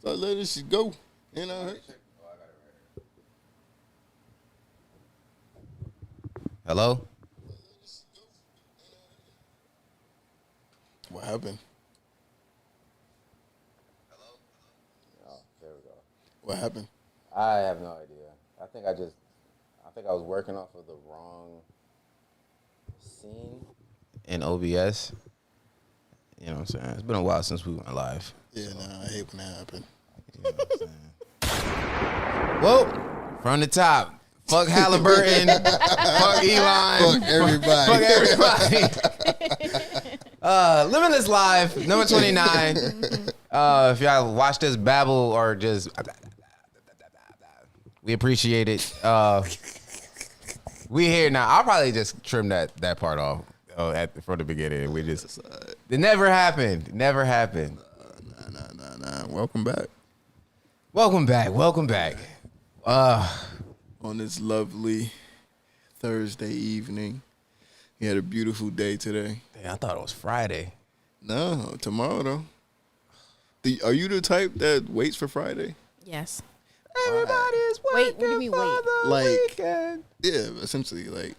So let us go. You know. Hello? What happened? Oh, there we go. What happened? I have no idea. I think I was working off of the wrong scene. In OBS. You know what I'm saying? It's been a while since we went live. Yeah, I hate when that happened. You know what I'm saying? Well, from the top. Fuck Halliburton. Fuck Elon. Fuck everybody. Fuck everybody. Limitless Live, number 29. If y'all watch this babble or just... We appreciate it. We here now. I'll probably just trim that part off from the beginning. We just... It never happened. Never happened. Nah. Welcome back. Welcome back. On this lovely Thursday evening. We had a beautiful day today. Damn, I thought it was Friday. No, tomorrow though. Are you the type that waits for Friday? Yes. Everybody's Wait, what do you mean, wait? Like, weekend. Yeah, essentially like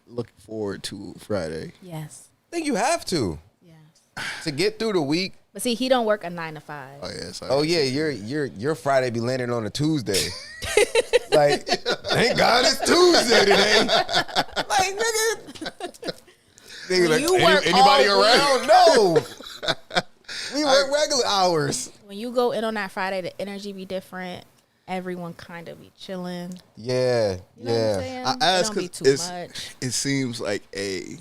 looking forward to Friday. Yes. I think you have to Yes. get through the week. But see, he don't work a 9 to 5. Oh yes. Oh yeah, your Friday be landing on a Tuesday. Like, thank God it's Tuesday today. Like, nigga like, You work anybody all around? No. We work regular hours. When you go in on that Friday, the energy be different. Everyone kind of be chilling. Yeah, You know what I'm saying? I ask it don't be because too much. it seems like a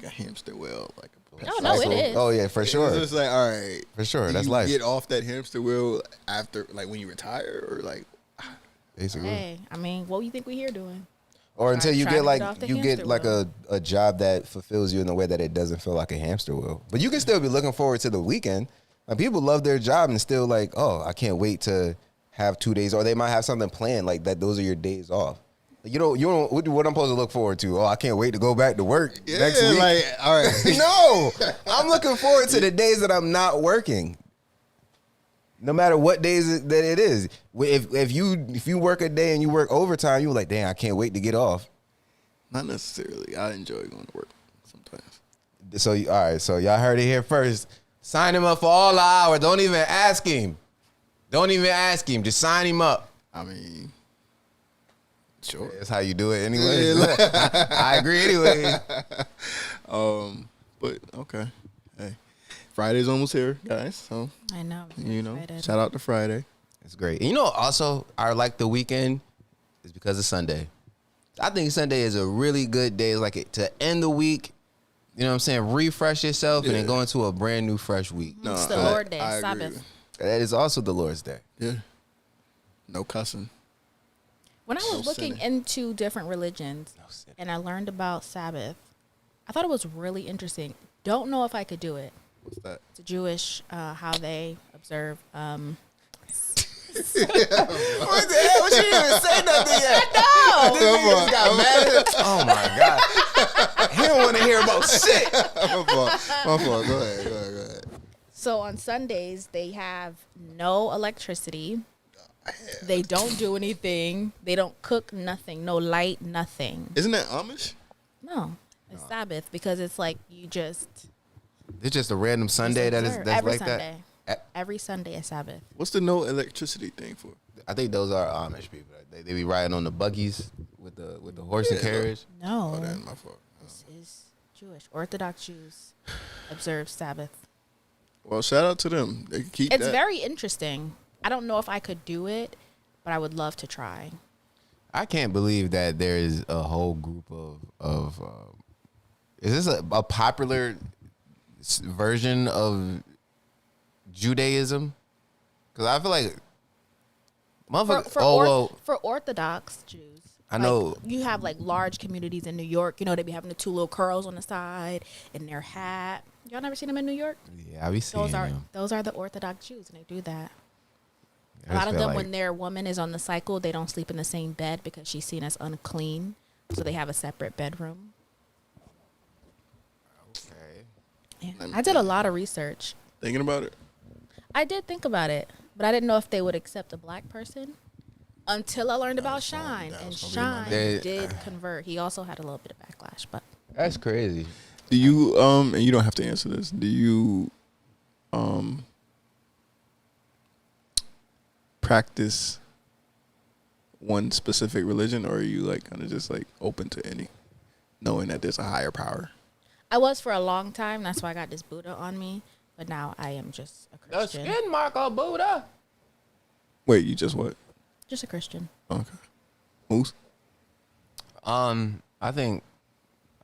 hamster wheel, like a Oh, no, it is. Oh yeah, for sure. It's just like, all right, For sure, do that's you life. get off that hamster wheel after, like, when you retire, or like, Basically. Hey, I mean, what do you think we here doing? Or until you Try get to like get off the you get hamster like wheel. a job that fulfills you in a way that it doesn't feel like a hamster wheel. But you can still be looking forward to the weekend. Like, people love their job and still like, oh, I can't wait to have 2 days, or they might have something planned like that. Those are your days off. You don't. What I'm supposed to look forward to? Oh, I can't wait to go back to work next week. like, all right, No, I'm looking forward to the days that I'm not working. No matter what days that it is. If you work a day and you work overtime, you're like, damn, I can't wait to get off. not necessarily. I enjoy going to work sometimes. So all right, so y'all heard it here first. Sign him up for all the hours. Don't even ask him. Just sign him up. I mean, sure. That's how you do it anyway. Yeah. I agree anyway. But okay, hey, Friday's almost here, guys. So I know. shout out to Friday. It's great. And also, I like the weekend is because of Sunday. I think Sunday is a really good day. It's like to end the week. You know what I'm saying? Refresh yourself and then go into a brand new, fresh week. No, It's the Lord Day, I agree. Sabbath. That is also the Lord's Day. Yeah, no cussing. When I was No looking sinning. into different religions and I learned about Sabbath, I thought it was really interesting. Don't know if I could do it. What's that? It's a Jewish, how they observe. What the hell? She didn't even say nothing yet. No. This nigga just got mad. Oh my God. He don't want to hear about shit. My fault. Go ahead. So on Sundays, they have no electricity. They don't do anything. They don't cook nothing. No light, nothing. Isn't that Amish? No. It's Sabbath because it's like you just. It's just a random Sunday just that's observe. Every like Sunday. that. Every Sunday is Sabbath. What's the no electricity thing for? I think those are Amish people. They be riding on the buggies with the horse and carriage. No. Oh, that's my fault. This is Jewish. Orthodox Jews observe Sabbath. Well, shout out to them. They can keep It's that. very interesting. I don't know if I could do it, but I would love to try. I can't believe that there is a whole group of is this a popular version of Judaism? Because I feel like motherfuckers. For Orthodox Jews, I know. like, you have like large communities in New York. You know, they be having the two little curls on the side in their hat. Y'all never seen them in New York? Yeah, I be seeing them. Those are the Orthodox Jews, and they do that. I A lot just of feel them, like- when their woman is on the cycle, they don't sleep in the same bed because she's seen as unclean. So they have a separate bedroom. Okay. Yeah. I did a lot of research. Thinking about it. I did think about it, but I didn't know if they would accept a black person until I learned about Shine. And Shine did convert. He also had a little bit of backlash, but That's crazy. Do you and you don't have to answer this. Do you practice one specific religion, or are you like kind of just like open to any, knowing that there's a higher power? I was for a long time. That's why I got this Buddha on me. But now I am just a The Christian. skin mark of Buddha. Wait, you just what? Just a Christian. Okay. Moose? I think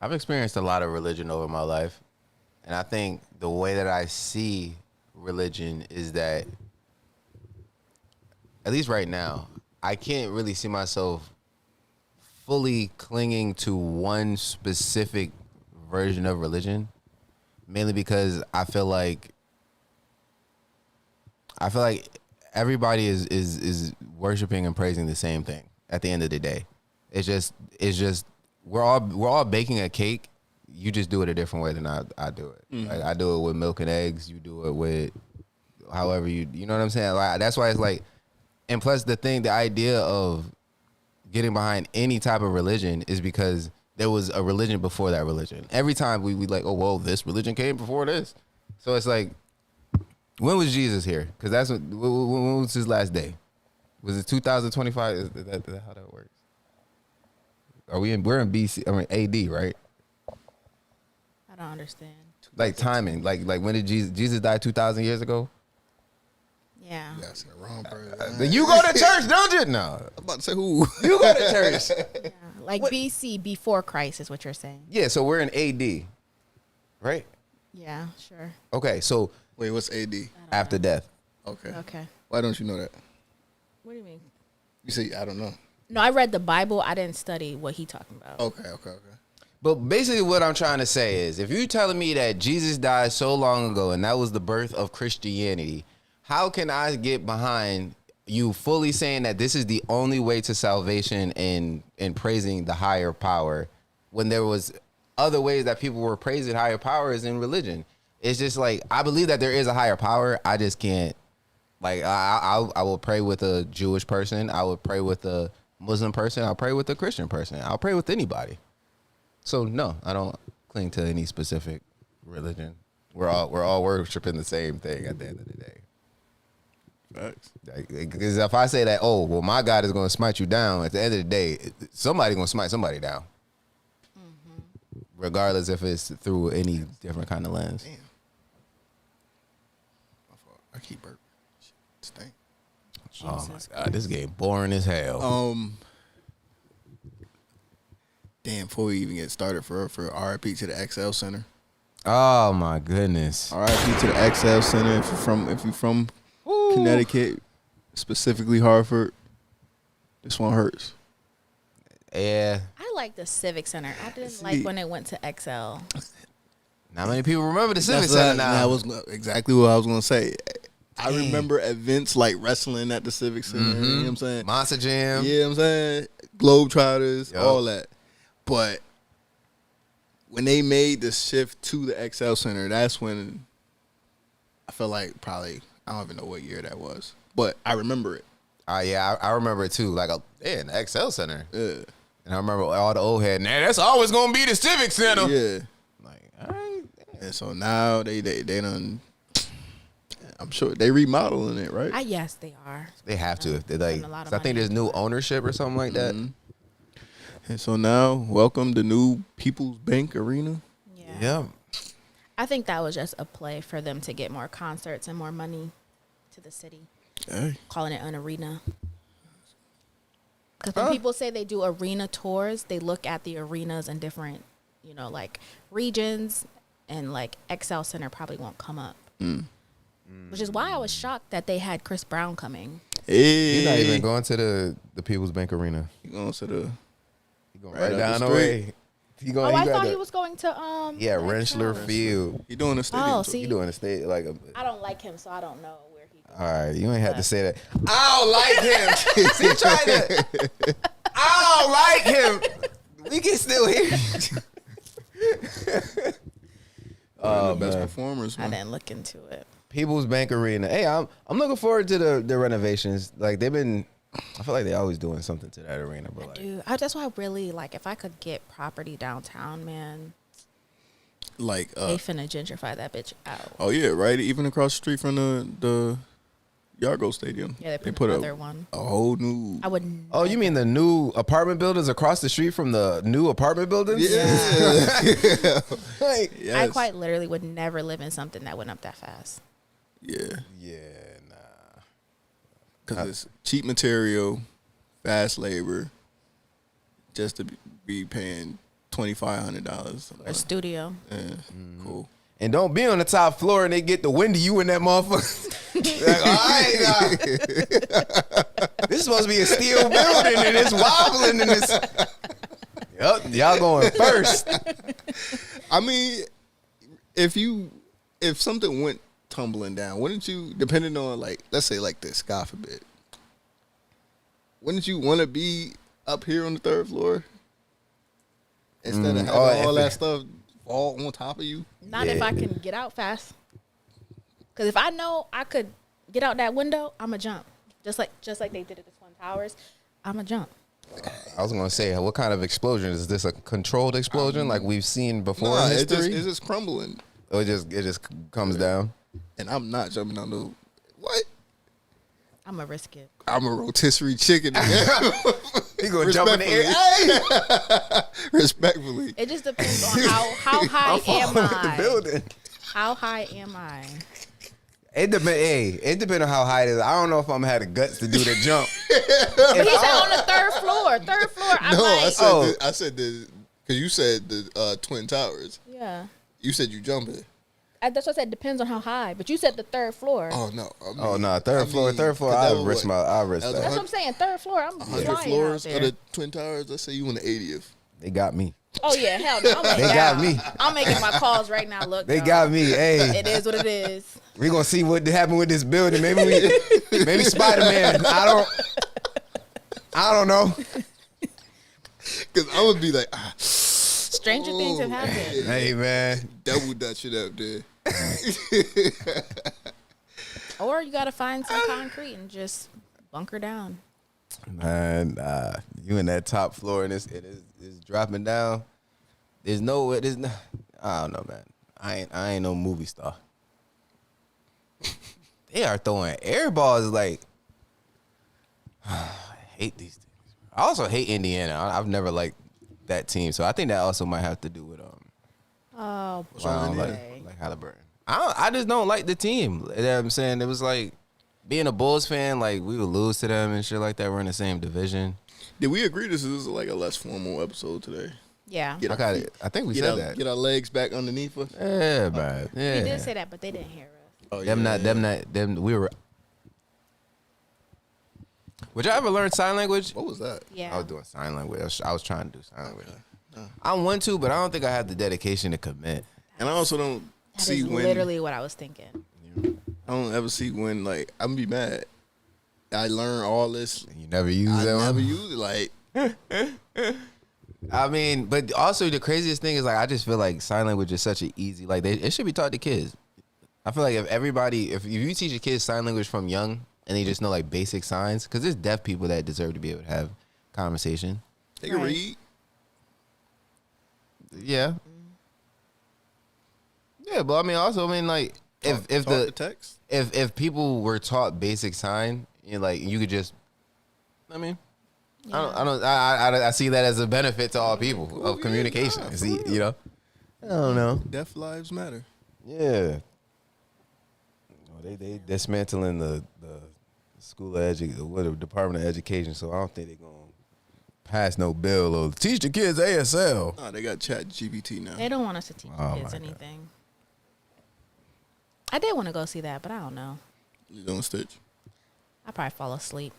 I've experienced a lot of religion over my life. And I think the way that I see religion is that, at least right now, I can't really see myself fully clinging to one specific version of religion, mainly because I feel like everybody is worshiping and praising the same thing at the end of the day. It's just we're all baking a cake. You just do it a different way than I do it. Mm-hmm. Like, I do it with milk and eggs. You do it with however you know what I'm saying? Like, that's why it's like, and plus the idea of getting behind any type of religion is because there was a religion before that religion. Every time we like, oh, well, this religion came before this. So it's like, when was Jesus here? Because that's when was his last day? Was it 2025? Is that how that works? We're in BC, AD, right? I don't understand. Like timing, like when did Jesus die 2,000 years ago? Yeah. That's the wrong person. You go to church, don't you? No. I'm about to say who? You go to church. Yeah. Like BC, before Christ is what you're saying. Yeah, so we're in AD, right? Yeah, sure. Okay, so Wait, what's AD? after death. Okay. Okay. Why don't you know that? What do you mean? You say I don't know. No, I read the Bible. I didn't study what he talking about. Okay. But basically what I'm trying to say is, if you're telling me that Jesus died so long ago and that was the birth of Christianity, how can I get behind you fully saying that this is the only way to salvation and praising the higher power when there was other ways that people were praising higher powers in religion? It's just like, I believe that there is a higher power. I just can't, like, I will pray with a Jewish person. I would pray with a Muslim person. I'll pray with a Christian person. I'll pray with anybody. So no, I don't cling to any specific religion. We're all worshiping the same thing at the end of the day. Facts. Because if I say that, oh, well, my God is going to smite you down, at the end of the day, somebody's going to smite somebody down. Mm-hmm. Regardless if it's through any different kind of lens. Damn. My fault. I keep burping. Stink. Oh my God, this game boring as hell. Damn, before we even get started, for RIP to the XL Center. Oh my goodness. RIP to the XL Center. If you're from Connecticut, specifically Hartford, this one hurts. Yeah. I like the Civic Center. I didn't like when it went to XL. Not many people remember the Civic That's Center now. That was exactly what I was gonna say. I remember events like wrestling at the Civic Center. You know what I'm saying? Monster Jam. Yeah, I'm saying Globetrotters, all that. But when they made the shift to the XL Center, that's when I felt like probably, I don't even know what year that was, but I remember it. Yeah, I remember it too. Like, in the XL Center. Yeah. And I remember all the old head, man, that's always gonna be the Civic Center. Yeah. Like, all right. And so now they done, I'm sure they remodeling it, right? Yes, they are. They have to. If they like, Putting a lot of I think money there's new ownership or something like that. Mhm. And so now, welcome the new People's Bank Arena. Yeah. I think that was just a play for them to get more concerts and more money to the city. Hey. Calling it an arena. Because when people say they do arena tours, they look at the arenas in different, like regions, and like XL Center probably won't come up. Which is why I was shocked that they had Chris Brown coming. Hey. He's not even going to the People's Bank Arena. He going to the... He going Right right up down the the street. way. I thought he was going to Yeah, the Rensselaer XL. Field. He doing the stadium. Oh, tour. see, He doing a state like a... I don't like him, so I don't know where he goes. All right, you ain't have to say that. I don't like him. See, try that. I don't like him. We can still hear you. One of the best man. performers, I man. didn't look into it. People's Bank Arena. Hey, I'm looking forward to the renovations. Like they've been. I feel like they're always doing something to that arena, but like, Dude, that's why I really like if I could get property downtown, man. Like They finna gentrify that bitch out. oh yeah, right. Even across the street from the Yargo Stadium. Yeah, they put another one. a whole new. I would. oh, you mean the new apartment buildings across the street from the new apartment buildings? Yeah. Like, Yes. I quite literally would never live in something that went up that fast. Yeah. yeah, nah. Because it's cheap material, fast labor, just to be paying $2,500. A studio. Yeah, cool. And don't be on the top floor and they get the wind of you in that motherfucker. Like, all right, nah. This is supposed to be a steel building and it's wobbling and it's. Yup, y'all going first. I mean, if something went tumbling down, wouldn't you, depending on like, let's say like this, God forbid, wouldn't you want to be up here on the third floor instead of having all that stuff fall on top of you? Not if I can get out fast. Because if I know I could get out that window, I'ma jump. Just like they did at the Twin Towers, I'ma jump. I was gonna say, what kind of explosion is this? A controlled explosion like we've seen before in It's history? just crumbling, Or it just comes down. and I'm not jumping on the what? I'ma risk it. I'm a rotisserie chicken. He gonna jump in the air. Hey! Respectfully. It just depends on how high am The I. building. How high am I? It depends on how high it is. I don't know if I'm gonna have the guts to do the jump. But he said on the third floor. Third floor. I'm No, like, I said because you said the Twin Towers. yeah. You said you jumping. That's what I said. Depends on how high. But you said the third floor. Oh no. I mean, Oh no, third floor. 'cause I'll that risk was I'll risk that was that. That's what I'm saying. Third floor. I'm 100 flying floors out of there. the Twin Towers. Let's say you in the 80th. They got me. Oh yeah, hell no. They got me. I'm making my calls right now. Look, They y'all. got me. Hey, It is what it is. we gonna see what happened with this building. Maybe Spider-Man. I don't know. Because I would be like, Stranger things have happened. Hey man, double that shit up there. Or you gotta find some concrete and just bunker down. man, you in that top floor and it's dropping down. I don't know, man. I ain't no movie star. They are throwing air balls like. I hate these things. I also hate Indiana. I've never liked that team, so I think that also might have to do with Oh, wrong with boy. like Halliburton. I just don't like the team. You know what I'm saying? It was like being a Bulls fan, like we would lose to them and shit like that. We're in the same division. Did we agree this is like a less formal episode today? Yeah. Get I our got feet- it. I think we Get said our, that. Get our legs back underneath us. Yeah, man. Yeah. We did say that, but they didn't hear us. Oh, Them. We were. Would y'all ever learn sign language? What was that? Yeah. I was doing sign language. I was trying to do sign language. I want to, but I don't think I have the dedication to commit. And I also don't That see is when. literally what I was thinking. I don't ever see when, like, I'm gonna be mad. I learn all this. You never use I them. never use it. Like, I mean, but also the craziest thing is like I just feel like sign language is such an easy it should be taught to kids. I feel like if you teach your kids sign language from young and they just know like basic signs, because there's deaf people that deserve to be able to have conversation. they can Right. read. Yeah. Yeah, but I mean like if Talk the to text. if people were taught basic sign, like you could just, I mean, I see that as a benefit to all people of communication. nah, for See, real. you know, I don't know. Deaf lives matter. Yeah, they dismantling the school of the Department of Education, so I don't think they're gonna pass no bill or teach the kids ASL. Oh, they got Chat GPT now. They don't want us to teach Oh, kids my God. anything. I did want to go see that, but I don't know. You doing Stitch? I probably fall asleep.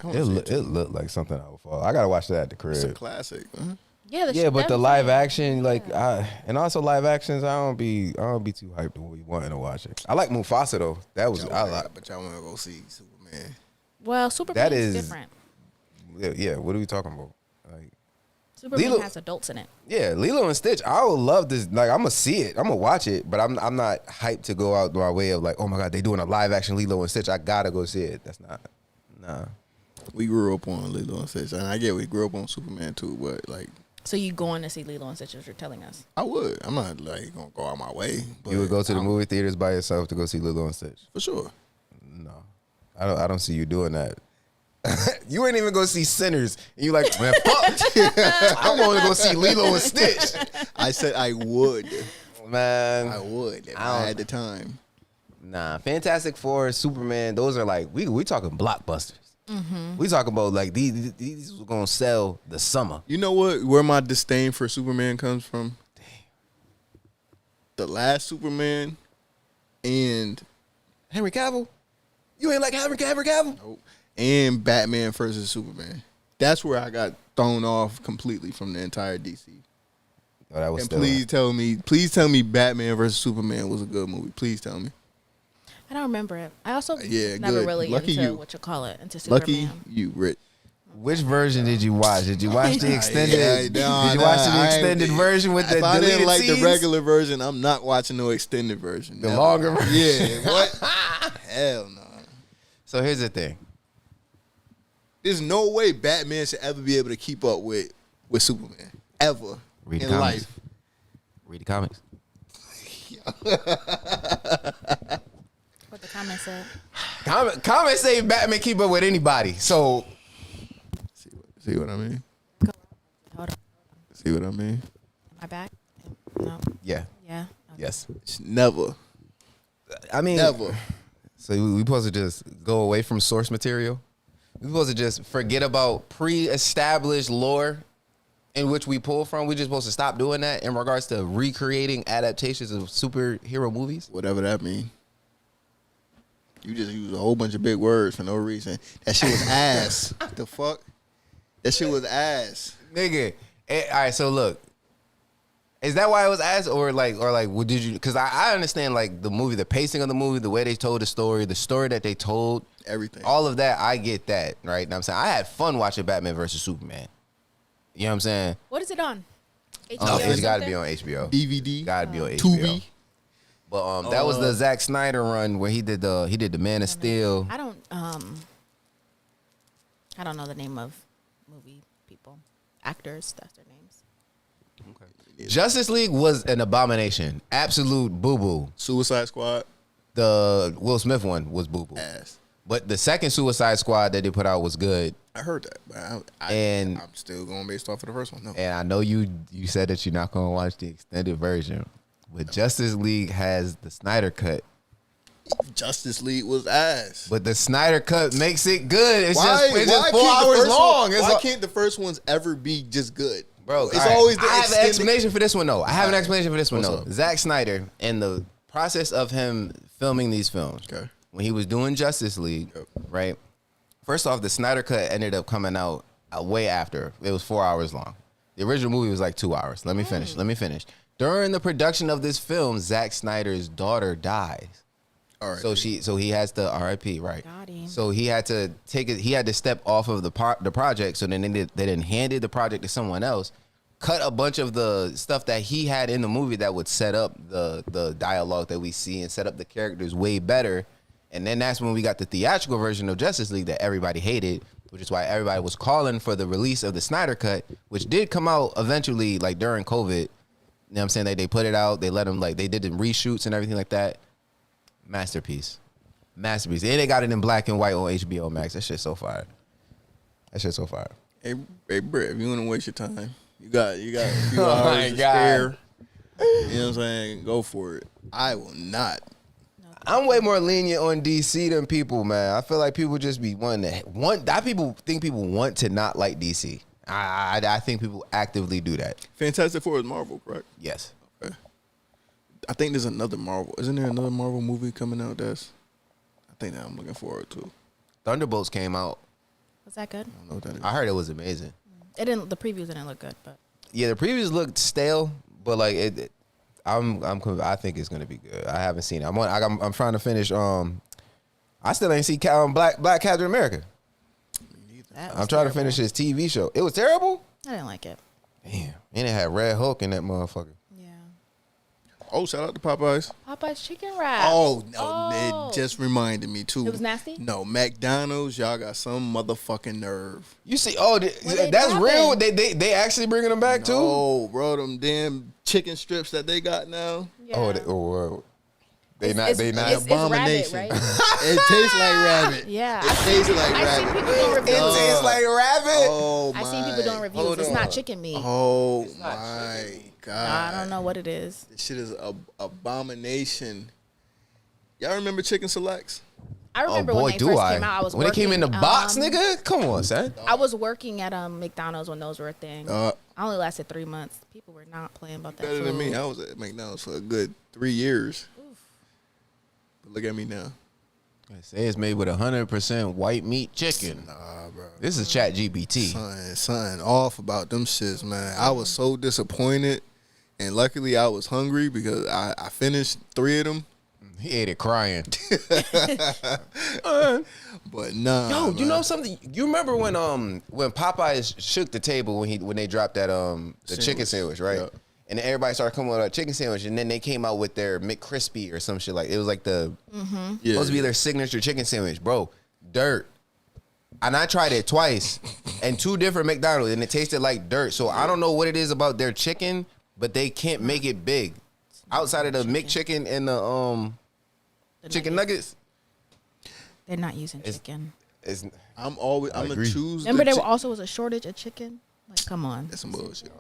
I wanna see It looked like something I would follow. I gotta watch that at the It's a crib. classic. Huh? Yeah, Yeah, but the live action, and also live actions, I don't be too hyped to wanting to watch it. I like Mufasa though. That was But y'all want to go see Superman? Well, Superman That is is- different. Yeah. What are we talking about? Like Superman has adults in it. Yeah, Lilo and Stitch. I would love this. Like, I'm gonna see it. I'm gonna watch it, but I'm not hyped to go out my way of like, oh my god, they doing a live action Lilo and Stitch. I gotta go see it. That's not. Nah. We grew up on Lilo and Stitch, and I get we grew up on Superman too, but like. So you going to see Lilo and Stitch? As you're telling us. I would. I'm not like gonna go out my way. But You would go to the movie theaters by yourself to go see Lilo and Stitch? For sure. No, I don't see you doing that. You ain't even go see Sinners. And you like, man, fuck. I want to go see Lilo and Stitch. I said I would. Man, I would if I had the time. Nah, Fantastic Four, Superman, those are like, we talking blockbusters. Mm-hmm. We talking about like these were gonna sell the summer. You know what? Where my disdain for Superman comes from? Damn. The last Superman and Henry Cavill? You ain't like Henry Cavill? nope, and Batman versus Superman. That's where I got thrown off completely from the entire DC. Oh, that was And still please tell me Batman versus Superman was a good movie. Please tell me. I don't remember it. I also Yeah, never good. really Lucky into you. what you call it, into Superman. Lucky you, Rich. Which version did you watch? Did you watch the extended? Did you watch the I extended version with the If I deleted didn't like scenes? the regular version, I'm not watching no extended version. The Never. longer version. Yeah, what? Hell no. So here's the thing. There's no way Batman should ever be able to keep up with Superman. Ever. Read in comics. life. Read the comics. What the comment said. Comments say Batman keep up with anybody. So See what I mean? Hold on. See what I mean? Am I back? No. yeah, Yeah. Okay. yes. Never. I mean, Never. So we supposed to just go away from source material. We supposed to just forget about pre-established lore in which we pull from. We just supposed to stop doing that in regards to recreating adaptations of superhero movies. Whatever that mean. You just use a whole bunch of big words for no reason. That shit was ass. The fuck? That shit was ass. Nigga. All right, so look. Is that why it was ass or what did you, because I understand like the movie, the pacing of the movie, the way they told the story that they told. Everything. All of that, I get that, right? And I'm saying I had fun watching Batman versus Superman. You know what I'm saying? What is it on? It's got to be on. on HBO. DVD. Got to be on HBO. Tubi. But that was the Zack Snyder run where he did the Man of Steel. I don't know the name of movie people, actors. That's their names. Justice League was an abomination, absolute boo boo. Suicide Squad. The Will Smith one was boo boo. Ass. But the second Suicide Squad that they put out was good. I heard that, but And- I'm still going based off of the first one. No. And I know you said that you're not gonna watch the extended version, but Justice League has the Snyder cut. Justice League was ass. But the Snyder cut makes it good. It's just 4 can't the hours first long. One, why can't the first ones ever be just good? Bro, it's all right. always the I have an extended- explanation for this one though. I have an explanation for this one What's though. up? Zack Snyder and the process of him filming these films. Okay. When he was doing Justice League, Yep. right? First off, the Snyder cut ended up coming out way after. It was 4 hours long. The original movie was like 2 hours. Let me finish. During the production of this film, Zack Snyder's daughter dies. All right. So he has to RIP, right? Got him. So he had to take it. He had to step off of the project. So then they then handed the project to someone else. Cut a bunch of the stuff that he had in the movie that would set up the dialogue that we see and set up the characters way better. And then that's when we got the theatrical version of Justice League that everybody hated, which is why everybody was calling for the release of the Snyder Cut, which did come out eventually, like during COVID. You know what I'm saying? They put it out. They let them, like, they did the reshoots and everything like that. Masterpiece. And they got it in black and white on HBO Max. That shit's so fire. Hey, Britt, if you want to waste your time, you got a few Oh hours my to God. spare. You know what I'm saying? Go for it. I will not. I'm way more lenient on DC than people, man. I feel like people just be people think people want to not like DC. I think people actively do that. Fantastic Four is Marvel, correct? Yes. Okay. I think there's another Marvel. Isn't there another Marvel movie coming out I think that I'm looking forward to. Thunderbolts came out. Was that good? I don't know what that is. I heard it was amazing. It didn't. The previews didn't look good, but Yeah, the previews looked stale, but like I think it's gonna be good. I haven't seen it. I'm trying to finish. I still ain't see Black Captain America. that I'm was trying to terrible. finish his TV show. It was terrible. I didn't like it. Damn. And it had Red Hulk in that motherfucker. Yeah. Oh, shout out to Popeyes. Popeyes chicken wrap. Oh, no. It just reminded me, too. It was nasty? No, McDonald's, y'all got some motherfucking nerve. You see, that's dropping? real. They actually bringing them back too. Oh, bro, them damn chicken strips that they got now. Yeah. They not. It's Abomination. rabbit, right? It tastes like rabbit. Yeah. It tastes like I seen rabbit. people doing reviews. It tastes like rabbit. Oh, I seen people doing reviews. It's not chicken meat. Oh, not my chicken meat. God. I don't know what it is. This shit is a abomination. Y'all remember Chicken Selects? I remember when they first came out. I was when working, they came in the box, nigga. Come on, son. I was working at McDonald's when those were a thing. Uh, I only lasted 3 months. People were not playing about that Better food. than me. I was at McDonald's for a good 3 years. But look at me now. They say it's made with 100% white meat chicken. Nah, bro. This is Chat GPT. Something off about them shits, man. I was so disappointed. And luckily I was hungry because I finished 3 of them. He ate it crying. But nah. Yo, you man. know something? You remember when Popeyes shook the table when they dropped that the chicken sandwich, right? Yeah. And then everybody started coming with a chicken sandwich, and then they came out with their McCrispy or some shit like it was like the supposed to be their signature chicken sandwich, bro. Dirt. And I tried it twice, and 2 different McDonald's, and it tasted like dirt. So I don't know what it is about their chicken, but they can't make it big. Outside of the McChicken and the chicken nuggets, They're not using chicken. I'm gonna choose. Remember there also was a shortage of chicken? Like, come on. That's some bullshit.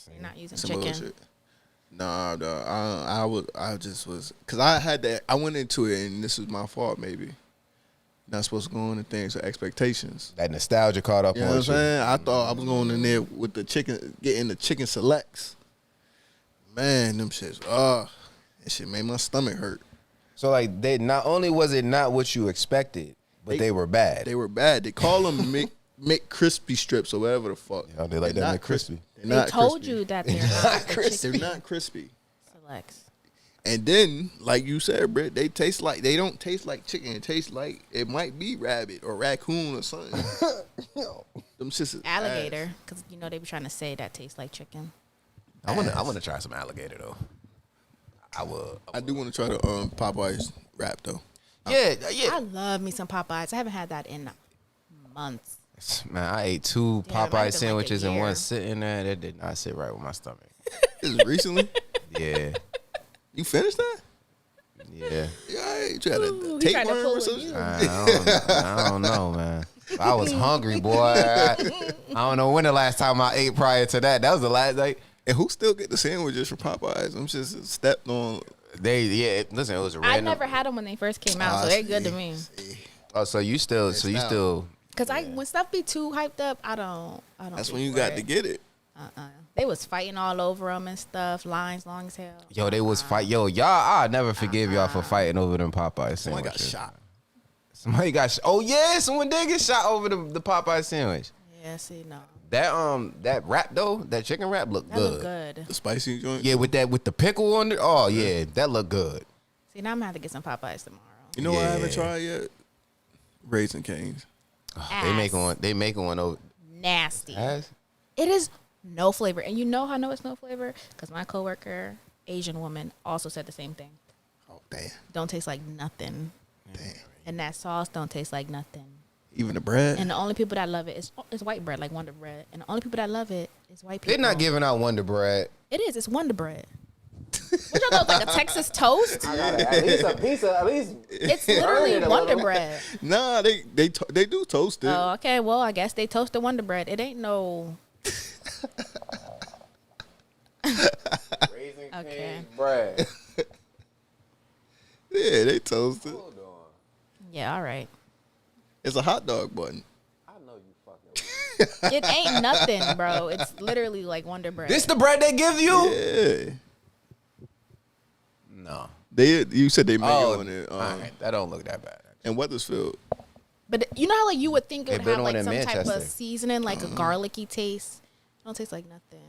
They're not using Some chicken. bullshit. Nah, dog. I just was, cause I had that. I went into it, and this was my fault. Maybe not supposed to go into things with expectations. that nostalgia caught up You know on what I'm you. saying? I thought I was going in there with the chicken, getting the chicken selects. Man, them shits. That shit made my stomach hurt. So like they not only was it not what you expected, but they were bad. They were bad. They call them McCrispy strips or whatever the fuck. Yeah, they like They're that not McCrispy. They're They not told crispy. you that they're not crispy. They're not crispy. selects. And then, like you said, Britt, they don't taste like chicken. It tastes like it might be rabbit or raccoon or something. Them shits is Alligator, because you know they be trying to say that tastes like chicken. I want to try some alligator though. I do want to try the Popeyes wrap though. Yeah. I love me some Popeyes. I haven't had that in months. Man, I ate 2 Damn, it might have been Popeye like a sandwiches in year. one sitting there. That did not sit right with my stomach. This is recently. Yeah. You finished that? Yeah. Yeah, you got Ooh, a he tried to tapeworm pull or with something? you. I don't know, man. I was hungry, boy. I don't know when the last time I ate prior to that. That was the last night. And who still get the sandwiches from Popeyes? I'm just stepped on. Listen, it was a I random. never had them when they first came out, so they're good to me. Oh, so you still, Cause when stuff be too hyped up, I don't. That's be when you for got it. to get it. They was fighting all over them and stuff. Lines long as hell. yo, they was fight. Yo, y'all, I'll never forgive y'all for fighting over them Popeye Someone got sandwiches. shot. Somebody got shot. Oh yeah, someone did get shot over the Popeye sandwich. Yeah, see, no, That wrap though, that chicken wrap looked that good. look good. The spicy joint. Yeah, with the pickle on it. Oh yeah, that looked good. See, now I'm gonna have to get some Popeyes tomorrow. You know what I haven't Yeah. tried yet? Raisin Cane's. They make one over. Nasty. Ass? It is no flavor, and you know how I know it's no flavor? Because my coworker, Asian woman, also said the same thing. Oh damn. Don't taste like nothing, Damn. and that sauce don't taste like nothing. Even the bread. And the only people that love it is white bread, like Wonder Bread, and the only people that love it is white people. They're not giving out Wonder Bread. It is. It's Wonder Bread. What y'all know? Like a Texas toast? At least a piece of, at least. It's literally Burn it a Wonder little. Bread. Nah, they do toast it. Oh, okay. Well, I guess they toast the Wonder Bread. It ain't no. Raisin Okay. Cane's bread. Yeah, they toast it. Hold on. Yeah, all right. It's a hot dog bun. I know you fucking. It ain't nothing, bro. It's literally like Wonder Bread. This the bread they give you? Yeah. No. You said they make it on it. all right. That don't look that bad. In Weathersfield. But you know how like you would think it They would built have one like in some type Manchester. of seasoning, like a garlicky taste. It don't taste like nothing.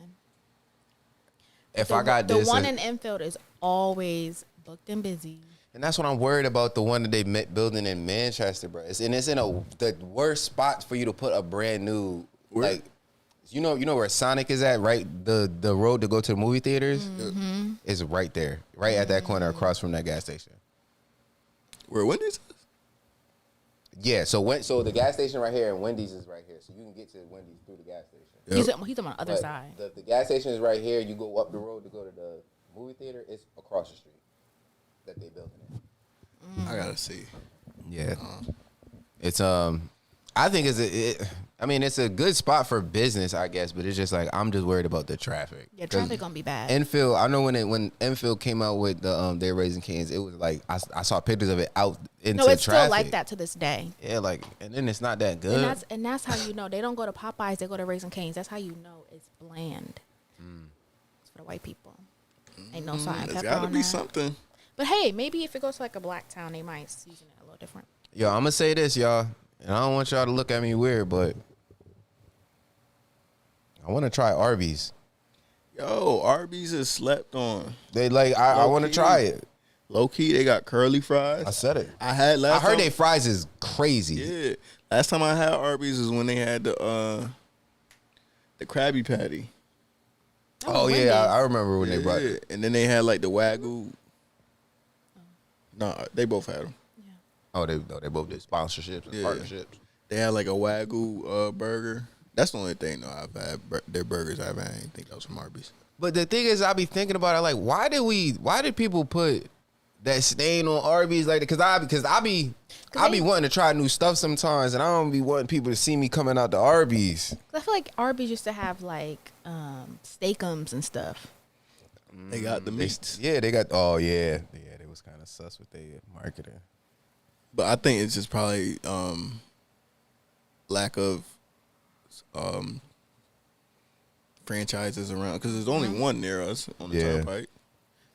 If I got the this, one in Enfield is always booked and busy. and that's what I'm worried about. The one that they building in Manchester, bro. It's in the worst spot for you to put a brand new Where? like You know where Sonic is at, right? The road to go to the movie theaters is right there, right at that corner across from that gas station. Where Wendy's is? Yeah, so the gas station right here and Wendy's is right here. So you can get to Wendy's through the gas station. Yep. He's on the other side. The gas station is right here. You go up the road to go to the movie theater. It's across the street that they building it. I gotta see. Yeah, it's I think it's a good spot for business, I guess, but it's just like I'm just worried about the traffic. Yeah, traffic gonna be bad. Enfield, I know when Enfield came out with the they're raising canes, it was like I saw pictures of it out into traffic. No, it's still like that to this day. Yeah, like, and then it's not that good. And that's how you know they don't go to Popeyes, they go to Raising Cane's. That's how you know it's bland. It's for the white people. Ain't no salt and pepper on that. There's gotta be something. But hey, maybe if it goes to like a black town, they might season it a little different. Yo, I'm gonna say this, y'all, and I don't want y'all to look at me weird, but I want to try Arby's. Yo, Arby's is slept on. They like I want to try it. Low key, they got curly fries. I said it. I heard they fries is crazy. Yeah, last time I had Arby's is when they had the Krabby Patty. Oh yeah, I remember when they brought it. And then they had like the Wagyu. No, they both had them. Yeah. Oh, they both did sponsorships and partnerships. They had like a Wagyu burger. That's the only thing though I've had. Their burgers I haven't had anything else from Arby's. But the thing is, I be thinking about it like, why did people put that stain on Arby's like that? Because I be wanting to try new stuff sometimes, and I don't be wanting people to see me coming out to Arby's. I feel like Arby's used to have like steakums and stuff. They got the meats. They got. Oh yeah, they was kind of sus with their marketing. But I think it's just probably lack of franchises around because there's only one near us on the turnpike.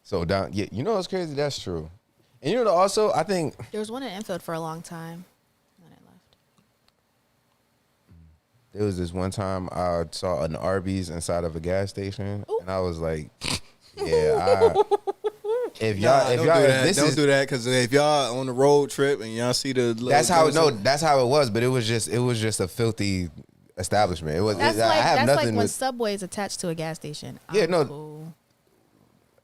So you know what's crazy? That's true. And you know also, I think there was one in Enfield for a long time. Then it left. There was this one time I saw an Arby's inside of a gas station, and I was like, "Yeah, if y'all don't do that because if y'all on the road trip and y'all see the that's how it was. But it was just a filthy establishment. It was. That's I have like nothing when Subway is attached to a gas station. Yeah, no. Cool.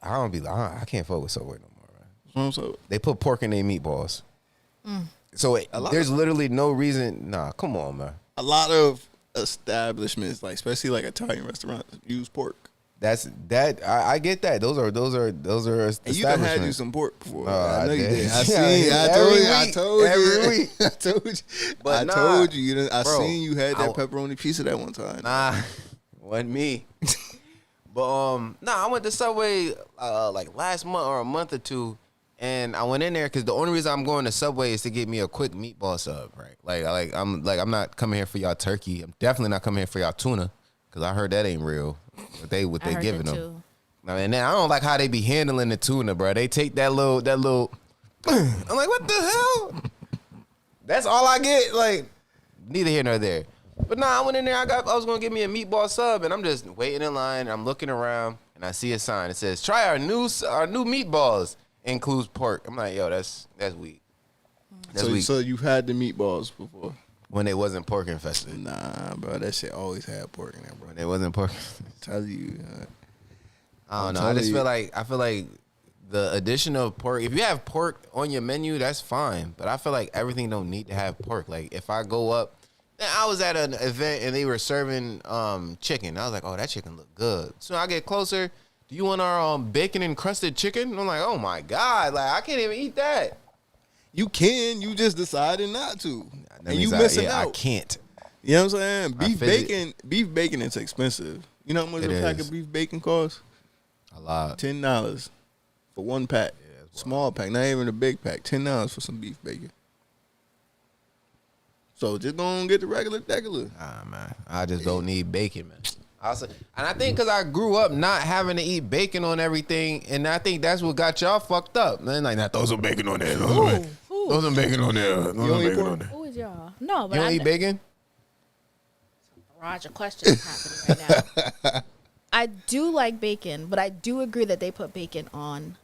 I can't fuck with Subway no more, man. So they put pork in their meatballs. So there's literally no reason. Nah, come on, man. A lot of establishments, like especially like Italian restaurants, use pork. I get that. Those are establishments. And you done had you some pork before. I know you did. I told you. Every week. I told you. But I told you. I bro, seen you had that pepperoni pizza that one time. Nah, wasn't me. But I went to Subway like last month or a month or two, and I went in there because the only reason I'm going to Subway is to get me a quick meatball sub, right? I'm not coming here for y'all turkey. I'm definitely not coming here for y'all tuna because I heard that ain't real. What they giving them. Too. And then I don't like how they be handling the tuna, bro. They take that little. I'm like, what the hell? That's all I get. Like, neither here nor there. But I went in there. I was gonna get me a meatball sub, and I'm just waiting in line. And I'm looking around, and I see a sign. It says, "Try our new meatballs. Includes pork." I'm like, yo, that's weak. That's weak. So you've had the meatballs before when they wasn't pork infested? Nah, bro, that shit always had pork in there, bro. When they wasn't pork. Tell you. I don't know. I feel like the addition of pork. If you have pork on your menu, that's fine. But I feel like everything don't need to have pork. Like if I go up. I was at an event and they were serving chicken. I was like, oh, that chicken look good. So I get closer. Do you want our bacon encrusted chicken? And I'm like, oh my God, like I can't even eat that. You can. You just decided not to. And you missing out. I can't. You know what I'm saying? Beef bacon is expensive. You know how much a pack of beef bacon costs? A lot. $10 for one pack. Yeah, small pack, not even a big pack. $10 for some beef bacon. So just don't get the regular. Man, I just don't need bacon, man. And I think because I grew up not having to eat bacon on everything, and I think that's what got y'all fucked up. Man, like, throw some bacon on there. Throw some bacon on there. Who is y'all? No, but you don't eat bacon? Barrage of questions happening right now. I do like bacon, but I do agree that they put bacon on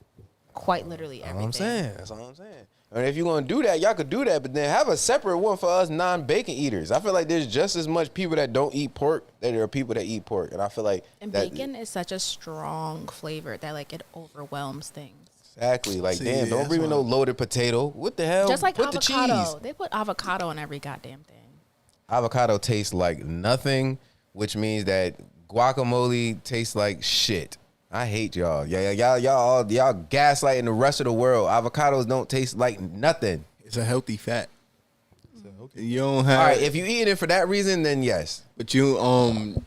quite literally everything. That's all I'm saying. I mean, if you're gonna do that, y'all could do that, but then have a separate one for us non-bacon eaters. I feel like there's just as much people that don't eat pork that there are people that eat pork, and I feel like bacon is such a strong flavor that like it overwhelms things. Exactly. Like, See, damn, don't bring me no loaded potato. What the hell? Just like put avocado, the cheese. they put avocado on every goddamn thing. Avocado tastes like nothing, which means that guacamole tastes like shit. I hate y'all. Yeah, y'all gaslighting the rest of the world. Avocados don't taste like nothing. It's a healthy fat. You don't have. All right, if you eat it for that reason, then yes. But you don't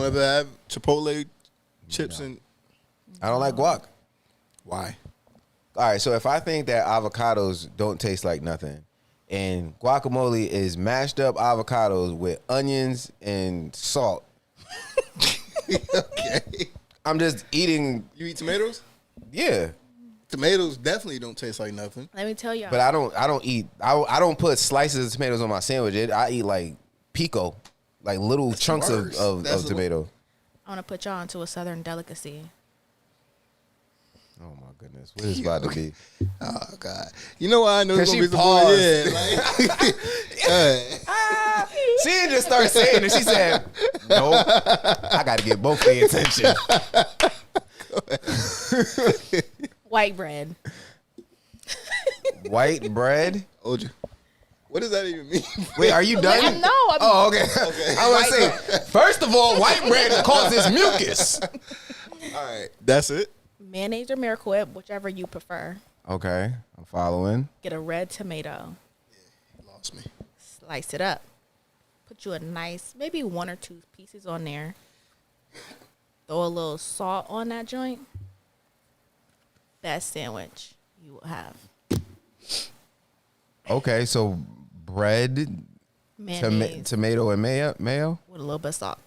ever have Chipotle chips and. I don't like guac. Why? All right, so if I think that avocados don't taste like nothing, and guacamole is mashed up avocados with onions and salt, Okay. I'm just eating. You eat tomatoes? Yeah, Tomatoes definitely don't taste like nothing. Let me tell y'all. but I don't put slices of tomatoes on my sandwich. I eat like pico, like little That's chunks worse. of That's tomato. I want to put y'all onto a southern delicacy. Oh my goodness, what is about to be? Oh God! You know why I know it's 'Cause gonna she be paused. some more? Yeah, like, She didn't just start saying it. She said, "Nope, I got to get both their attention." White bread. White bread. Told you. What does that even mean? Wait, are you done? No, I'm Oh, okay. I was gonna say, first of all, white bread causes mucus. All right, that's it. mayonnaise or Miracle Whip, whichever you prefer. Okay, I'm following. Get a red tomato. You lost me. Slice it up. Put you a nice, maybe 1 or 2 pieces on there. Throw a little salt on that joint. Best sandwich you will have. Okay, so bread, Mayonnaise tomato, and mayo. with a little bit of salt.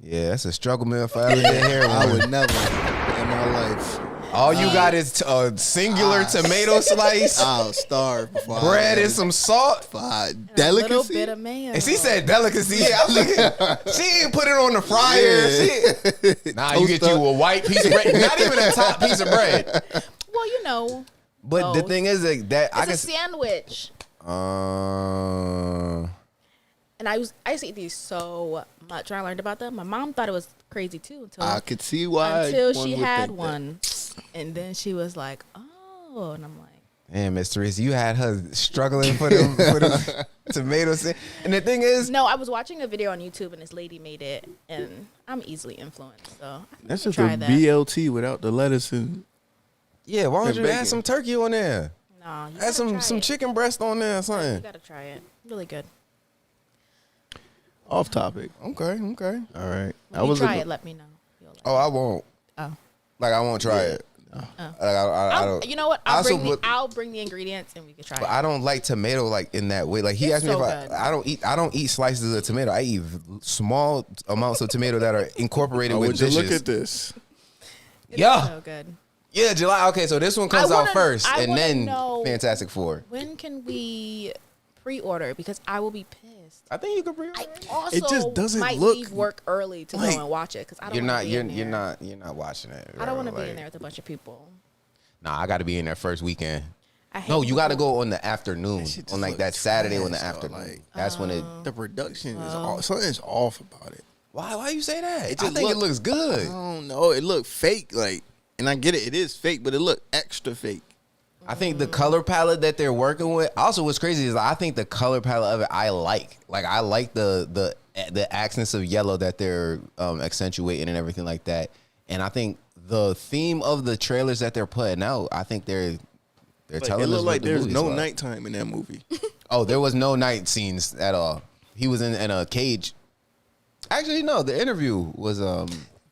Yeah, that's a struggle meal if I ever did hear I one. would never in my life. All you got is a singular tomato slice, I'll starve before bread, and some salt. delicacy. A little bit of mayo. And she said delicacy. Yeah, I'm thinking she ain't put it on the fryer. Yeah. Nah, you get you a white piece of bread, not even a top piece of bread. Well, you know, But the both. thing is that I it's can. a sandwich. And I used to eat these so much when I learned about them. My mom thought it was crazy too I could see why. until one she would had think one. And then she was like, oh, and I'm like, Damn, Miss Teresa, you had her struggling for them tomatoes. And the thing is, no, I was watching a video on YouTube and this lady made it, and I'm easily influenced. So I think That's I just can a try that. BLT without the lettuce and. yeah, why don't And you bacon. add some turkey on there? No, you Add gotta try some it. chicken breast on there or You something. gotta try it. Really good. Off topic. Okay. All right. When you try it, let me know. You'll like Oh, I won't. Oh. Like, I won't try it. Like, I don't. You know what? I also I'll bring the ingredients and we can try But it. I don't like tomato like in that way. Like he It's asked me so if good. I don't eat slices of tomato. I eat small amounts of tomato that are incorporated Oh, with would you dishes. look at this? It's yeah. so good. Yeah, July. Okay, so this one comes I out wanna- first, I and wanna then know- Fantastic Four. When can we pre-order? Because I will be pissed. I think you can pre. I also It just doesn't might look leave work early to like- go and watch it because I don't. You're wanna not. be You're in you're there. not. You're not watching it. I don't want to bro. be in there with a bunch of people. Nah, I got to be in there first weekend. I hate No, you got to people. go on the afternoon, shit just on like look that Saturday on the trash, though, afternoon. like- That's when it. The production is off. Something's off about it. Why you say that? It I just think it look- looks good. I don't know. It looked fake, like, and I get it. It is fake, but it looked extra fake. I think the color palette that they're working with. Also, what's crazy is I think the color palette of it I like. Like I like the accents of yellow that they're accentuating and everything like that. And I think the theme of the trailers that they're putting out, I think they're Like, telling it us looked what like the there's movie's no about. nighttime in that movie. Oh, there was no night scenes at all. He was in a cage. Actually, no. The interview was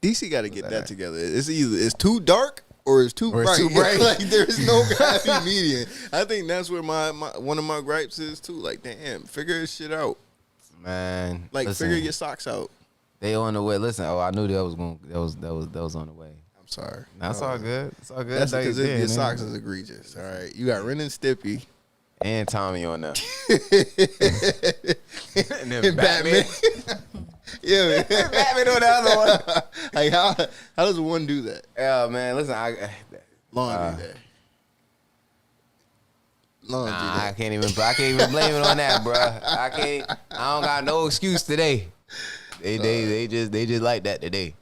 DC got to get that together. It's either it's too dark or it's too Or bright. it's too bright. Like there's no happy median. I think that's where my one of my gripes is too. Like, damn, figure this shit out. man. Like, listen, figure your socks out. They on the way. Listen. Oh, I knew that was going. That was on the way. I'm sorry. That's all good. It's all good. That's Like, because yeah, your man. socks is egregious. All right, you got Ren and Stippy And Tommy on there. and then and Batman. Yeah, man. Batman on the other one. Like how does one do that? Yeah, man. Listen, Laundry day. laundry. Nah, I can't even blame it on that, bro. I don't got no excuse today. They just like that today.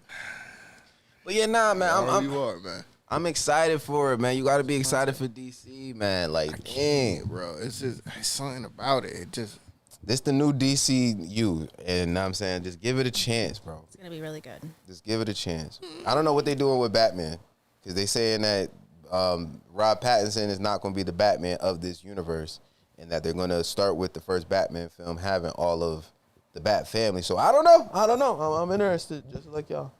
But yeah, nah, man. You are, man. I'm excited for it, man. You got to be excited for DC, man. Like, dang, bro. It's something about it. It just. This the new DCU, and I'm saying just give it a chance, bro. It's gonna be really good. Just give it a chance. I don't know what they're doing with Batman, because they saying that Rob Pattinson is not going to be the Batman of this universe, and that they're going to start with the first Batman film having all of the Bat family. So I don't know. I'm interested, just like y'all.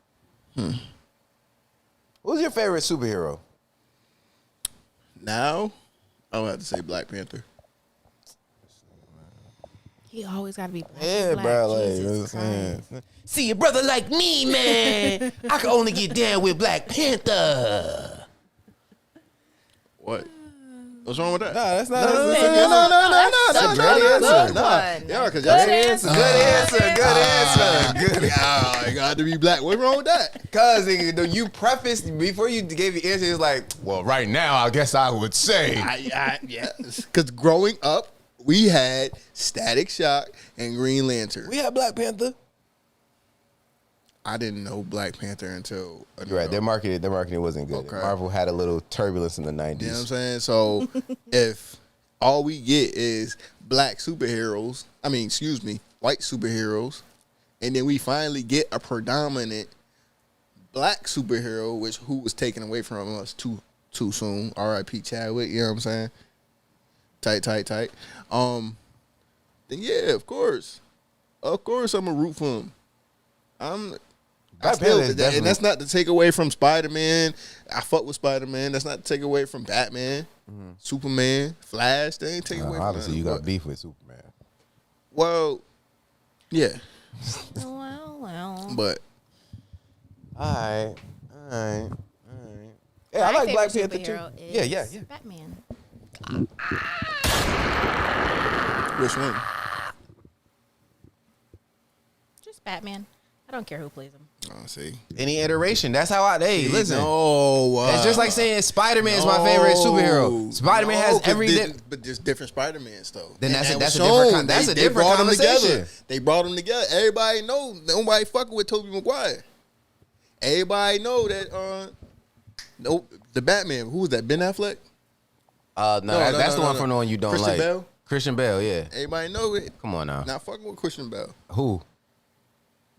Who's your favorite superhero? Now, I would have to say Black Panther. He always got to be black. Yeah, black. bro. Like, Jesus you know what I'm Christ. saying? See, a brother like me, man, I can only get down with Black Panther. What? What's wrong with that? Nah, that's not. No. That's a good one. Yeah, because Good y'all answer. Good answer. I got to be black. What's wrong with that? Because you prefaced before you gave your answer, it's like, well, right now, I guess I would say. Yeah. Because growing up, we had Static Shock and Green Lantern. We had Black Panther. I didn't know Black Panther until You're right. Their marketing wasn't good. Okay. Marvel had a little turbulence in the 90s. You know what I'm saying? So if all we get is white superheroes, and then we finally get a predominant black superhero, who was taken away from us too soon. R.I.P. Chadwick. You know what I'm saying? Tight. Then yeah, of course, I'm a root for him. And that's not to take away from Spider-Man. I fuck with Spider-Man. That's not to take away from Batman, Superman, Flash. They ain't take away from obviously, that. you got beef with Superman. Well, yeah. Well. But All right. Yeah, I like Black Panther too. Yeah. Batman. which one? Just Batman. I don't care who plays him. Oh, see. Any iteration. That's how listen. No. It's just like saying Spider-Man is my favorite superhero. Spider-Man has every but there's different Spider-Mans though. Then that's And a that was different shown. They brought them conversation. together. They brought them together. Everybody know. Nobody fucking with Tobey Maguire. Everybody know that. The Batman. Who was that? Ben Affleck. That's the one from the one you don't Christian like. Bale? Christian Bale, yeah. Everybody know it. Come on now. Not fucking with Christian Bale. Who?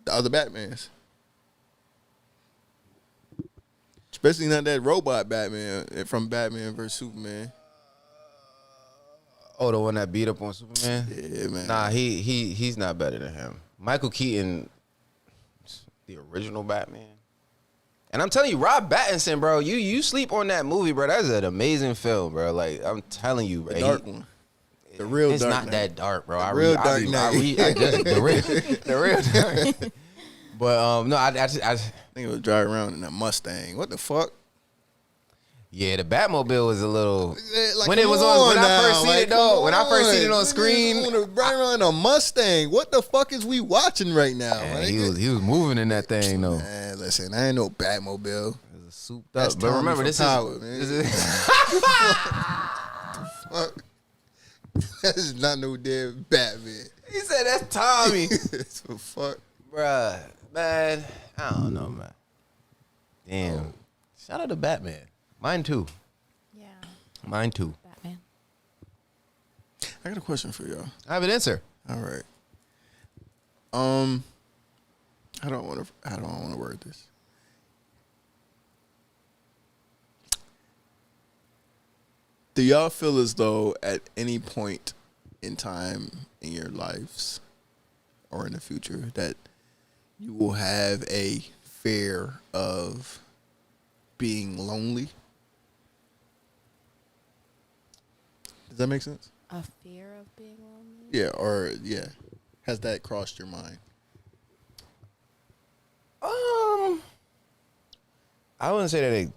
The other Batmans. Especially not that robot Batman from Batman vs. Superman. Oh, the one that beat up on Superman? Yeah, man. Nah, he's not better than him. Michael Keaton, the original Batman. And I'm telling you, Rob Pattinson, bro, you sleep on that movie, bro. That's an amazing film, bro. Like, I'm telling you, bro. The dark one. The real it's Dark not Knight. that dark, bro. The real Dark Knight. The real dark. But no, I think it was driving around in a Mustang. What the fuck? Yeah, the Batmobile was a little. Like, when it was on, when I first seen it though, when I first seen it on Niggas screen, driving around a Mustang. What the fuck is we watching right now? man, he was moving in that thing though. Man, listen, I ain't no Batmobile. It was souped That's up. But Tommy remember, from this Power, is. man. This is Fuck. That is not no damn Batman. he said that's Tommy, So fuck. bruh. Man, I don't know, man. Damn. Shout out to Batman. Mine too. Yeah. Mine too. Batman. I got a question for y'all. I have an answer. All right. I don't want to word this. Do y'all feel as though at any point in time in your lives or in the future that you will have a fear of being lonely? Does that make sense? A fear of being lonely? Yeah. Has that crossed your mind? I wouldn't say that it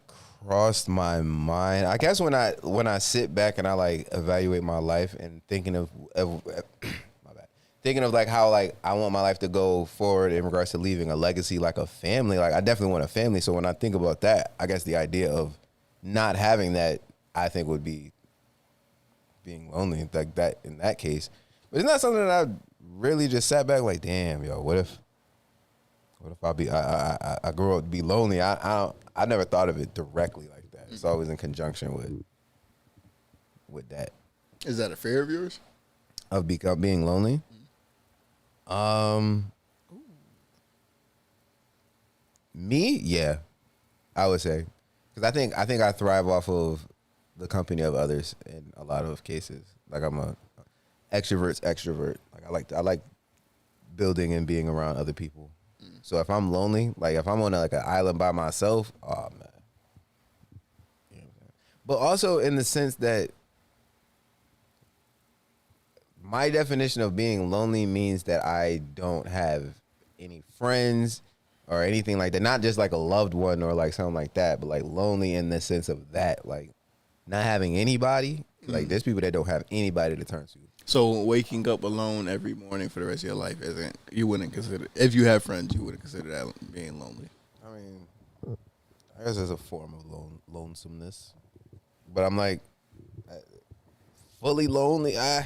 crossed my mind. I guess when I sit back and I like evaluate my life and thinking of my bad, thinking of like how like I want my life to go forward in regards to leaving a legacy, like a family. Like I definitely want a family. So when I think about that, I guess the idea of not having that, I think would be being lonely like that in that case. But it's not something that I really just sat back like, damn, yo, what if I grew up to be lonely? I never thought of it directly like that. It's always in conjunction with that. Is that a fear of yours? Of being lonely? Me? Yeah, I would say. Because I think I thrive off of the company of others in a lot of cases. Like I'm a extrovert. Like I like building and being around other people. So if I'm lonely, like if I'm on like an island by myself, oh man. You know what I'm saying? But also in the sense that my definition of being lonely means that I don't have any friends or anything like that. Not just like a loved one or like something like that, but like lonely in the sense of that, like not having anybody. Like there's people that don't have anybody to turn to. So waking up alone every morning for the rest of your life you wouldn't consider, if you have friends, you wouldn't consider that being lonely. I mean, I guess there's a form of lonesomeness, but I'm like fully lonely. Yeah,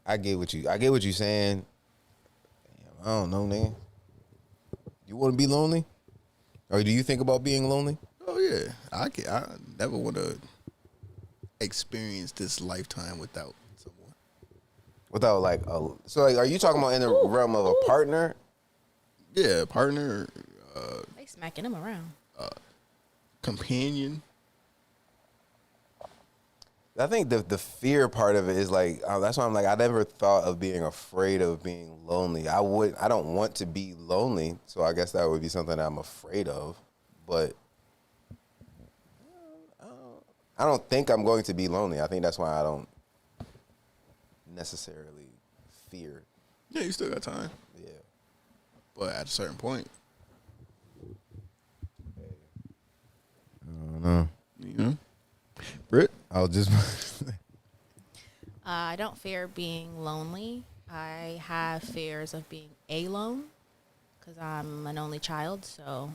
I get what you're saying. Damn, I don't know, man. You want to be lonely, or do you think about being lonely? Oh yeah, I never want to experience this lifetime without someone. Without like so like, are you talking about in the realm of a partner? Yeah, partner, They smacking him around. companion. I think the fear part of it is like that's why I'm like I never thought of being afraid of being lonely. I don't want to be lonely, so I guess that would be something I'm afraid of. But I don't think I'm going to be lonely. I think that's why I don't necessarily fear. Yeah, you still got time. Yeah. But at a certain point, I don't know. you know, Britt? I'll just. I don't fear being lonely. I have fears of being alone because I'm an only child. So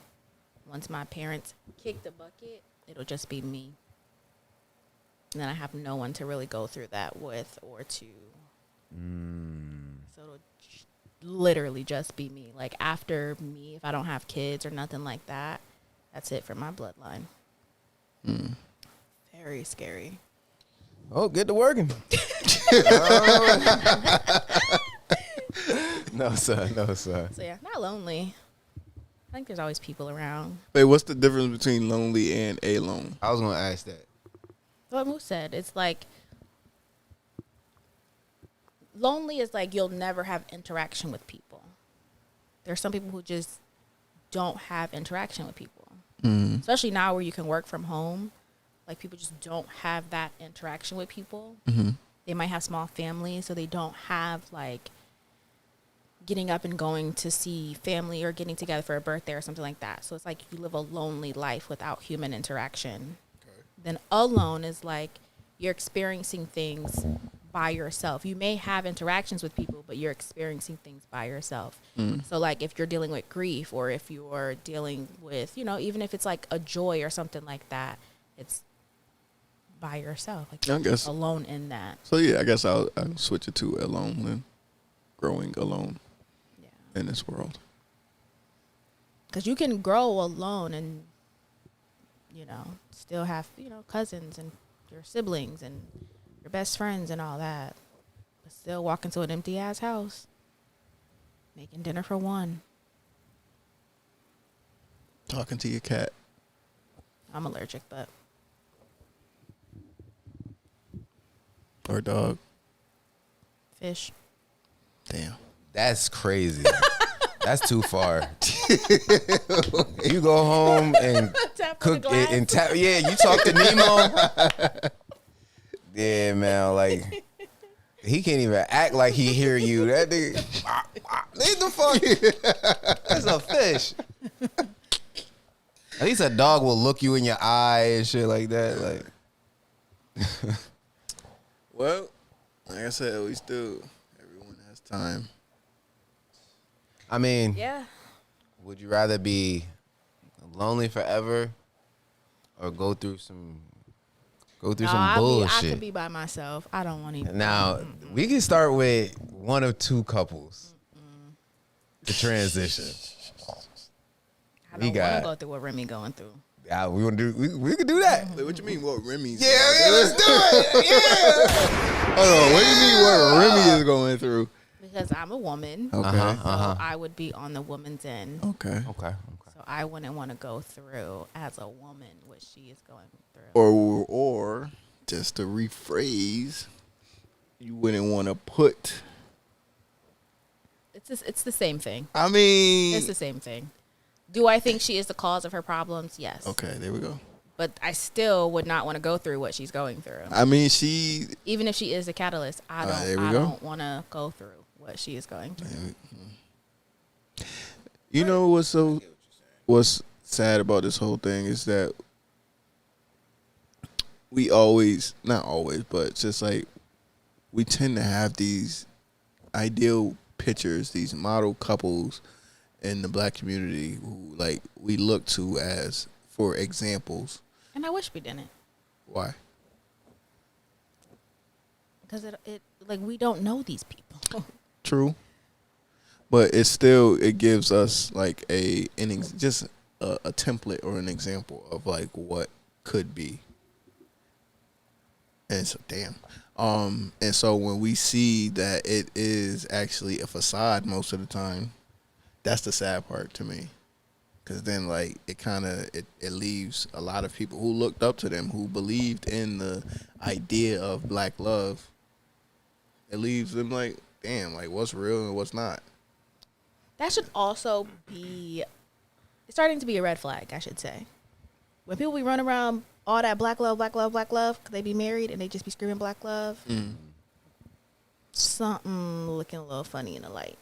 once my parents kick the bucket, it'll just be me. And then I have no one to really go through that with or to. So it'll literally just be me. Like after me, if I don't have kids or nothing like that, that's it for my bloodline. Very scary. Oh, get to working. No, sir. So yeah, not lonely. I think there's always people around. Wait, what's the difference between lonely and alone? I was going to ask that. What Moose said, it's like lonely is like you'll never have interaction with people. There's some people who just don't have interaction with people. Especially now where you can work from home. Like people just don't have that interaction with people. They might have small families, so they don't have like getting up and going to see family or getting together for a birthday or something like that. So it's like you live a lonely life without human interaction. Then alone is like you're experiencing things by yourself. You may have interactions with people, but you're experiencing things by yourself. So like if you're dealing with grief or if you're dealing with, even if it's like a joy or something like that, it's by yourself. Like I guess alone in that. So yeah, I guess I'll switch it to alone then. Growing alone in this world. Because you can grow alone and, still have, cousins and your siblings and your best friends and all that. But still walk into an empty ass house, making dinner for one. Talking to your cat. I'm allergic, but. Or dog. Fish. Damn. That's crazy. That's too far. You go home and cook it and tap. Yeah, you talk to Nemo. Yeah, man. Like he can't even act like he hear you. That nigga. Leave the fuck. That's a fish. At least a dog will look you in your eye and shit like that. Like. Well, like I said, everyone has time. I mean, Yeah. would you rather be lonely forever or go through some Go through some bullshit. I could be by myself. I don't want to. Now, we can start with one of two couples. The transition. I don't want to go through what Remy going through. Yeah, we could do that. Wait, what you mean? What Remy's? Yeah, let's do it. Yeah. Hold on. What do you mean? What Remy is going through? Because I'm a woman. Okay. So I would be on the woman's end. Okay. So I wouldn't want to go through as a woman what she is going through. Or just to rephrase, you wouldn't want to put. It's the same thing. I mean, It's the same thing. Do I think she is the cause of her problems? Yes. Okay, there we go. But I still would not want to go through what she's going through. I mean, even if she is the catalyst, I don't want to go through what she is going through. You know what's sad about this whole thing is that we always, not always, but it's just like we tend to have these ideal pictures, these model couples in the black community who like we look to as for examples. And I wish we didn't. Why? Because it like we don't know these people. True. But it gives us like just a template or an example of like what could be. And so and so when we see that it is actually a facade most of the time, that's the sad part to me. Because then like it leaves a lot of people who looked up to them, who believed in the idea of black love, it leaves them like, damn, like what's real and what's not. That should also be starting to be a red flag, I should say. When people be running around all that black love, because they be married and they just be screaming black love, something looking a little funny in the light.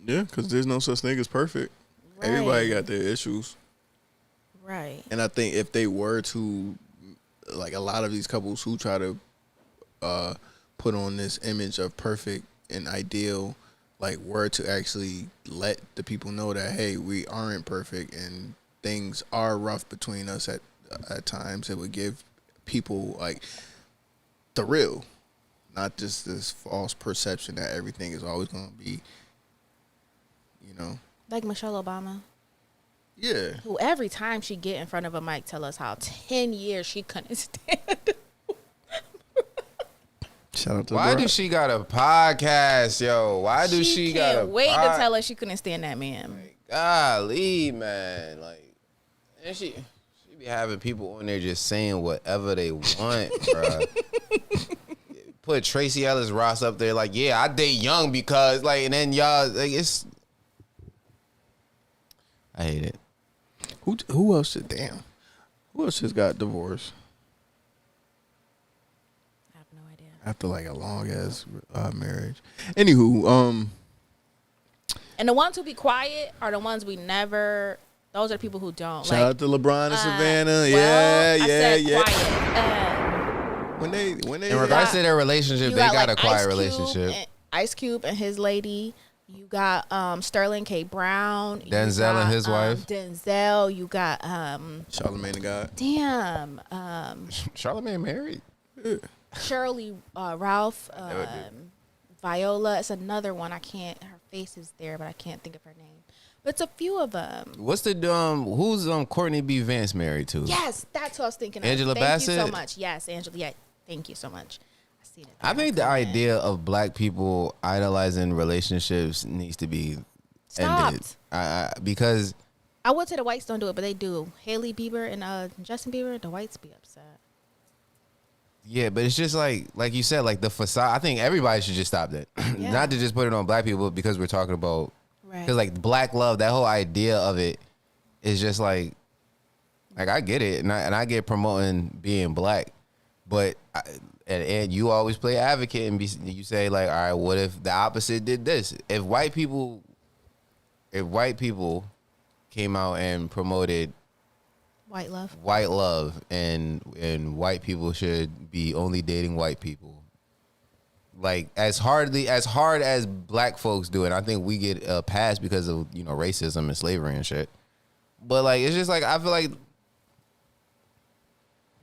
Yeah, because there's no such thing as perfect. Right. Everybody got their issues. Right. And I think if they were to, like a lot of these couples who try to put on this image of perfect and ideal, like were to actually let the people know that, hey, we aren't perfect and things are rough between us at times, it would give people like the real, not just this false perception that everything is always going to be, you know. Like Michelle Obama. Yeah. Who every time she get in front of a mic tell us how 10 years she couldn't stand. Shout out to Why do she got a podcast, yo? Why do she got a can't wait to tell us she couldn't stand that man. Like, golly, man. Like, and she be having people on there just saying whatever they want, bro. Put Tracy Ellis Ross up there like, yeah, I date young because, like, and then y'all, like, it's... I hate it. Who else just got divorced? I have no idea. After like a long ass marriage. Anywho, and the ones who be quiet are the ones we never. Those are the people who don't. Shout out to LeBron and Savannah. Well, yeah. Quiet. When they in regards to their relationship, they got a quiet relationship. Ice Cube and his lady. You got Sterling K. Brown. Denzel and his wife. Denzel. You got Charlamagne the God. Damn. Charlamagne married. Yeah. Shirley Ralph. Viola. It's another one. I can't. Her face is there, but I can't think of her name. But it's a few of them. What's the who's Courtney B. Vance married to? Yes, that's what I was thinking of. Angela Bassett. Thank you so much. Yes, Angela. Yeah, thank you so much. I think the idea of black people idolizing relationships needs to be ended. Because I would say the whites don't do it, but they do. Hailey Bieber and Justin Bieber, the whites be upset. Yeah, but it's just like you said, like the facade. I think everybody should just stop that. Yeah. Not to just put it on black people because we're talking about, because Right. like black love, that whole idea of it is just like I get it, and I get promoting being black, but. And you always play advocate and you say like, all right, what if the opposite did this? If white people came out and promoted White love and white people should be only dating white people, like as hard as black folks do it, I think we get a pass because of racism and slavery and shit. But like it's just like I feel like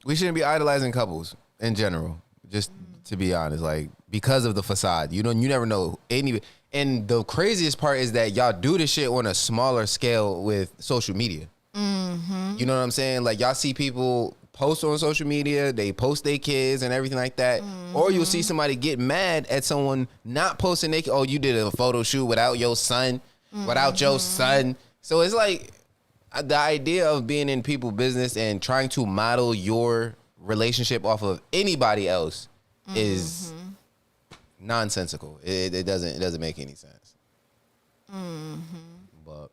We shouldn't be idolizing couples in general. Just to be honest, like because of the facade, you never know any. And the craziest part is that y'all do this shit on a smaller scale with social media. Mm-hmm. You know what I'm saying? Like y'all see people post on social media, they post their kids and everything like that. Mm-hmm. Or you'll see somebody get mad at someone not posting their. Oh, you did a photo shoot without your son, without your son. So it's like the idea of being in people's business and trying to model your relationship off of anybody else is nonsensical. It doesn't make any sense. But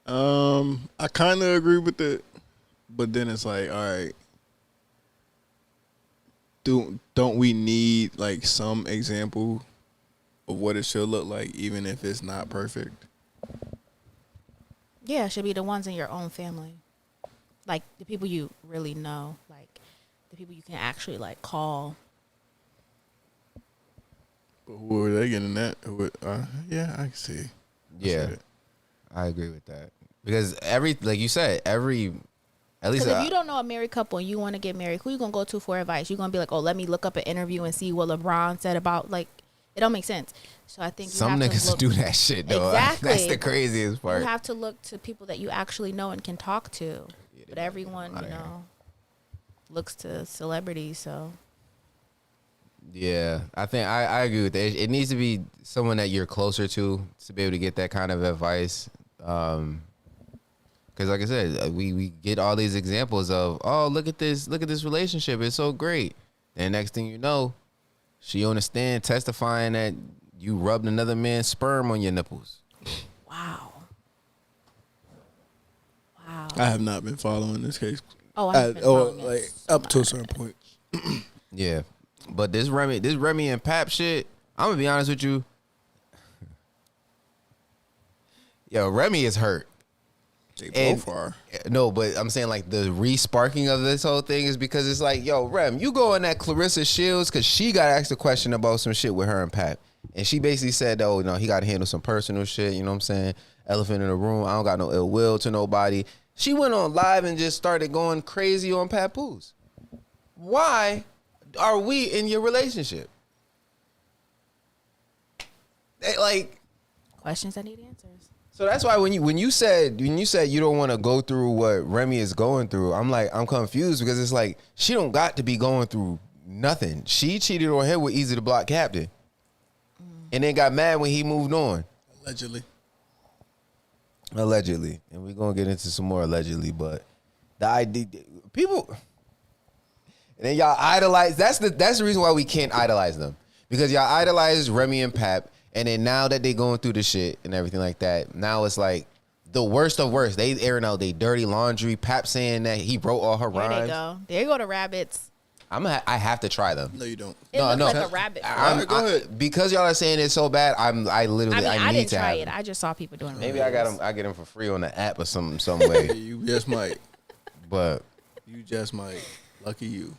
I kind of agree with it, but then it's like, all right, don't we need like some example of what it should look like, even if it's not perfect? Yeah, it should be the ones in your own family, like the people you really know, like the people you can actually like call. But who are they getting that? Yeah, I can see. Yeah, I agree with that because like you said, at least if you don't know a married couple and you want to get married, who you gonna go to for advice? You gonna be like, oh, let me look up an interview and see what LeBron said about like. It don't make sense. So I think some niggas do that shit though. Exactly. That's the craziest part. You have to look to people that you actually know and can talk to. But everyone, looks to celebrities. So yeah, I think I agree with that. It needs to be someone that you're closer to be able to get that kind of advice. Because like I said, we get all these examples of, oh, look at this relationship, it's so great. And next thing you know, she on the stand testifying that you rubbed another man's sperm on your nipples. Wow. I have not been following this case. Oh, I have been following it like so up to a certain point. Yeah, but this Remy and Pap shit, I'm gonna be honest with you. Yo, Remy is hurt. They both are. No, but I'm saying like the re-sparking of this whole thing is because it's like, yo, Rem, you go in that Clarissa Shields because she got asked a question about some shit with her and Pap. And she basically said, oh, he got to handle some personal shit. You know what I'm saying? Elephant in the room. I don't got no ill will to nobody. She went on live and just started going crazy on Papoose. Why are we in your relationship? Like questions that need answers. So that's why when you said you don't want to go through what Remy is going through, I'm confused because it's like she don't got to be going through nothing. She cheated on him with Easy to Block Captain, and then got mad when he moved on. Allegedly, and we're gonna get into some more allegedly, but the idea people, and then y'all idolize. That's the reason why we can't idolize them, because y'all idolize Remy and Pap. And then now that they going through the shit and everything like that, now it's like the worst of worst. They airing out they dirty laundry. Pap saying that he wrote all her rhymes. There they go. There you go to rabbits. I have to try them. No, you don't. It looks like a rabbit. Go ahead. Because y'all are saying it's so bad, I need didn't to try have it. I just saw people doing it. Maybe I got them. I get them for free on the app or some way. You just might. But you just might. Lucky you.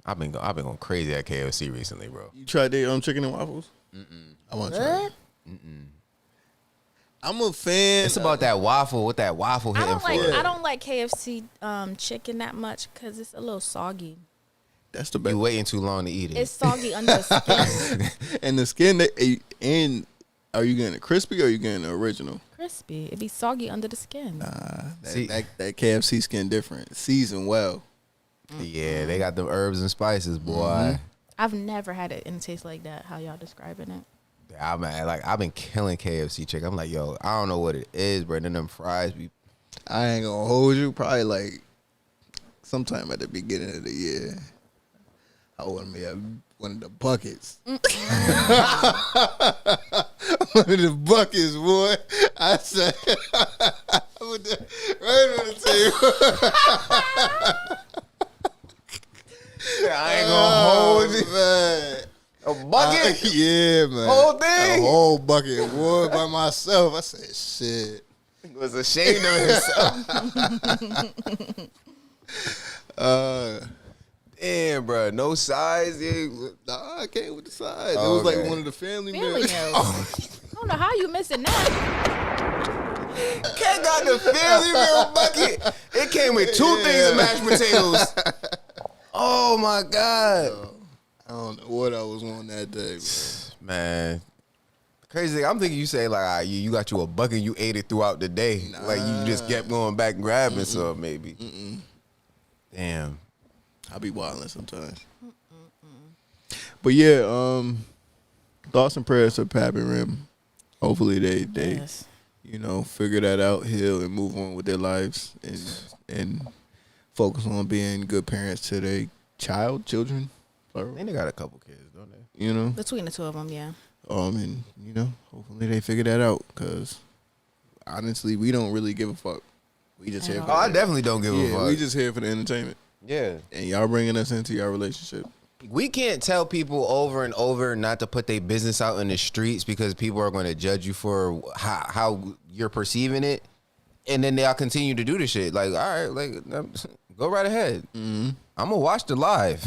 I've been going crazy at KFC recently, bro. You tried their chicken and waffles? I want to try it. I'm a fan. It's about that waffle. What that waffle hitting for? I don't like KFC chicken that much because it's a little soggy. That's the best. You waiting too long to eat it. It's soggy under the skin. And the skin, and are you getting it crispy or are you getting the original? Crispy. It'd be soggy under the skin. That KFC skin different. Seasoned well. Yeah, they got the herbs and spices, boy. I've never had it and it tastes like that. How y'all describing it? I've been killing KFC chicken. I'm like, yo, I don't know what it is, but then them fries be. I ain't gonna hold you. Probably like sometime at the beginning of the year, I ordered me one of the buckets. One of the buckets, boy. I said, right on the table. I ain't gonna hold you, man. A bucket? Yeah, man. Whole thing? A whole bucket. Boy, by myself. I said, shit. He was ashamed of himself. Damn, bro. No size? Yeah. Nah, I came with the size. It was like one of the family meals. I don't know how you missing that. Cat got the Family Meal bucket. It came with 2 things of mashed potatoes. Oh my God. I don't know what I was on that day, bro. Man. Crazy thing, I'm thinking you say like you got you a bucket, you ate it throughout the day. Nah. Like you just kept going back and grabbing some maybe. Damn. I be wilding sometimes. But yeah, thoughts and prayers to Pap and Rim. Hopefully they Yes. figure that out, heal, and move on with their lives and focus on being good parents to their children. Plural. I think they got a couple kids, don't they? You know, Between the two of them, yeah. and hopefully they figure that out, because honestly, we don't really give a fuck. We just here. Oh, I definitely don't give a fuck. We just here for the entertainment. Yeah. And y'all bringing us into your relationship. We can't tell people over and over not to put their business out in the streets because people are going to judge you for how you're perceiving it. And then they'll continue to do the shit. Like, all right, like, go right ahead. Mm-hmm. I'm going to watch the live.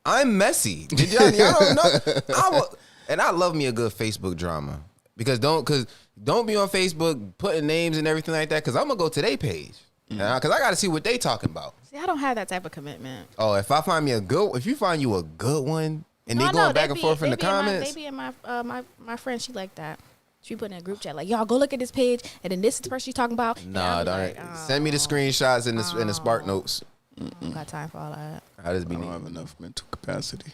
I'm messy. Y'all don't know. And I love me a good Facebook drama. Because don't be on Facebook putting names and everything like that, because I'm going to go to their page. Because I got to see what they talking about. See, I don't have that type of commitment. Oh, if you find you a good one, and they going back and forth in the comments. They be in my friend, she like that. She put in a group chat like, y'all go look at this page, and then this is the person she's talking about. Nah, don't. Send me the screenshots in the Spark Notes. I don't got time for all that. I just I be don't have enough mental capacity.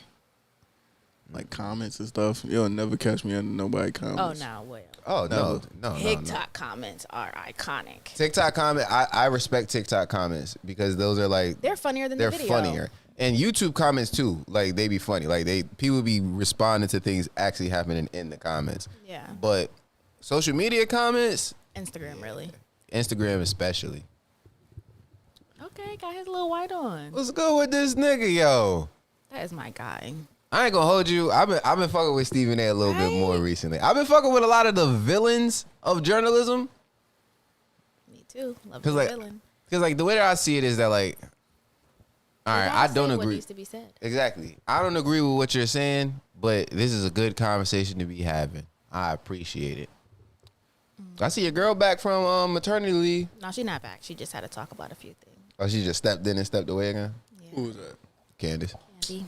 Like comments and stuff. You'll never catch me under nobody comments. Oh, no, well. Oh, no. TikTok comments are iconic. TikTok comment. I respect TikTok comments because those are like They're funnier than they're the video. funnier. And YouTube comments too. Like they be funny. Like people be responding to things actually happening in the comments. Yeah. But social media comments, Instagram, really. Instagram especially. Okay, got his little white on. What's good with this nigga, yo? That is my guy. I ain't gonna hold you. I've been fucking with Stephen A. a little bit more recently. I've been fucking with a lot of the villains of journalism. Me too. Love Cause the like, villain. cause like the way that I see it is that like, all right, I don't What agree. needs to be said. Exactly. I don't agree with what you're saying, but this is a good conversation to be having. I appreciate it. I see your girl back from maternity leave. No, she's not back. She just had to talk about a few things. Oh, she just stepped in and stepped away again. Yeah. Who was that? Candace. Yadie.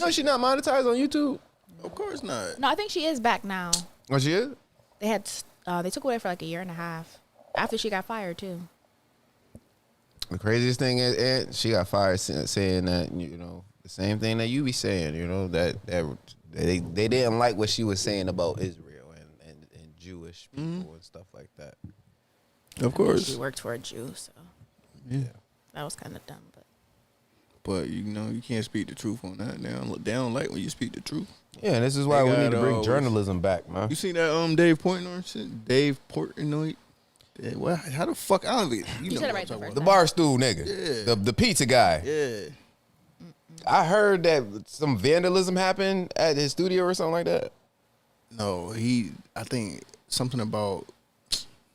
No, she not monetized on YouTube. Of course not. No, I think she is back now. Oh, she is? They took away for like a year and a half after she got fired too. The craziest thing is, Ed, she got fired saying that, the same thing that you be saying, that they didn't like what she was saying about Israel and Jewish people and stuff like that. Of course. She worked for a Jew, so Yeah. that was kind of dumb. But you can't speak the truth on that. They don't like when you speak the truth. Yeah, and this is why They we need to got bring always- journalism back, man. You seen that Dave Portnoy shit? Dave Portnoy? Yeah, well, how the fuck? I don't even. You know said it what right I'm the talking first The about. bar stool nigga. Yeah. The pizza guy. Yeah. I heard that some vandalism happened at his studio or something like that. No, I think something about.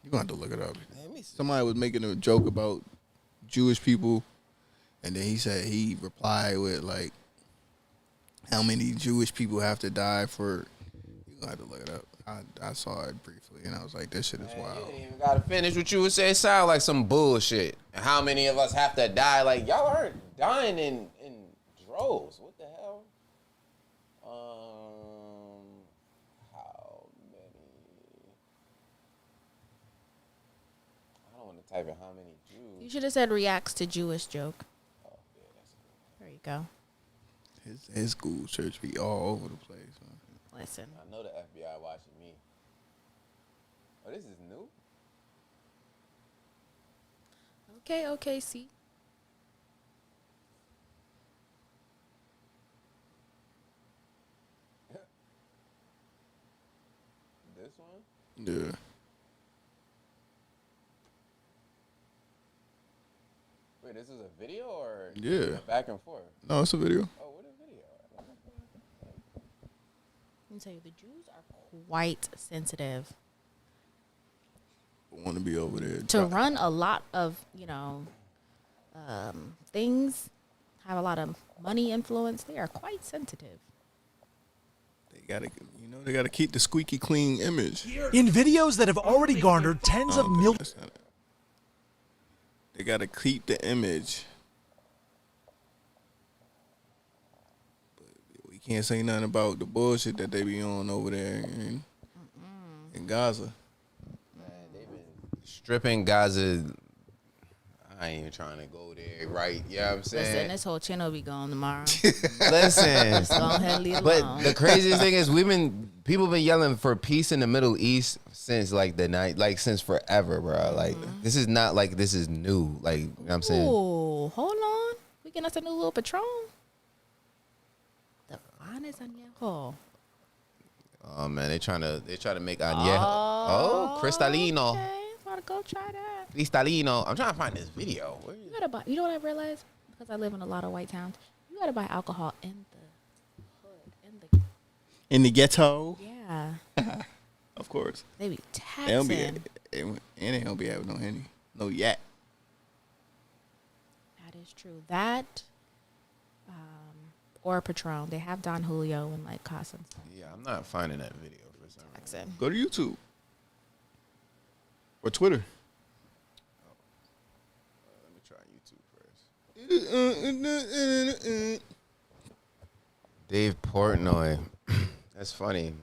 You're going to have to look it up. Somebody was making a joke about Jewish people, and then he replied with, like, how many Jewish people have to die for. You're going to have to look it up. I saw it briefly, and I was like, this shit is wild. You didn't even gotta finish what you would say. It sound like some bullshit. And how many of us have to die? Like, y'all aren't dying in droves. What the hell? How many? I don't want to type in how many Jews. You should have said reacts to Jewish joke. Oh, yeah, that's good. There you go. His school church be all over the place. Listen. I know the FBI watching me. Oh, this is new? Okay, see. This one? Yeah. Wait, this is a video or Yeah. back and forth? No, it's a video. Oh, what a video. Let me tell you, the Jews are quite sensitive I want to be over there. to run a lot of, things, have a lot of money influence. They are quite sensitive. They gotta keep the squeaky clean image. In videos that have already garnered tens of millions. They gotta keep the image. But we can't say nothing about the bullshit that they be on over there in Gaza. Man, they've been stripping Gaza. I ain't even trying to go there, right? You know what I'm saying? Listen, this whole channel be gone tomorrow. Listen. Go ahead and leave it But alone. the craziest thing is people been yelling for peace in the Middle East since like the night, like since forever, bro. Like this is not like this is new. Like you know what I'm saying? Ooh, hold on. We getting us a new little Patron. The finest añejo. Oh man, they trying to make añejo. Oh, Cristalino. Okay, about to go try that. Cristalino. I'm trying to find this video. Where is You gotta buy. You know what I realized? Because I live in a lot of white towns. You gotta buy alcohol in the hood, In the ghetto, yeah. of course. They be They don't be, taxing. and they don't be having no Henny, no yak. That is true. That, or Patron. They have Don Julio and like Casa and stuff. Yeah, I'm not finding that video for some reason. Taxing. Go to YouTube or Twitter. Let me try YouTube first. Dave Portnoy. That's funny.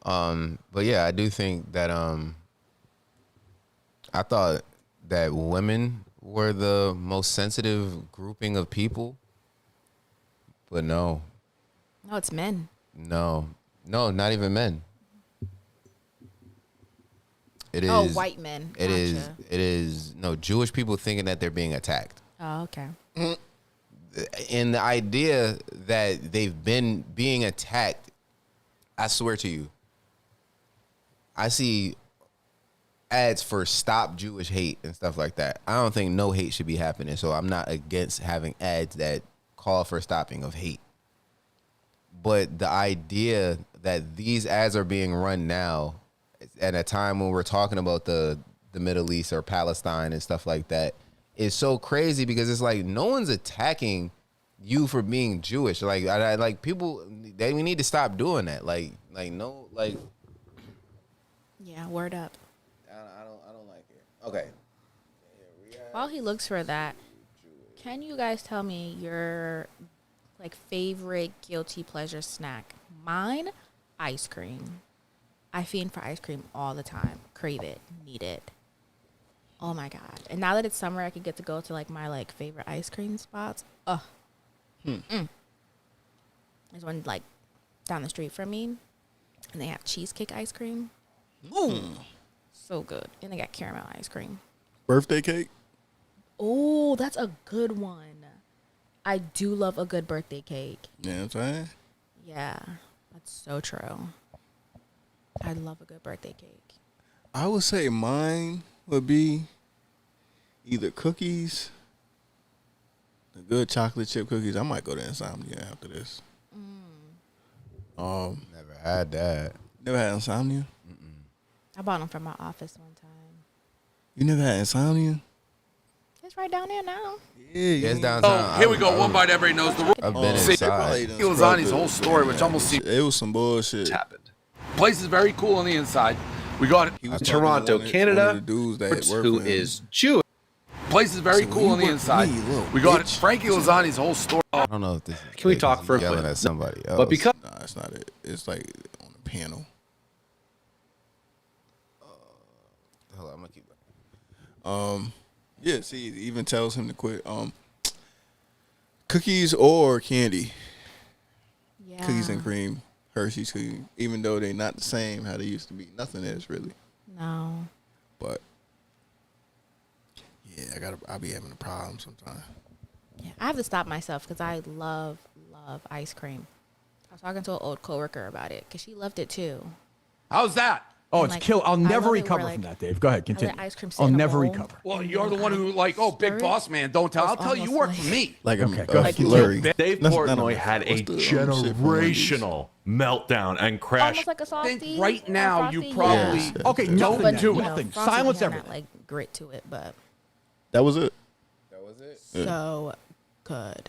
But yeah, I do think that I thought that women were the most sensitive grouping of people. But no. No, it's men. No, not even men. It is. Oh, white men. It is. Gotcha. It is. No, Jewish people thinking that they're being attacked. Oh, okay. And the idea that they've been being attacked, I swear to you, I see ads for stop Jewish hate and stuff like that. I don't think no hate should be happening, so I'm not against having ads that call for stopping of hate. But the idea that these ads are being run now at a time when we're talking about the Middle East or Palestine and stuff like that is so crazy, because it's like no one's attacking you for being Jewish. Like I like people, we need to stop doing that. Like no, like Yeah, word up. I don't like it. Okay. While he looks for that, can you guys tell me your like favorite guilty pleasure snack? Mine, ice cream. I fiend for ice cream all the time. Crave it, need it. Oh my god! And now that it's summer, I can get to go to like my like favorite ice cream spots. There's one like down the street from me, and they have cheesecake ice cream. Ooh, so good. And they got caramel ice cream. Birthday cake. Oh, that's a good one. I do love a good birthday cake. Yeah, I'm saying. Yeah, that's so true. I love a good birthday cake. I would say mine would be either cookies, the good chocolate chip cookies. I might go to Insomnia after this. never had that. Never had Insomnia? I bought them from my office one time. You never had Insomnia? It's right down there now. Yeah, it's downtown. Oh, here we go. One bite, everybody knows the rules. I've been See, inside. He was on his whole story, which almost seemed It was some bullshit. happened. Place is very cool on the inside. We got He was Toronto, talking to one of Canada, the dudes that work who for him. is Jewish. place is very So cool you on the work inside. for me, little We got bitch. Frankie Lozani's whole story. I don't know if this. Can we talk for a yelling quick? at somebody else? But because Nah, it's not it. It's like on the panel. Hold on, I'm gonna keep going. Yeah, see, it even tells him to quit. Cookies or candy. Yeah. Cookies and cream. Hershey's cookies. Even though they're not the same how they used to be. Nothing is really. No. But yeah, I'll be having a problem sometimes. Yeah, I have to stop myself because I love ice cream. I was talking to an old coworker about it because she loved it too. How's that? Oh, And, it's like, kill. I'll I never love it recover where, from like, that, Dave. Go ahead, I continue. let ice cream sit I'll in a never bowl. recover. Well, And you're the then one I who like, oh, big stir it. boss man, don't tell. I'll tell you, you work almost for me. Like Okay, a go ahead. flurry. Dave Not Portnoy a- had a what's the, shit from Wendy's? generational meltdown and crash. Almost like a I softie. think right or now you frosty, probably yeah. Okay, don't nothing. But, do you it. know, Nothing. frosty Silence has that, everything. like grit to it, but That was it. That was it. so good.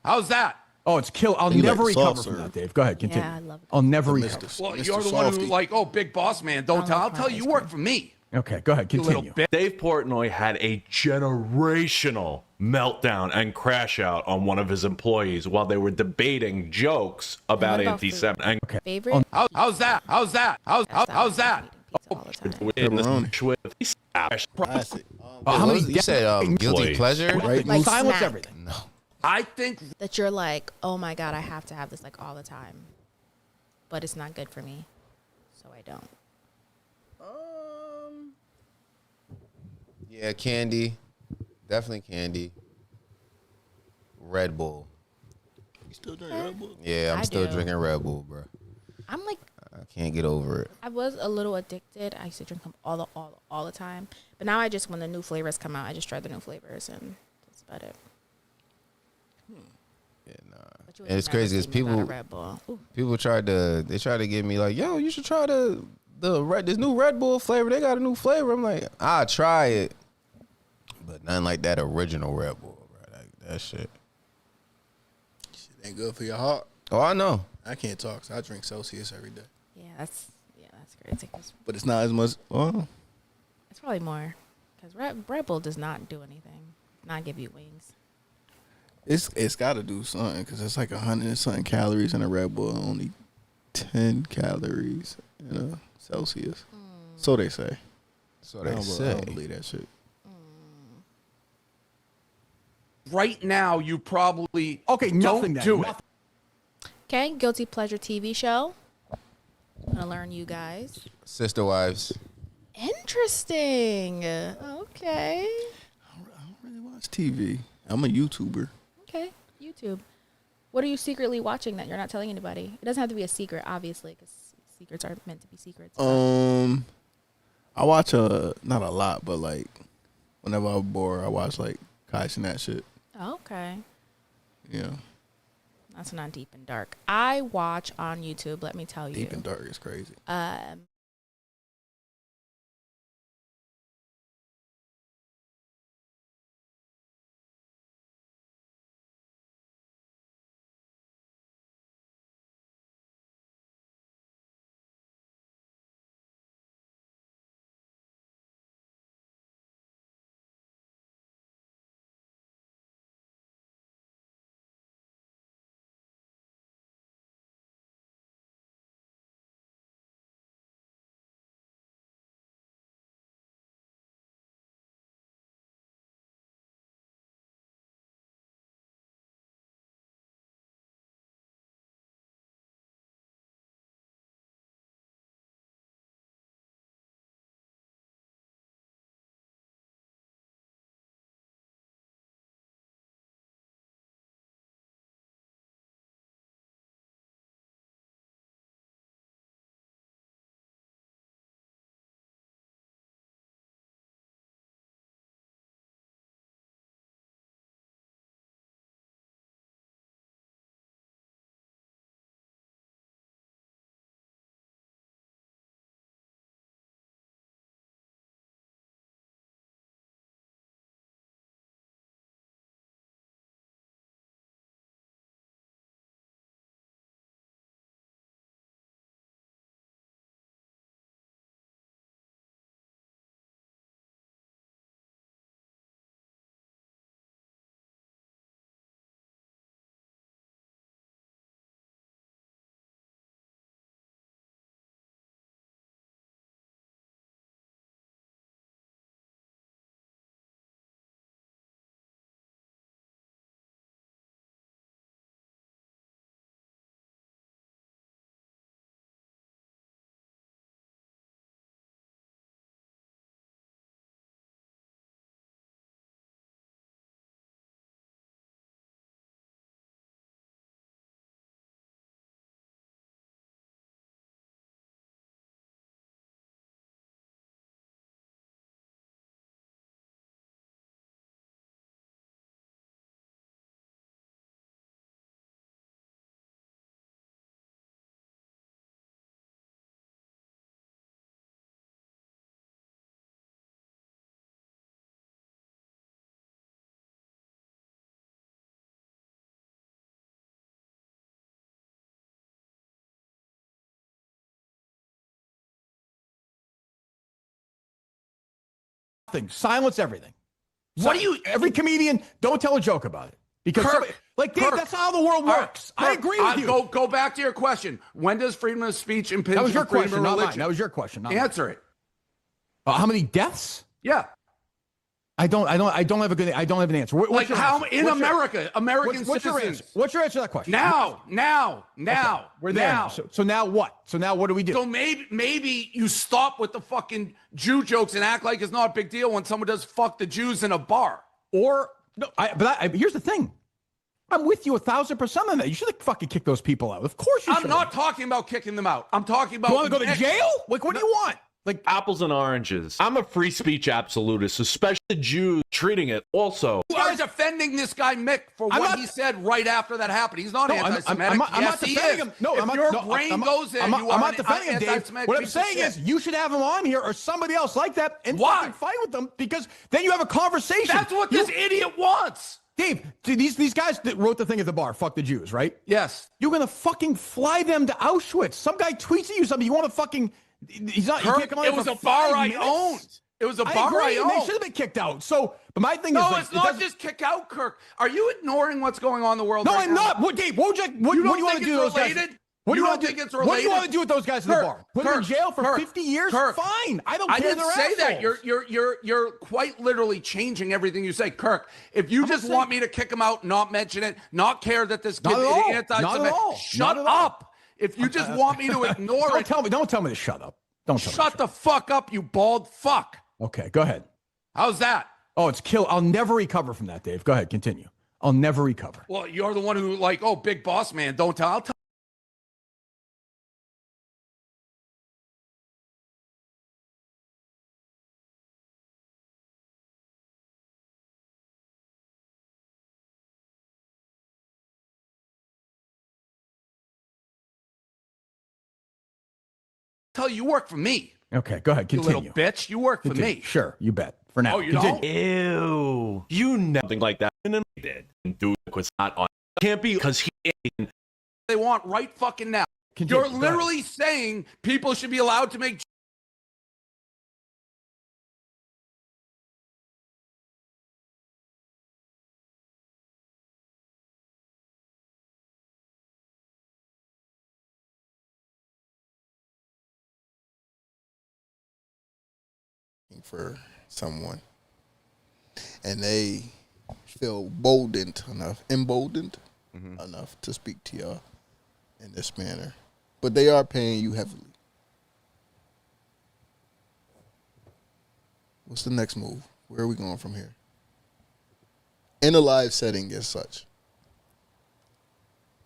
How's that? Oh, it's kill. I'll You never like the soft recover from serve. that, Dave. Go ahead, continue. Yeah, I love it. I'll never The recover. Mr. Well, Mr. you're the one who Softy. like, oh, big boss man, don't tell. I'll tell you, you work for me. Okay, go ahead, You little continue. bitch. Dave Portnoy had a generational meltdown and crash out on one of his employees while they were debating jokes about what about anti-Semitism. Okay. Favorite? How's that? How's that? How's that? Classic. How many You said guilty employees. pleasure? Right? Like silence snack. everything. No. I think That you're like, oh my God, I have to have this like all the time. But it's not good for me. So I don't. Yeah, candy. Definitely candy. Red Bull. You still drink Red Bull? Yeah, I'm I still do. drinking Red Bull, bro. I'm like, I can't get over it. I was a little addicted. I used to drink them all the time. But now I just, when the new flavors come out, I just try the new flavors and that's about it. Yeah, nah. But you would And it's never crazy see because me without a people Red Bull. Ooh. people tried to get me like, yo, you should try this new Red Bull flavor. They got a new flavor. I'm like, I'll try it. But nothing like that original Red Bull, bro. That shit. Shit ain't good for your heart. Oh, I know. I can't talk, so I drink Celsius every day. Yeah, that's crazy. 'Cause But it's not as much. Well, it's probably more. Because Red Bull does not do anything. Not give you wings. it's got to do something because it's like 100 and something calories in a Red Bull, and only 10 calories in a Celsius. So they say. So I they don't say. believe that shit. right now you probably Okay, nothing don't then. do it. Nothing. Okay, Guilty Pleasure TV show. I'm going to learn you guys. Sister Wives. Interesting. Okay. I don't really watch TV. I'm a YouTuber. Okay, YouTube. What are you secretly watching that you're not telling anybody? It doesn't have to be a secret, obviously, because secrets aren't meant to be secrets. I watch not a lot, but like whenever I'm bored, I watch like Kai and that shit. Okay. Yeah, That's not deep and dark. I watch on YouTube, let me tell you. Deep and Dark is crazy. nothing. Silence everything. What do you? Every comedian, don't tell a joke about it because Dave, that's how the world works. I agree with you. Go back to your question. When does freedom of speech impinge on freedom of religion? That was your question, not mine. That was your question. Answer it. How many deaths? Yeah. I don't have an answer. Like how in America, American citizens. What's your answer to that question? Now. Okay, we're there. Now. So now what? So now what do we do? So maybe you stop with the fucking Jew jokes and act like it's not a big deal when someone does fuck the Jews in a bar. Or no, here's the thing. I'm with you 1,000% on that. You should fucking kick those people out. Of course you should. I'm not talking about kicking them out. I'm talking about. You want to go to jail? Like what do you want? Like apples and oranges. I'm a free speech absolutist, especially the Jews treating it also. You are defending this guy Mick for what he said right after that happened. He's not anti-Semitic. I'm not defending him. No, if your brain goes there, I'm not defending him, Dave. What I'm saying is you should have him on here or somebody else like that and fucking fight with them because then you have a conversation. That's what this idiot wants. Dave, these guys that wrote the thing at the bar, fuck the Jews, right? Yes. You're going to fucking fly them to Auschwitz. Some guy tweets at you something. You want to fucking... He's not. Kirk, it was a bar I owned. It was a bar I owned. They should have been kicked out. So, but my thing is, no, it's not just kick out, Kirk. Are you ignoring what's going on in the world? No, right I'm now? not. What, Dave? What do you want to do with those guys? What do you want to do? What do you want to do with those guys at the bar? Put them in jail for 50 years? Fine. I don't care. I didn't say that. You're quite literally changing everything you say, Kirk. If you just want me to kick him out, not mention it, not care that this kid is anti-Semitic, shut up. If you just want me to ignore it, don't tell me to shut up. Shut the fuck up, you bald fuck. Okay, go ahead. How's that? Oh, it's kill. I'll never recover from that, Dave. Go ahead, continue. I'll never recover. Well, you're the one who big boss man, don't tell. I'll tell. Tell you work for me. Okay, go ahead. Continue. You little bitch. You work for me. Sure, you bet. For now. Oh, you don't? Ew. You know something like that. And then he did. And Duke was not on. Can't be because he ain't. They want right fucking now. You're literally saying people should be allowed to make. For someone, and they feel emboldened enough to speak to y'all in this manner, but they are paying you heavily. What's the next move? Where are we going from here? In a live setting as such.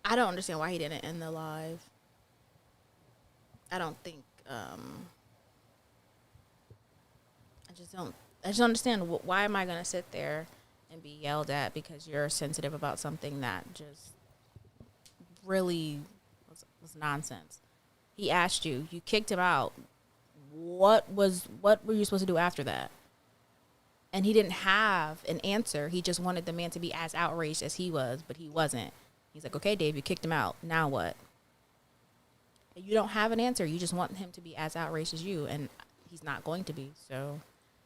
I don't understand why he didn't end the live. I don't think I just don't understand why am I going to sit there and be yelled at because you're sensitive about something that just really was nonsense. He asked you, you kicked him out. What were you supposed to do after that? And he didn't have an answer. He just wanted the man to be as outraged as he was, but he wasn't. He's like, okay, Dave, you kicked him out. Now what? You don't have an answer. You just want him to be as outraged as you, and he's not going to be, so...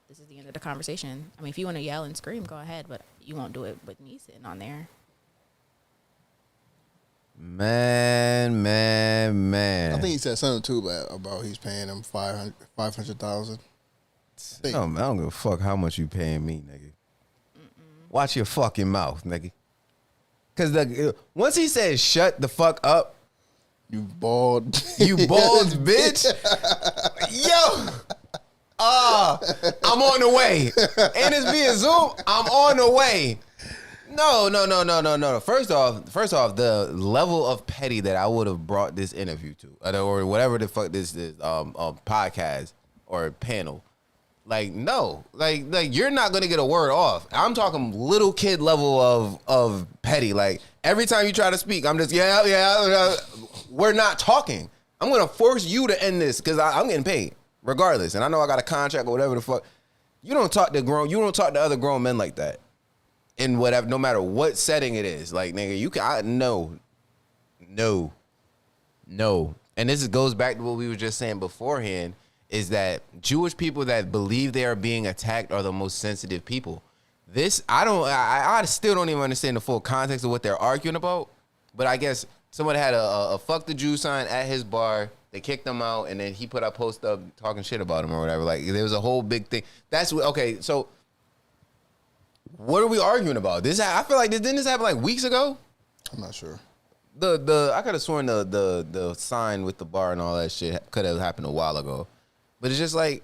This is the end of the conversation. I mean, if you want to yell and scream, go ahead, but you won't do it with me sitting on there. Man. I think he said something too about he's paying him $500,000. No, man, I don't give a fuck how much you paying me, nigga. Watch your fucking mouth, nigga. Because once he said shut the fuck up, you bald, bitch. Yo. I'm on the way. And it's being Zoom. I'm on the way. No. First off, the level of petty that I would have brought this interview to, or whatever the fuck this is, podcast or panel. Like, no. Like you're not gonna get a word off. I'm talking little kid level of petty. Like every time you try to speak, I'm just yeah. We're not talking. I'm gonna force you to end this because I'm getting paid. Regardless, and I know I got a contract or whatever the fuck. You don't talk to other grown men like that. In whatever, no matter what setting it is. Like, nigga, no. And this goes back to what we were just saying beforehand, is that Jewish people that believe they are being attacked are the most sensitive people. I still don't even understand the full context of what they're arguing about, but I guess someone had a fuck the Jew sign at his bar. They kicked him out, and then he put a post up talking shit about him or whatever. Like, there was a whole big thing. So what are we arguing about? I feel like didn't this happen like weeks ago? I'm not sure. I could have sworn the sign with the bar and all that shit could have happened a while ago. But it's just like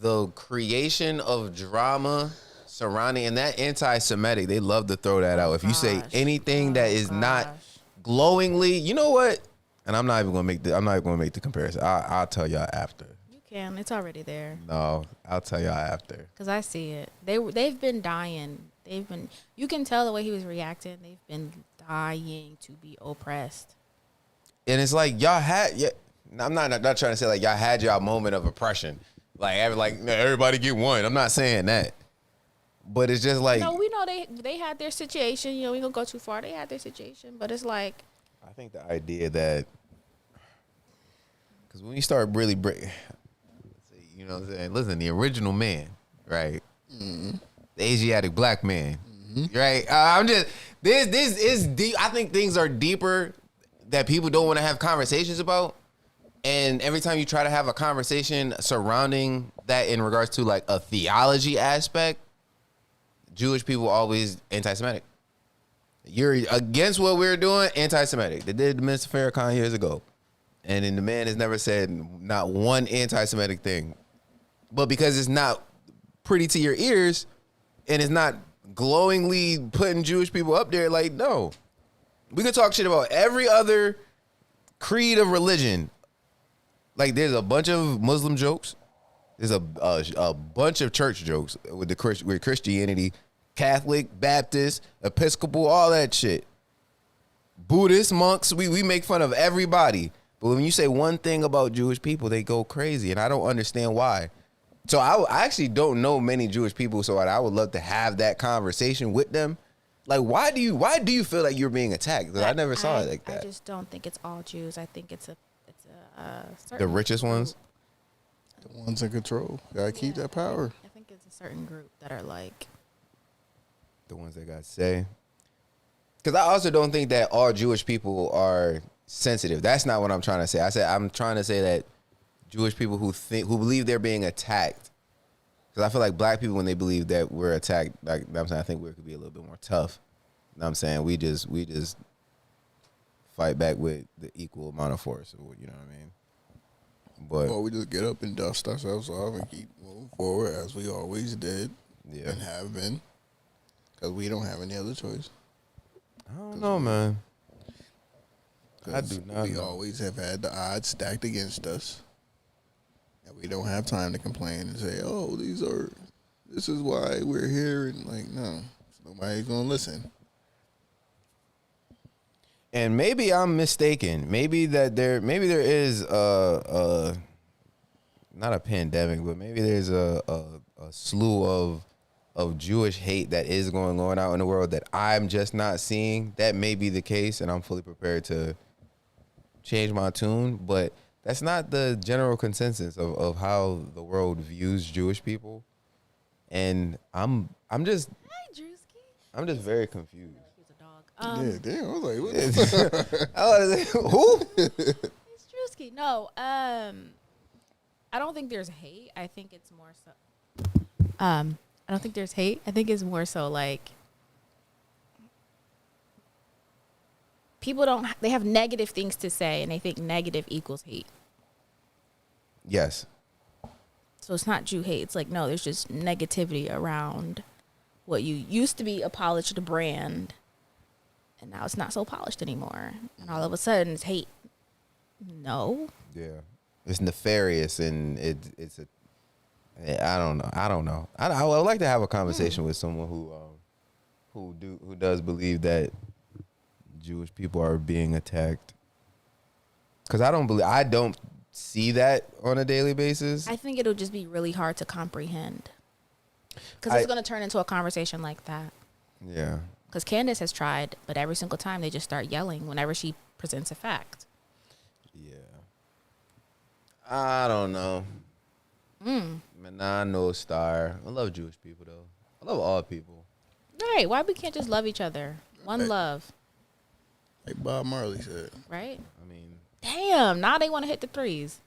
the creation of drama surrounding, and that anti-Semitic, they love to throw that out. If you say anything that is not glowingly, you know what? And I'm not even gonna make the comparison. I'll tell y'all after. You can. It's already there. No, I'll tell y'all after. Cause I see it. They've been dying. You can tell the way he was reacting. They've been dying to be oppressed. And it's like y'all I'm not trying to say like y'all had y'all moment of oppression. Like everybody get one. I'm not saying that. But it's just like, no, we know they had their situation. You know, we don't go too far. They had their situation, but it's like, I think the idea that, because when you start really you know what I'm saying? Listen, the original man, right? Mm-hmm. The Asiatic black man, right? This is deep. I think things are deeper that people don't want to have conversations about. And every time you try to have a conversation surrounding that in regards to like a theology aspect, Jewish people always anti-Semitic. You're against what we're doing, anti-Semitic. They did Mr. Farrakhan years ago. And then the man has never said not one anti-Semitic thing. But because it's not pretty to your ears and it's not glowingly putting Jewish people up there, like, no. We could talk shit about every other creed of religion. Like, there's a bunch of Muslim jokes. There's a bunch of church jokes with Christianity, Catholic, Baptist, Episcopal, all that shit. Buddhist, monks, we make fun of everybody. But when you say one thing about Jewish people, they go crazy, and I don't understand why. So I actually don't know many Jewish people, so I would love to have that conversation with them. Like, why do you feel like you're being attacked? Because I never saw it like that. I just don't think it's all Jews. I think it's a certain the richest ones? The ones in control. Gotta keep that power. I think it's a certain group that are like the ones that got say. Because I also don't think that all Jewish people are sensitive. That's not what I'm trying to say. I'm trying to say that Jewish people who believe they're being attacked. Because I feel like black people, when they believe that we're attacked, like I'm saying, I think we could be a little bit more tough. You know what I'm saying? We just fight back with the equal amount of force. You know what I mean? But we just get up and dust ourselves off and keep moving forward as we always did and have been. Because we don't have any other choice. I don't know, man. I do not. We always have had the odds stacked against us. And we don't have time to complain and say, oh, this is why we're here. And like, no, nobody's going to listen. And maybe I'm mistaken. Maybe there is not a pandemic, but maybe there's a slew of Jewish hate that is going on out in the world that I'm just not seeing. That may be the case, and I'm fully prepared to change my tune. But that's not the general consensus of how the world views Jewish people. And I'm just very confused. Yeah, damn. I was like, what who? It's Drewski. No, I don't think there's hate. I think it's more so. I don't think there's hate. I think it's more so like people they have negative things to say, and they think negative equals hate. Yes. So it's not Jew hate. It's like, no, there's just negativity around what you used to be a polished brand. And now it's not so polished anymore. And all of a sudden it's hate. No. Yeah. It's nefarious, and I don't know. I would like to have a conversation with someone who does believe that Jewish people are being attacked. Because I don't see that on a daily basis. I think it'll just be really hard to comprehend. Because it's going to turn into a conversation like that. Yeah. Because Candace has tried, but every single time they just start yelling whenever she presents a fact. Yeah. I don't know. Man, nah, no star. I love Jewish people though. I love all people. Right? Why we can't just love each other? One love. Like Bob Marley said. Right? I mean, damn. Now they want to hit the threes.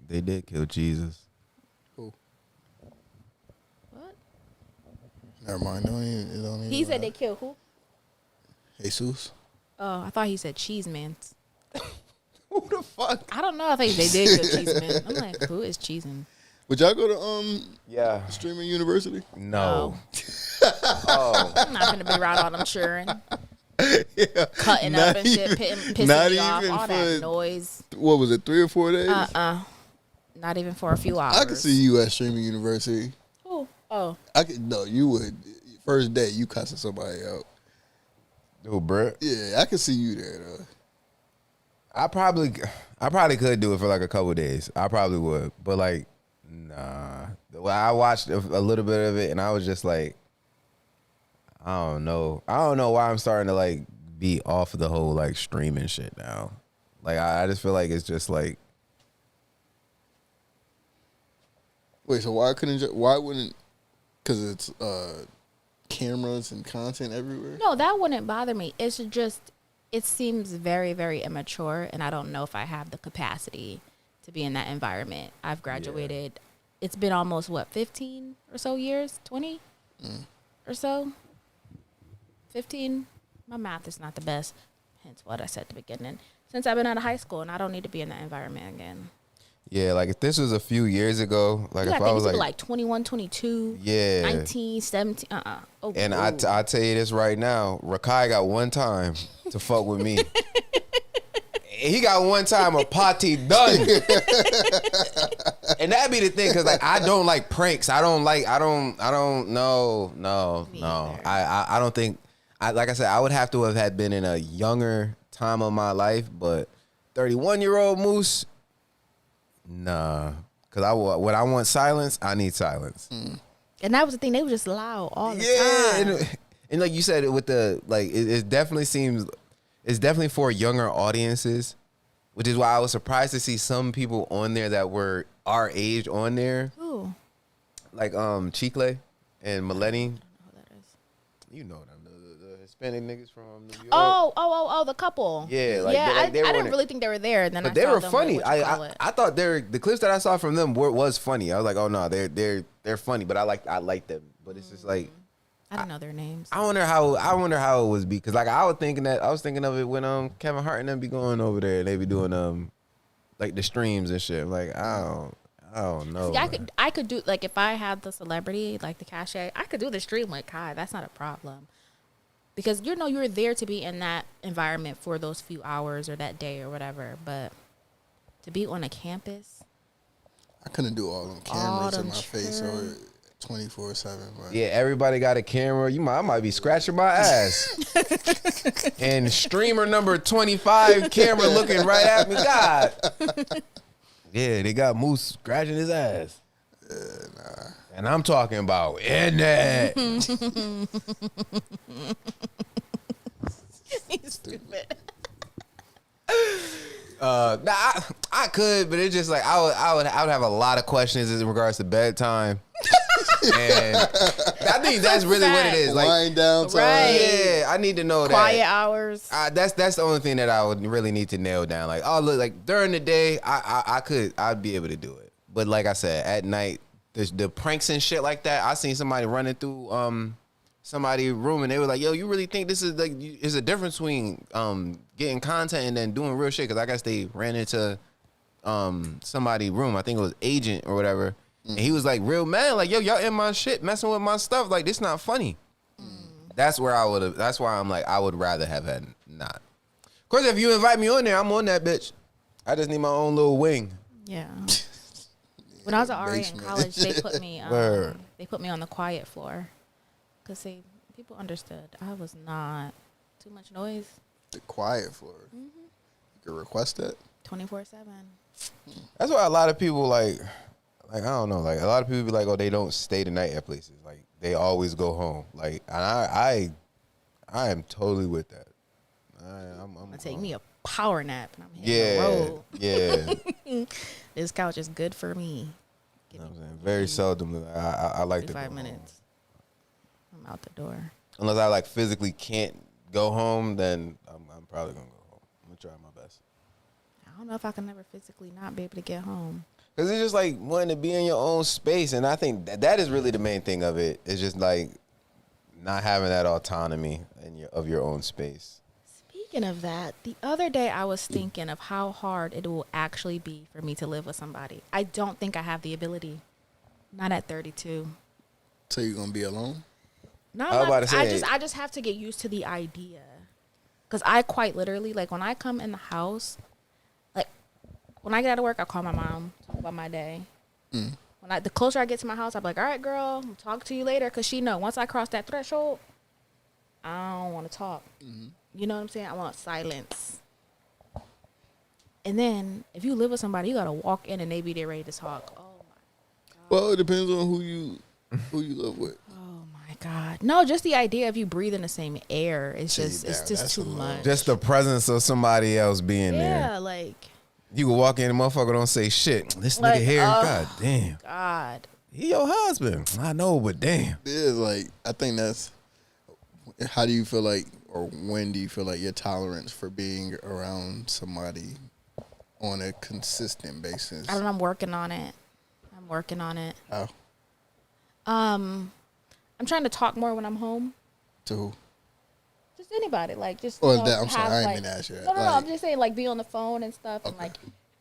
they did kill Jesus. Who? What? Never mind. Don't even He said they killed who? Jesus. Oh, I thought he said Cheeseman. Who the fuck? I don't know. I think they did kill Cheeseman. I'm like, who is Cheeseman? Would y'all go to Yeah. streaming university? No. I'm not gonna be around all them children. Cutting Not up and shit, even- pissing not me off, even all that for- noise. What was it? 3 or 4 days? Not even for a few hours. I could see you at streaming university. Who? Oh, I could. No, you would. First day, you cussing somebody out. Who, Brett? Yeah, I could see you there though. I probably could do it for like a couple days. I probably would, but like, nah. Well, I watched a little bit of it, and I was just like, I don't know. I don't know why I'm starting to like be off of the whole like streaming shit now. Like, I just feel like it's just like, Wait, so why wouldn't? Because it's cameras and content everywhere. no, that wouldn't bother me. It's just, it seems very, very immature, and I don't know if I have the capacity to be in that environment. I've graduated. Yeah. It's been almost, 15 or so years? 20 or so? 15? My math is not the best, hence what I said at the beginning. Since I've been out of high school, and I don't need to be in that environment again. yeah, like if this was a few years ago, like if I was like 21, 22, yeah, 19, 17, Oh, and I tell you this right now, Rakai got one time to fuck with me. He got one time a party done. And that'd be the thing, because like I don't like pranks. I don't no. I don't think, like I said, I would have to have had been in a younger time of my life, but 31-year-old Moose, nah. Because when I want silence, I need silence. And that was the thing, they were just loud all the time. And like you said, with the like, it definitely seems, it's definitely for younger audiences, which is why I was surprised to see some people on there that were our age on there. Ooh. Like Chicle and Millennium. I don't know who that is. You know them, the Hispanic niggas from New York. Oh, the couple. Yeah, like yeah. they I were didn't really think they were there. Then but I they saw were them funny. with I thought the clips that I saw from them was funny. I was like, oh no, they're funny. But I like them. But it's just like, I didn't know their names. I wonder how it was because like I was thinking of it when Kevin Hart and them be going over there and they be doing like the streams and shit. Like I don't know. See, I could do, like, if I had the celebrity, like the cachet, I could do the stream with Kai. That's not a problem. Because you're there to be in that environment for those few hours or that day or whatever. But to be on a campus, I couldn't do all them cameras in my face or 24/7. Yeah, everybody got a camera. I might be scratching my ass. And streamer number 25 camera looking right at me. God. Yeah, they got Moose scratching his ass. Nah. And I'm talking about in that. he's stupid. I could, but it's just like I would have a lot of questions in regards to bedtime. And I think that's really what it is. Like wind down time. Right. Yeah, I need to know Quiet that. hours. That's the only thing that I would really need to nail down. Like, oh look, like during the day, I'd be able to do it. But like I said, at night, the pranks and shit like that. I seen somebody running through somebody's room and they were like, yo, you really think this is like is a difference between getting content and then doing real shit? Because I guess they ran into somebody's room. I think it was Agent or whatever. And he was like, real man, like, yo, y'all in my shit, messing with my stuff. Like, this not funny. That's where that's why I'm like, I would rather have had not. Of course, if you invite me on there, I'm on that bitch. I just need my own little wing. Yeah. When I was at RA in college, they put me on the quiet floor. Because people understood I was not too much noise. The quiet floor. You can request that. 24/7. That's why a lot of people like I don't know, like a lot of people be like, oh, they don't stay the night at places. Like they always go home. Like and I am totally with that. I'm gonna take me a power nap and I'm hitting the road. Yeah. This couch is good for me. You know what I'm saying? Very seldom. I like to go 5 home. minutes. I'm out the door. Unless I like physically can't go home, then I'm probably gonna go home. I'm gonna try my best. I don't know if I can ever physically not be able to get home. Cause it's just like wanting to be in your own space, and I think that is really the main thing of it. It's just like not having that autonomy of your own space. Speaking of that, the other day I was thinking of how hard it will actually be for me to live with somebody. I don't think I have the ability. Not at 32. So you're gonna be alone? No, I was about to say- I just have to get used to the idea. Because I quite literally, like, when I come in the house, like, when I get out of work, I call my mom, talk about my day. The closer I get to my house, I'm like, all right, girl, I'll talk to you later. Because she know, once I cross that threshold, I don't want to talk. You know what I'm saying? I want silence. And then, if you live with somebody, you got to walk in and they be there ready to talk. Oh, my God. Well, it depends on who you live with. Oh, my God. No, just the idea of you breathing the same air is it's just too much. Just the presence of somebody else being there. Yeah, like. You can walk in and motherfucker don't say shit. This Like, nigga here, god damn. God. He your husband. I know, but damn. It is like, I think that's, how do you feel like, or when do you feel like your tolerance for being around somebody on a consistent basis? I don't know. I'm working on it. How? I'm trying to talk more when I'm home. To who? Just anybody. Like, just. Oh, you know, that, I'm sorry, have, I ain't like, mean to ask you that. No, Like- I'm just saying, like, be on the phone and stuff. And, like,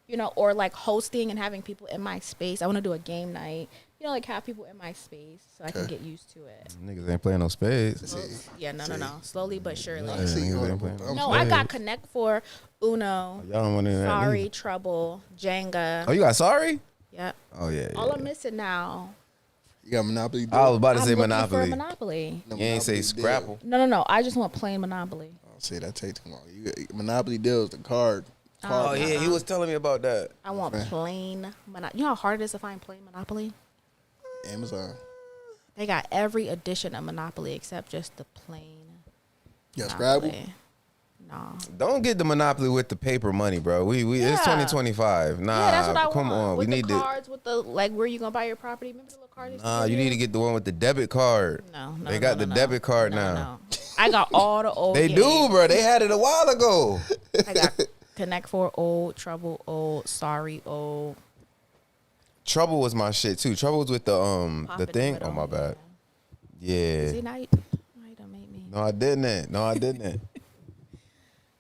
you know, or, like, hosting and having people in my space. I want to do a game night. You know, like, have people in my space so I can get used to it. Niggas ain't playing no spades. Yeah, no. Slowly but surely. Yeah, niggas ain't playing No, I got Connect Four, Uno, Y'all don't want to Sorry, Trouble, Jenga. Oh, you got sorry? Yep. Oh yeah. All I'm missing now. You got Monopoly? I was about to I'm say looking Monopoly. For Monopoly. No, You ain't say Monopoly Scrapple. deal. No. I just want plain Monopoly. Oh, see, that takes too long. Monopoly deals, the card. Oh yeah, he was telling me about that. I want plain Monopoly. You know how hard it is to find plain Monopoly? Amazon. They got every edition of Monopoly except just the plain. Yeah, Scrabble. Monopoly. No. Don't get the Monopoly with the paper money, bro. It's 2025. Nah, Yeah, that's what I come want. on. With We need the cards, with the, like, where you gonna buy your property? Remember the little card? Nah, you need to get the one with the debit card. No. They got the debit card now. No. I got all the old They games. do, bro. They had it a while ago. I got Connect Four old, Trouble old, Sorry old. Trouble was my shit too. Trouble was with the Popping thing. with Oh them, my bad. See, Yeah. now you done made me. No, I didn't.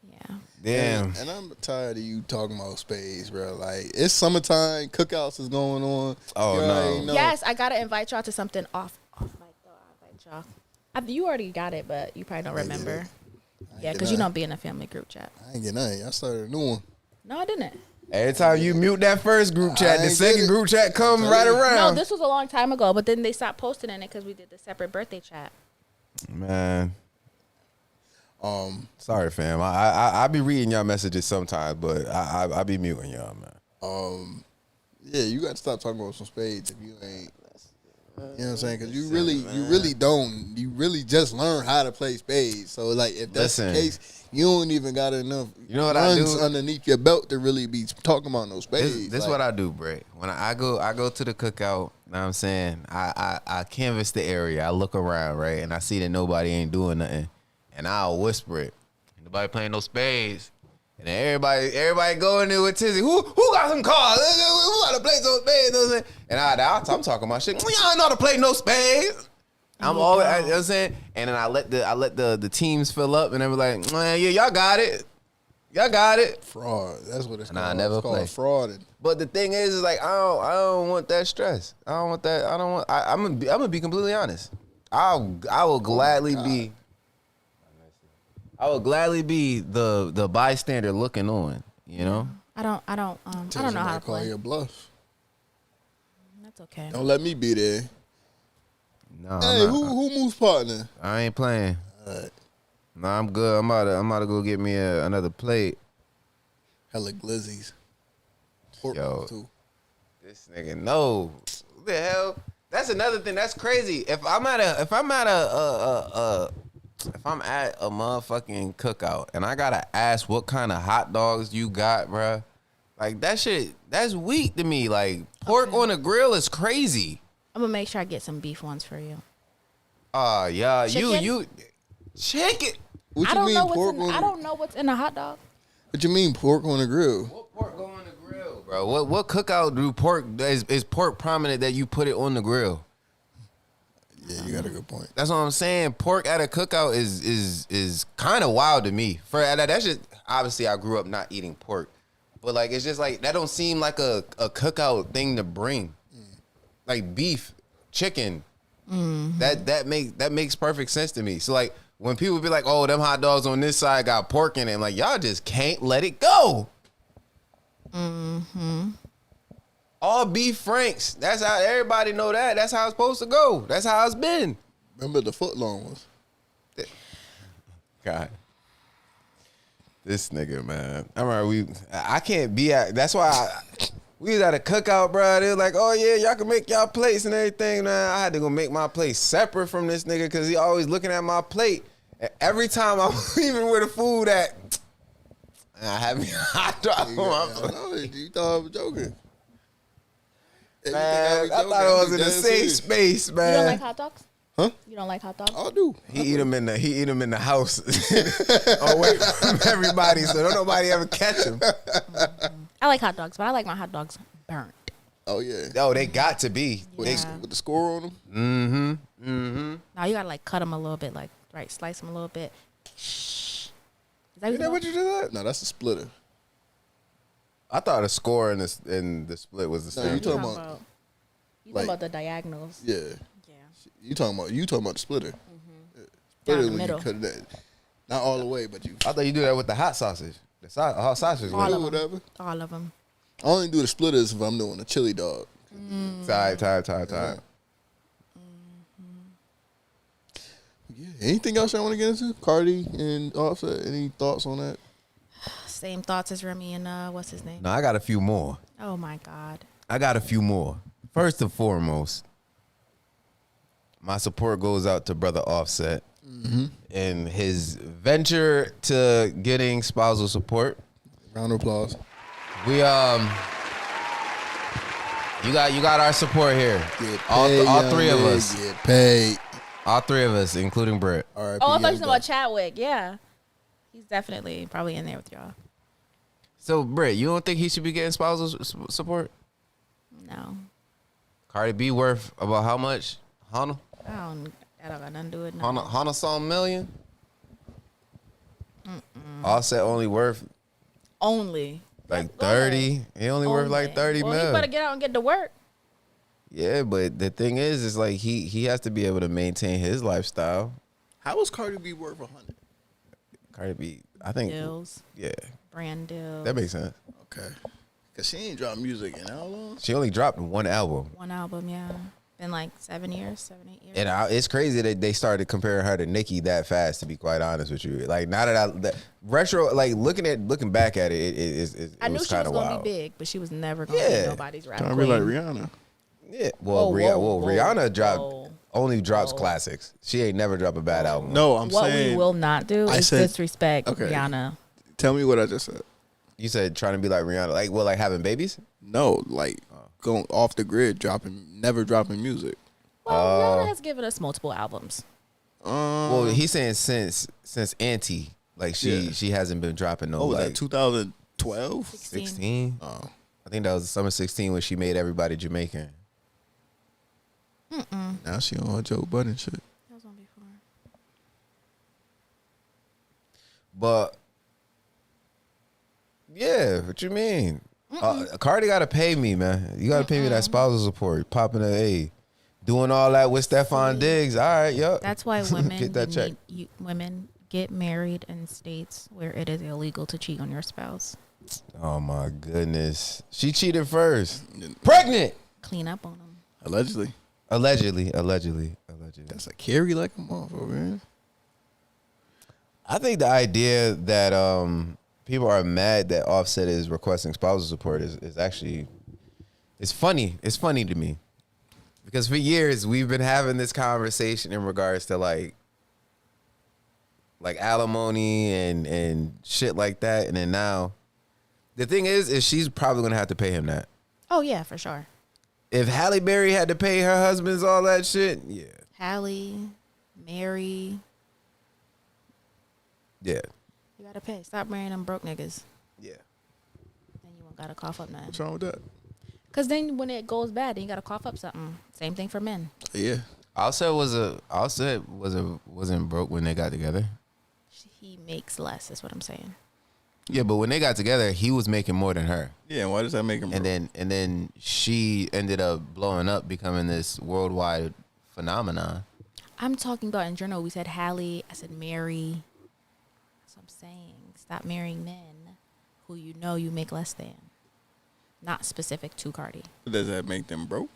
Yeah. Damn. And I'm tired of you talking about spades, bro. Like, it's summertime, cookouts is going on. Oh, You already no. know. Yes, I gotta invite y'all to something off mic though. I'll invite y'all. You already got it, but you probably don't remember. Yeah, because you don't be in a family group chat. I ain't get nothing. I started a new one. No, I didn't. Every time you mute that first group chat, the ain't second get it. group chat come right No, around. this was a long time ago, but then they stopped posting in it because we did the separate birthday chat. Man. Sorry, fam. I be reading y'all messages sometimes, but I be muting y'all, man. Yeah, you got to stop talking about some spades if you ain't. You know what I'm saying? Because you really don't. You really just learn how to play spades. So, like, if that's Listen. the case, you don't even got enough You know what I runs do? underneath your belt to really be talking about no spades. This like, what I do, Bray. When I go to the cookout, know what I'm saying? I canvass the area. I look around, right? And I see that nobody ain't doing nothing. And I'll whisper it. Nobody playing no spades. And then everybody go in there with Tizzy. Who got some cards? Who got to play some spades? You know what I'm saying? And I'm talking my shit. Y'all know how to play no spades. I'm always, you know what I'm saying? And then I let the teams fill up, and they were like, yeah, y'all got it. Y'all got it. fraud. That's what it's Nah, I called. never it's called play. fraud. But the thing is like I don't want that stress. I don't want that. I'm gonna be completely honest. I will gladly be. I would gladly be the bystander looking on. You know. I don't know how to Call play. your bluff. That's okay. Don't let me be there. No, Hey, who moves partner? I ain't playing. Alright. No, I'm good. I'm about to go get me another plate. Hella glizzies. Pork Yo. too. This nigga, no. What the hell? That's another thing. That's crazy. If I'm at if I'm at a motherfucking cookout and I gotta ask what kind of hot dogs you got, bruh, like that shit, that's weak to me. Like pork on the grill is crazy. I'm gonna make sure I get some beef ones for you. Yeah, Chicken? you chicken. What I you don't mean know pork what's in, on? I don't know what's in a hot dog. What you mean pork on the grill? What pork go on the grill, bro? What cookout do pork is pork prominent that you put it on the grill? Yeah, you got a good point. That's what I'm saying. Pork at a cookout is kind of wild to me. That's just obviously I grew up not eating pork, but like it's just like that don't seem like a cookout thing to bring. Like beef, chicken, that makes perfect sense to me. So like when people be like, "Oh, them hot dogs on this side got pork in it," I'm like y'all just can't let it go. All beef franks. That's how everybody know that. That's how it's supposed to go. That's how it's been. Remember the foot long ones? God. This nigga, man. I remember I can't be at, that's why we was at a cookout, bro. They was like, oh yeah, y'all can make y'all plates and everything, man. I had to go make my plate separate from this nigga because he always looking at my plate. And every time I'm leaving where the food at, I have me a hot dog on my plate. I know, you thought I was joking. Man, I thought it was in a safe space, man. You don't like hot dogs? Huh? You don't like hot dogs? I do. He eat them in the house away from everybody, so don't nobody ever catch him. I like hot dogs, but I like my hot dogs burnt. Oh yeah. Oh, they got to be. Yeah. With the score on them. Now you gotta like cut them a little bit, like slice them a little bit. Is that Is that what you do that? No, that's a splitter. I thought a score and the split was the No, same. you talking about You like- talking about the diagonals? yeah. Yeah. You talking about the splitter. Yeah. Down Splitter the when middle. you cut it at, not all the way, but you I thought you do that with the hot sausage. The hot sausage. All do of them. whatever. All of them. I only do the splitters if I'm doing a chili dog. Tired. Yeah. Yeah. Anything else I want to get into? Cardi and Offset. Any thoughts on that? Same thoughts as Remy and what's his name? No, I got a few more. Oh my God. First and foremost, my support goes out to Brother Offset and his venture to getting spousal support. Round of applause. We you got our support here. Get All paid, three of young us. nigga, get paid. All three of us, including Brett. All right. Oh, I thought you were talking about Chadwick. Yeah. He's definitely probably in there with y'all. So, Brett, you don't think he should be getting spousal support? No. Cardi B worth about how much? That That don't got nothing to do with Hana some million? Offset only worth Only. like 30. He only worth like 30 well, mil. you better get out and get to work. Yeah, but the thing is like he has to be able to maintain his lifestyle. How was Cardi B worth 100? Cardi B, I think. Deals. Yeah, Brand deals. that makes sense. Okay. Because she ain't dropped music in how long? She only dropped one album. One album, yeah. Been like 7 years, 7, 8 years. And it's crazy that they started comparing her to Nicki that fast. To be quite honest with you, like now that retro, like looking back at it, it I knew was she was kind of gonna wild. be big, but she was never gonna Yeah. be nobody's rap Trying to queen. be like Rihanna. Yeah, well, Whoa, Rihanna dropped whoa, only drops whoa. classics. She ain't never dropped a bad album. No, I'm What saying. we will not do I is said- disrespect okay. Rihanna. Tell me what I just said. You said trying to be like Rihanna, like having babies. No, like going off the grid, never dropping music. Well, Rihanna has given us multiple albums. Well, he's saying since Auntie, like Yeah. she hasn't been dropping no Oh, was like that 2012? 16. Oh, I think that was summer 16 when she made everybody Jamaican. now she on her Joe Budden shit. That was one before. But yeah, what you mean? Cardi gotta pay me, man. You gotta pay me that spousal support. Popping a doing all that with Stefan Diggs. All right, yup. That's why women Get that check. women get married in states where it is illegal to cheat on your spouse. Oh my goodness, she cheated first. Pregnant. Clean up on them. Allegedly. Allegedly. That's a carry like a motherfucker, man. I think the idea that people are mad that Offset is requesting spousal support is actually it's funny. It's funny to me because for years we've been having this conversation in regards to like like alimony and shit like that. And then now, the thing is she's probably gonna have to pay him that. Oh yeah, for sure. If Halle Berry had to pay her husband's all that shit, yeah. Halle, Mary. Yeah. You gotta pay. Stop marrying them broke niggas. Yeah. Then you won't gotta cough up nothing. What's wrong with that? Because then when it goes bad, then you gotta cough up something. Same thing for men. Yeah. Offset wasn't broke when they got together. He makes less, is what I'm saying. Yeah, but when they got together, he was making more than her. Yeah, and why does that make him broke? And then she ended up blowing up, becoming this worldwide phenomenon. I'm talking about in general. We said Halle. I said Mary. That's what I'm saying. Stop marrying men who you know you make less than. Not specific to Cardi. Does that make them broke?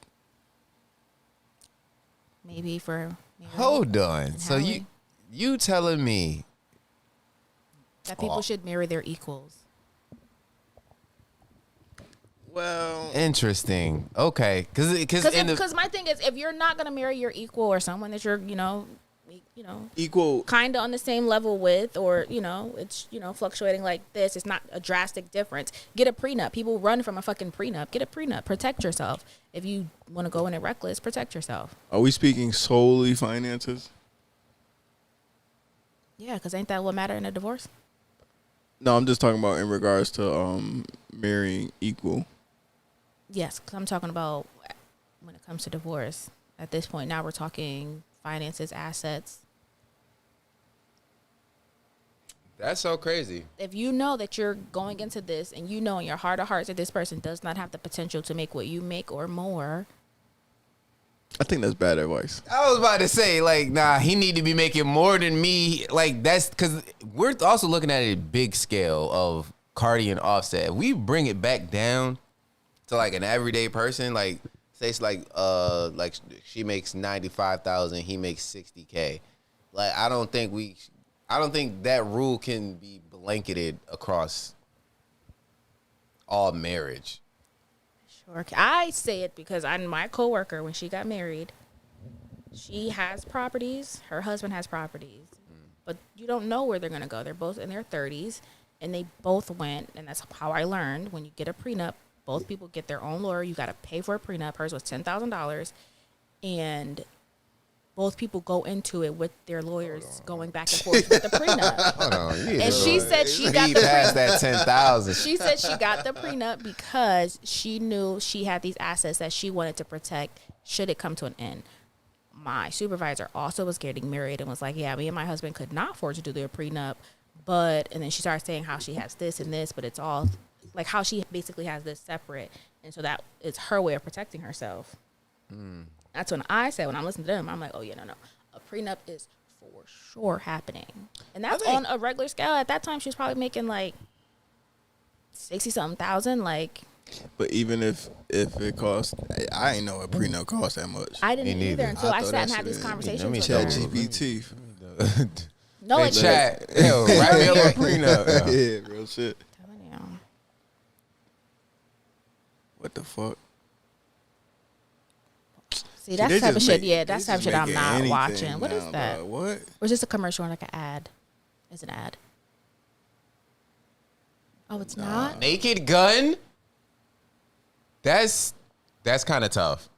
Maybe for Mary. Hold on. and So Halle. you telling me That people should marry their equals. Well, interesting. Okay, because My thing is, if you're not gonna marry your equal or someone that you're, equal. kind of on the same level with, or it's fluctuating like this, it's not a drastic difference. Get a prenup. People run from a fucking prenup. Get a prenup. Protect yourself. If you want to go in it reckless, protect yourself. Are we speaking solely finances? Yeah, because ain't that what matter in a divorce? No, I'm just talking about in regards to marrying equal. Yes, because I'm talking about when it comes to divorce. At this point, now we're talking finances, assets. that's so crazy. If you know that you're going into this and you know in your heart of hearts that this person does not have the potential to make what you make or more. I think that's bad advice. I was about to say, like, nah, he need to be making more than me. Like, that's because we're also looking at a big scale of Cardi and Offset. If we bring it back down to like an everyday person, like, say it's like she makes $95,000, he makes $60K. Like, I don't think that rule can be blanketed across all marriage. Sure. I say it because my coworker, when she got married, she has properties. Her husband has properties. But you don't know where they're going to go. They're both in their 30s, and they both went, and that's how I learned. When you get a prenup, both people get their own lawyer. You got to pay for a prenup. Hers was $10,000, and both people go into it with their lawyers going back and forth with the prenup. Hold on, And she said she got he the passed prenup. that 10,000. She said she got the prenup because she knew she had these assets that she wanted to protect should it come to an end. My supervisor also was getting married and was like, yeah, me and my husband could not afford to do their prenup. And then she started saying how she has this and this, but it's all like how she basically has this separate. And so that is her way of protecting herself. That's when I said, when I'm listening to them, I'm like, oh, yeah, no. A prenup is for sure happening. And that's on a regular scale. At that time, she was probably making like 60-something thousand. Like, But even if it costs, I ain't know a prenup cost that much. I didn't either until I thought sat and that had these shit- conversations with Chat her. GPT. No, Hey, it chat. Yo, write me up a prenup. yo. Yeah, real shit. telling you. What the fuck? See, that's They the type of just shit. make- Yeah, they that's the type of just shit I'm making not anything watching. What is now, that? dog. What? Or is this a commercial or like an ad? It's an ad. Oh, it's not? Naked Gun? That's kind of tough.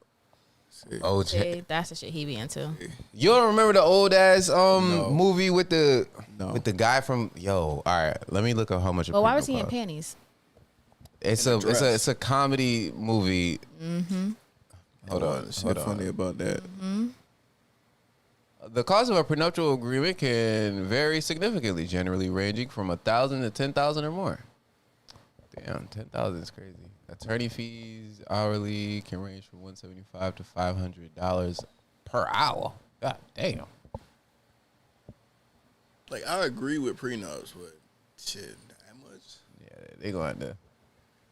Oh, See, that's the shit he be into. you don't remember the old ass movie with the No. with the guy from All right, let me look up how much. But why was he in panties? It's In a a dress. comedy movie. Hold on. Shit funny about that. The cost of a prenuptial agreement can vary significantly, generally ranging from $1,000 to $10,000 or more. Damn, 10,000 is crazy. Attorney fees hourly can range from $175 to $500 per hour. God damn. Like, I agree with prenups, but shit, that much? Yeah, they gonna have to.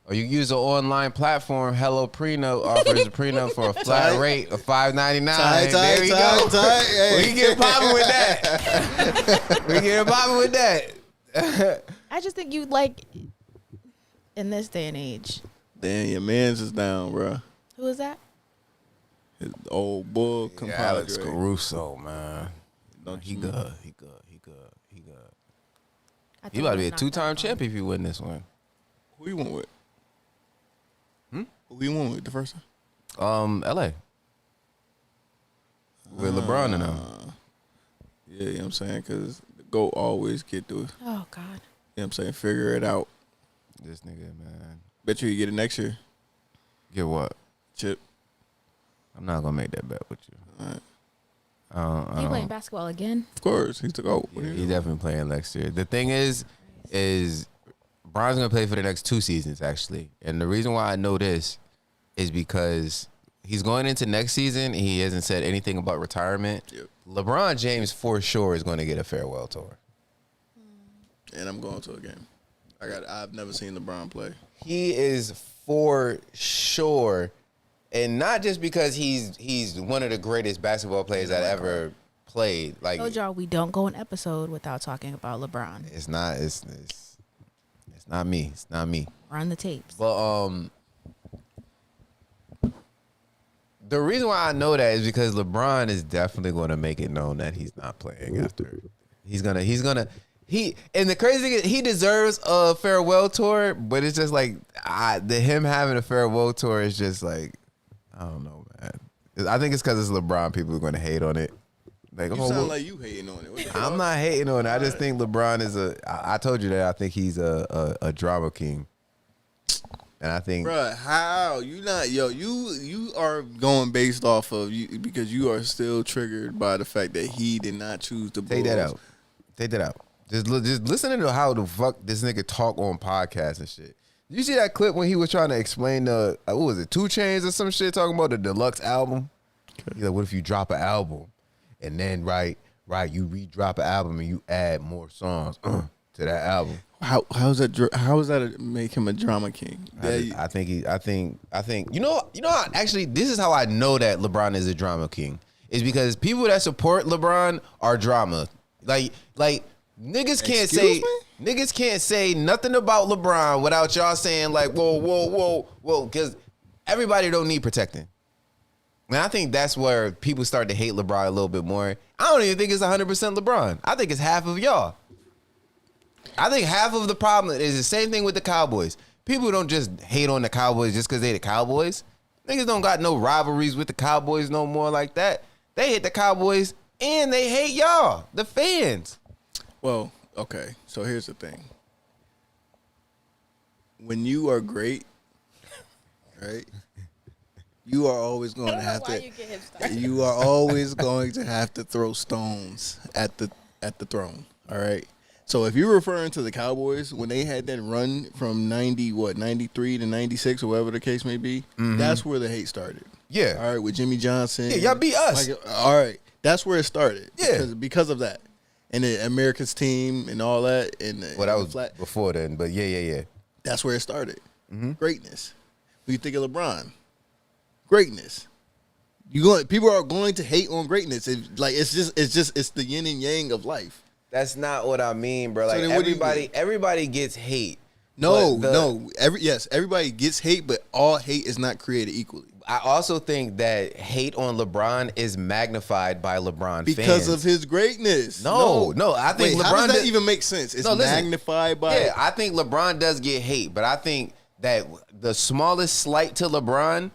Or you use an online platform. Hello Prenup offers a prenup for a flat rate of $5.99. There we go. Hey. We can get popping with that. We get popping with that. I just think you like, in this day and age. Damn, your man's is down, bro. Who is that? His old bull Yeah, compadre. Alex Caruso, man. Don't He you- good. He good. He about to be a 2-time champion if you win this one. Who you went with? Who you went with the first time? LA. With LeBron and them. Yeah, you know what I'm saying? Because the GOAT always get to it. Oh, God. You know what I'm saying? Figure it out. This nigga, man. Bet you get it next year. Get what? Chip. I'm not gonna make that bet with you. All right. He playing basketball again? Of course. He's the GOAT. Yeah, he's definitely playing next year. The thing is Bron's gonna play for the next 2 seasons, actually. And the reason why I know this is because he's going into next season. He hasn't said anything about retirement. Yep. LeBron James, for sure, is going to get a farewell tour. And I'm going to a game. I've never seen LeBron play. He is for sure, and not just because he's one of the greatest basketball players that ever played. Like, I told y'all we don't go an episode without talking about LeBron. it's not me. It's not me. Run the tapes. But the reason why I know that is because LeBron is definitely going to make it known that he's not playing after. And the crazy thing is he deserves a farewell tour, but it's just like him having a farewell tour is just like, I don't know, man. I think it's because it's LeBron. People are going to hate on it. Like, You sound like you hating on it. I'm not hating on it. I just think LeBron is I told you that I think he's a drama king. And I think, bruh, how you not you are going based off of you because you are still triggered by the fact that he did not choose the Bulls. Take that out. Just listen to how the fuck this nigga talk on podcasts and shit. Did you see that clip when he was trying to explain the what was it, 2 Chainz or some shit talking about the deluxe album? He's like, what if you drop an album and then you re-drop an album and you add more songs to that album? How is that make him a drama king? I think you know actually this is how I know that LeBron is a drama king is because people that support LeBron are drama. Like niggas can't say nothing about LeBron without y'all saying like whoa because everybody don't need protecting. And I think that's where people start to hate LeBron a little bit more. I don't even think it's 100% LeBron. I think it's half of y'all. I think half of the problem is the same thing with the Cowboys. People don't just hate on the Cowboys just because they the Cowboys. Niggas don't got no rivalries with the Cowboys no more like that. They hate the Cowboys and they hate y'all, the fans. Well, okay. So here's the thing. When you are great, right? You are always going to have to. You are always going to have to throw stones at the throne. All right. So if you're referring to the Cowboys when they had that run from 93 to 96 or whatever the case may be, that's where the hate started. Yeah. All right, with Jimmy Johnson. Yeah, y'all beat us. All right, that's where it started. Yeah. Because of that, and the America's team and all that, and that was before then. But yeah. That's where it started. Greatness. When you think of LeBron, greatness. People are going to hate on greatness. It's the yin and yang of life. That's not what I mean, bro. Like so everybody gets hate. Everybody gets hate, but all hate is not created equally. I also think that hate on LeBron is magnified by LeBron because fans. of his greatness. No, I think LeBron. How does that even make sense? It's magnified by. Yeah, I think LeBron does get hate, but I think that the smallest slight to LeBron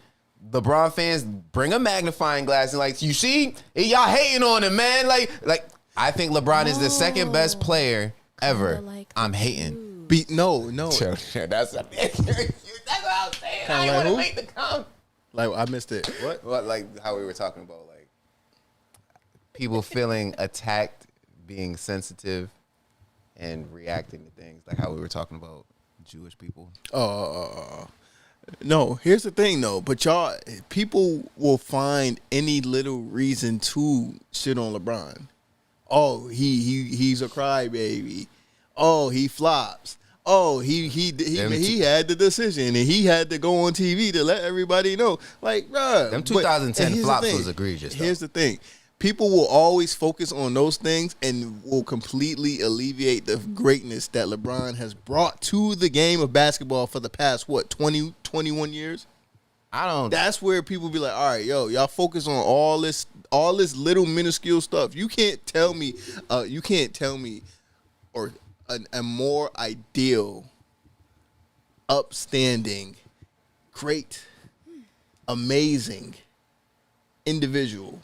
fans bring a magnifying glass and like, you see, y'all hating on him, man. Like. I think LeBron is the second best player ever. Like I'm hating. No. That's what I'm saying. I want to make the comment. Like I missed it. What? Like how we were talking about, like people feeling attacked, being sensitive, and reacting to things. Like how we were talking about Jewish people. No, here's the thing though. But people will find any little reason to shit on LeBron. Oh, he's a crybaby. Oh, he flops. Oh, he had the decision and he had to go on TV to let everybody know. Like, bruh. Them 2010 flops was egregious. Here's the thing. People will always focus on those things and will completely alleviate the greatness that LeBron has brought to the game of basketball for the past, 21 years? That's where people be like, all right, y'all focus on all this little minuscule stuff. You can't tell me, or a more ideal, upstanding, great, amazing individual.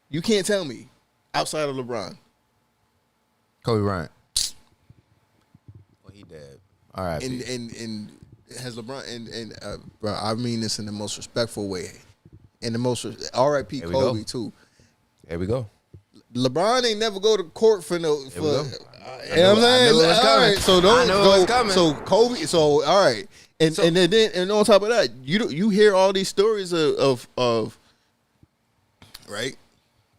You can't tell me outside of LeBron. Kobe Bryant. Well, he dead. All right. And has LeBron bro, I mean this in the most respectful way, in the most R.I.P. Kobe too. There we go. LeBron ain't never go to court for no. For, we go. You know what I'm saying? All right, so don't go. Coming. So Kobe. So all right, and then on top of that, you hear all these stories of right,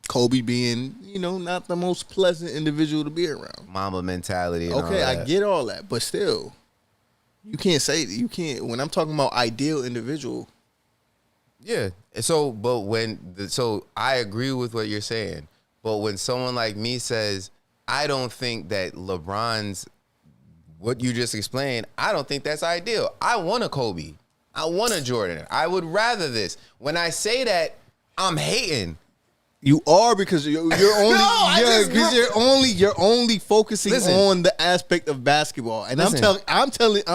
Kobe being not the most pleasant individual to be around. Mamba mentality. And Okay, all that. I get all that, but still, you can't say that. You can't. When I'm talking about ideal individual. Yeah. So I agree with what you're saying. But when someone like me says, I don't think that LeBron's, what you just explained, I don't think that's ideal. I want a Kobe. I want a Jordan. I would rather this. When I say that, I'm hating. You are because you're only you're only focusing on the aspect of basketball, and I'm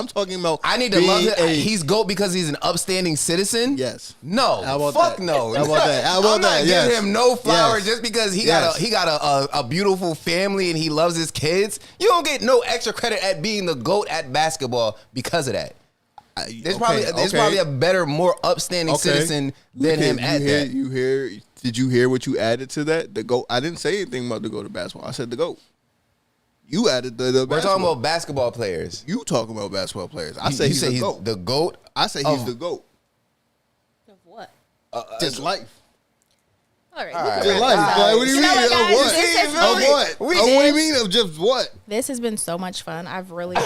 talking about. I need to love it. He's GOAT because he's an upstanding citizen. Yes. No. How about fuck that? no. How about that? How about I'm not that? giving Yes. him no flowers Yes. just because he Yes. got a beautiful family and he loves his kids. You don't get no extra credit at being the GOAT at basketball because of that. There's probably a better, more upstanding citizen than him at that. Did you hear what you added to that? The GOAT. I didn't say anything about the GOAT to basketball. I said the GOAT. You added the We're basketball. talking about basketball players. You talking about basketball players. I say You he's the GOAT. the GOAT. I say he's the GOAT. Of what? Just life. All right. Just life. Like, what do you mean? What, guys? Of what? This has Of really- what? What do you mean of just what? This has been so much fun. I've really.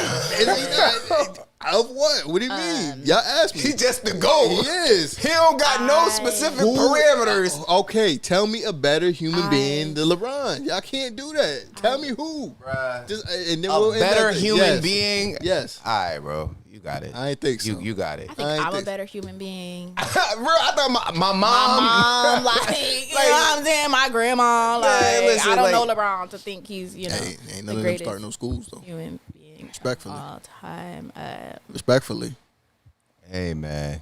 Of what? What do you mean? Y'all asked me. He's just the GOAT. He is. He don't got no specific parameters. Okay, tell me a better human being than LeBron. Y'all can't do that. Tell me who. Bruh. Just, and then A we'll end better up- human yes. being. Yes. All right, bro. You got it. I ain't think so. You got it. I think I'm a better human being. Bro, I thought my mom. My mom, like, you know what I'm saying? My grandma, like, listen, I don't like- know LeBron to think he's, Ain't the none of them greatest starting no schools though. human being Respectfully. of all time. Respectfully. Hey man,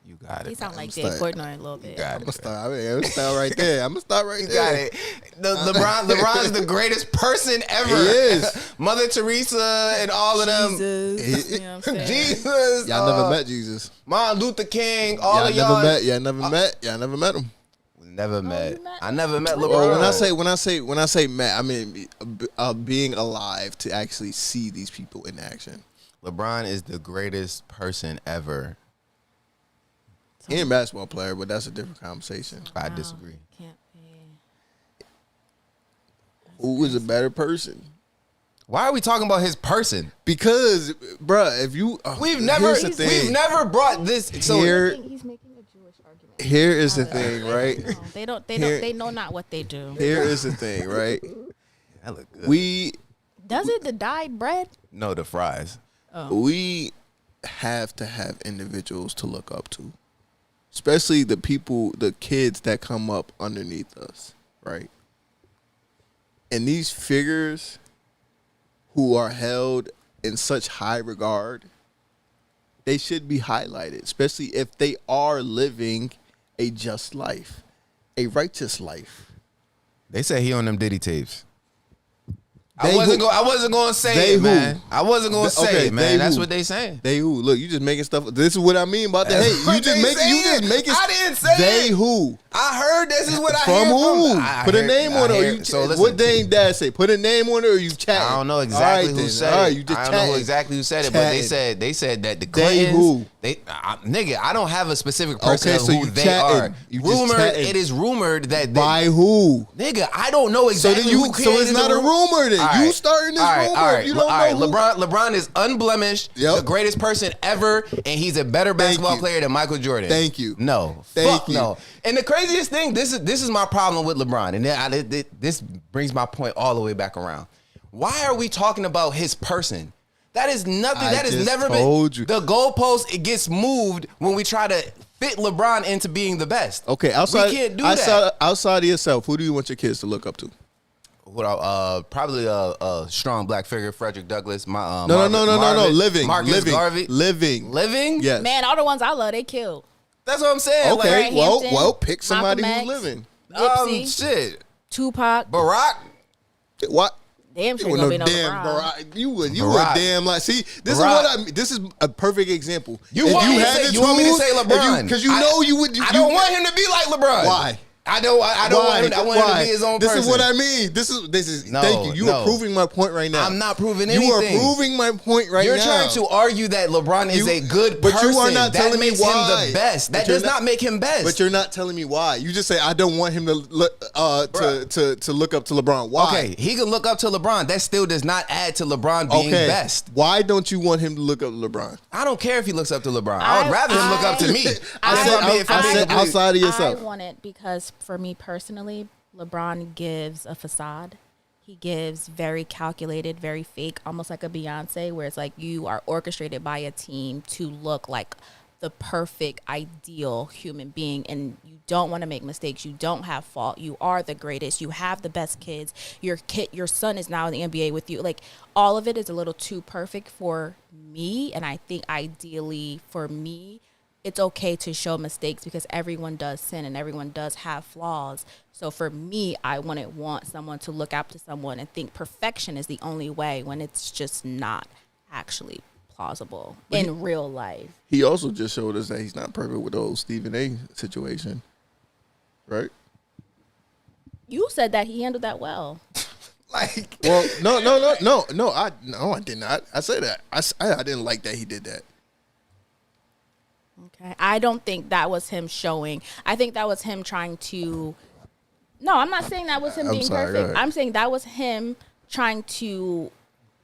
you got it. He sound man. like Jay Portnoy a little bit. You got I'm it. gonna start. I'm gonna start right there. I'm gonna start right You there. got it. LeBron's the greatest person ever. He is. Mother Teresa and all of them. Jesus. You know what I'm saying? Jesus. Y'all never met Jesus. Martin Luther King. All Y'all of y'all. Y'all never met him. Never met. you met I never met LeBron. Well, when I say met, I mean being alive to actually see these people in action. LeBron is the greatest person ever. He ain't a basketball player, but that's a different conversation. I disagree. Can't be. Who is a better person? Why are we talking about his person? Because, bruh, if you We've here's the thing. we've never brought this. So He's making a Jewish argument. Here is the thing, right? No, they know not what they do. Here is the thing, right? that look good. We Does it the dyed bread? No, the fries. we have to have individuals to look up to, especially the kids that come up underneath us, right? And these figures who are held in such high regard, they should be highlighted, especially if they are living a just life, a righteous life. They say he on them Diddy tapes. They I wasn't going to say They it, who? man. I wasn't going to say Okay, it, man. they That's who? what they saying. They who? Look, you just making stuff. This is what I mean about the That's hate. what You just they make it. saying. I didn't say they it. who? I heard this is what I From hear who? I Put a heard- name I on it. Or hear- you, so listen, what name dad say? Put a name on it, or you chatting? I don't know exactly who then. said All right, it. you just I don't know chatting. exactly who said it, but they said that the They Clintons. who? Nigga, I don't have a specific person Okay, of so who you they chatting. are. You just Rumored. chatting. It is rumored that By who? nigga, I don't know So exactly then you. who So created it's the not a rumor. Then All you right. starting this All right, rumor. all right, If you don't all right. know who. LeBron is unblemished, Yep. the greatest person ever, and he's a better basketball you. player than Michael Jordan. Thank you. No, Thank fuck you. no. And the craziest thing, this is my problem with LeBron, and this brings my point all the way back around. Why are we talking about his person? That is nothing. I That has just never told been. you. The goalpost, it gets moved when we try to fit LeBron into being the best. Okay, outside. we can't do outside, that. Outside of yourself, who do you want your kids to look up to? Probably a strong black figure, Frederick Douglass. No. Living. Marcus Garvey. Living. Yes. Man, all the ones I love, they killed. That's what I'm saying. Okay. Like, Well, pick somebody Malcolm who's X. living. Nipsey, Shit. Tupac. Barack. What? Damn sure You gonna were be no no damn LeBron. Barack. You were Barack. damn like. See, this Barack. is what I mean. This is a perfect example. You want me to say LeBron? Because you know you would. I don't want him to be like LeBron. Why? I don't want him to be his own person. This is what I mean. This is. No, thank you. You no. are proving my point right now. I'm not proving anything. You are proving my point right You're now. trying to argue that LeBron is a good person. But you are not telling me makes why. him the best. That does not make him best. But you're not telling me why. You just say I don't want him to look to look up to LeBron. Why? Okay, he can look up to LeBron. That still does not add to LeBron being best. Why don't you want him to look up to LeBron? I don't care if he looks up to LeBron. I would rather him look up to me. I said outside of yourself. I want it because for me personally, LeBron gives a facade. He gives very calculated, very fake, almost like a Beyonce, where it's like you are orchestrated by a team to look like the perfect, ideal human being, and you don't want to make mistakes. You don't have fault. You are the greatest. You have the best kids. Your son is now in the NBA with you. Like, all of it is a little too perfect for me, and I think ideally for me, it's okay to show mistakes because everyone does sin and everyone does have flaws. So for me, I wouldn't want someone to look up to someone and think perfection is the only way when it's just not actually plausible in real life. He also just showed us that he's not perfect with the whole Stephen A situation, right? You said that he handled that well. Like, well, no, I did not. I said that. I didn't like that he did that. Okay. I don't think that was him showing. I think that was him trying to. No, I'm not saying that was him being perfect. I'm saying that was him trying to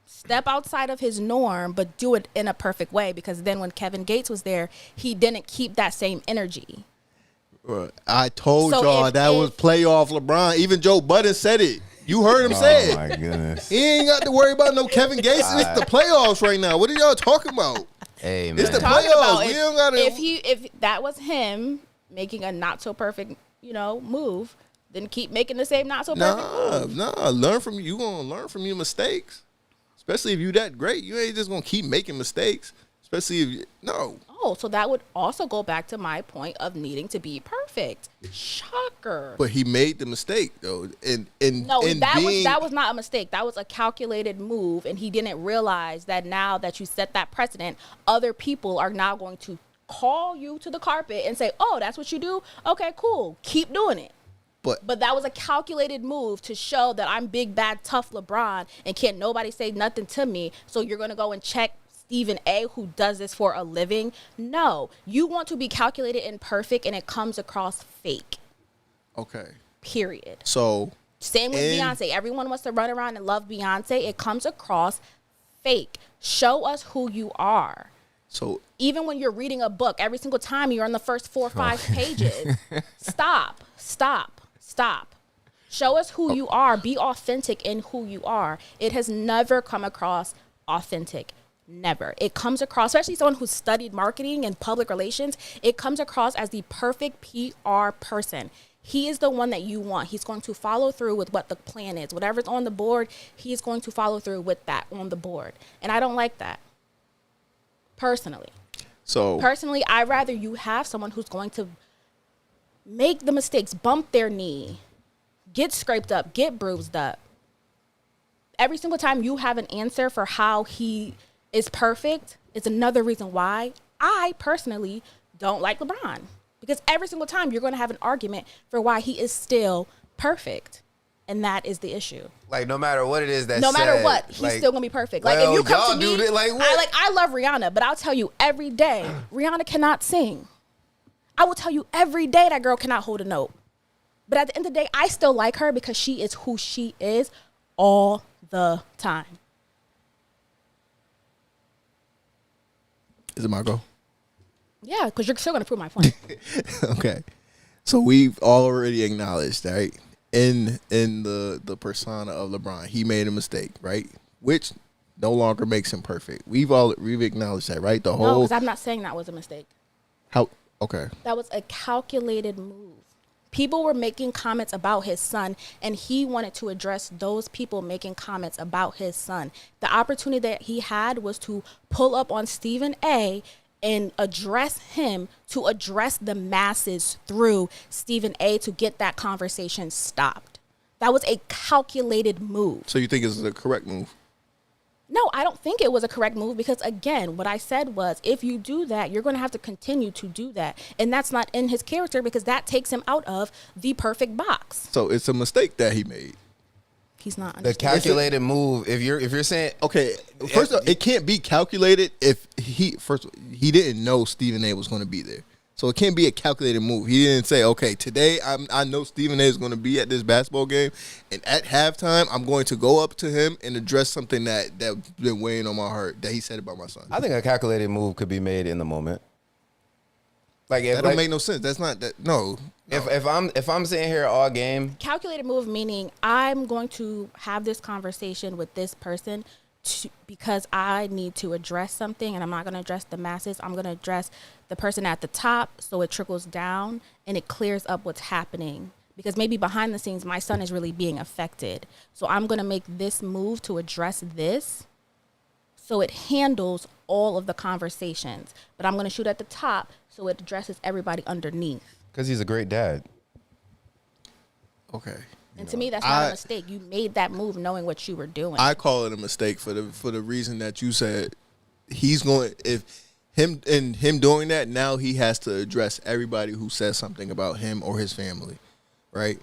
step outside of his norm, but do it in a perfect way. Because then when Kevin Gates was there, he didn't keep that same energy. I told y'all that was playoff LeBron. Even Joe Budden said it. You heard him say it. Oh, my goodness. He ain't got to worry about no Kevin Gates. It's the playoffs right now. What are y'all talking about? Hey, man. It's the playoffs. We don't gotta. If that was him making a not so perfect, move, then keep making the same not so perfect move. Learn from you. You gonna learn from your mistakes. Especially if you that great. You ain't just gonna keep making mistakes. Especially if Oh, so that would also go back to my point of needing to be perfect. Shocker. But he made the mistake though. That was not a mistake. That was a calculated move, and he didn't realize that now that you set that precedent, other people are now going to call you to the carpet and say, "Oh, that's what you do? Okay, cool. Keep doing it." But that was a calculated move to show that I'm big, bad, tough LeBron, and can't nobody say nothing to me. So you're going to go and check Stephen A., who does this for a living. No, you want to be calculated and perfect, and it comes across fake. Okay. Period. So same with Beyonce. Everyone wants to run around and love Beyonce. It comes across fake. Show us who you are. So even when you're reading a book, every single time you're on the first 4 or 5 pages. Stop. Show us who you are. Be authentic in who you are. It has never come across authentic. Never. It comes across, especially someone who's studied marketing and public relations, it comes across as the perfect PR person. He is the one that you want. He's going to follow through with what the plan is. Whatever's on the board, he's going to follow through with that on the board. And I don't like that. Personally, I'd rather you have someone who's going to make the mistakes, bump their knee, get scraped up, get bruised up. Every single time you have an answer for how he is perfect, it's another reason why I personally don't like LeBron. Because every single time you're going to have an argument for why he is still perfect. And that is the issue. Like, no matter what it is that's no matter said, what, he's like, still going to be perfect. Like, if you come to me, what? I love Rihanna, but I'll tell you every day, Rihanna cannot sing. I will tell you every day that girl cannot hold a note. But at the end of the day, I still like her because she is who she is all the time. Is it my go? Yeah, because you're still going to prove my point. Okay. So we've already acknowledged, right? In the persona of LeBron, he made a mistake, right? Which no longer makes him perfect. We've acknowledged that, right? No, because I'm not saying that was a mistake. How? Okay. That was a calculated move People were making comments about his son, and he wanted to address those people making comments about his son. The opportunity that he had was to pull up on Stephen A. and address him, to address the masses through Stephen A. to get that conversation stopped. That was a calculated move. So you think it's the correct move? No, I don't think it was a correct move because, again, what I said was if you do that, you're going to have to continue to do that. And that's not in his character because that takes him out of the perfect box. So it's a mistake that he made. He's not The calculated move, if you're saying... Okay, first of all, it can't be calculated if he didn't know Stephen A. was going to be there. So it can't be a calculated move. He didn't say, okay, today I know Stephen A. is going to be at this basketball game, and at halftime I'm going to go up to him and address something that's been weighing on my heart that he said about my son. I think a calculated move could be made in the moment. Like that don't make no sense. That's not that. No. If I'm sitting here all game, calculated move meaning I'm going to have this conversation with this person because I need to address something, and I'm not going to address the masses. I'm going to address the person at the top so it trickles down and it clears up what's happening. Because maybe behind the scenes, my son is really being affected. So I'm going to make this move to address this so it handles all of the conversations. But I'm going to shoot at the top so it addresses everybody underneath. Because he's a great dad. Okay. And to me, that's not a mistake. You made that move knowing what you were doing. I call it a mistake for the reason that you said he's going him doing that. Now he has to address everybody who says something about him or his family, right?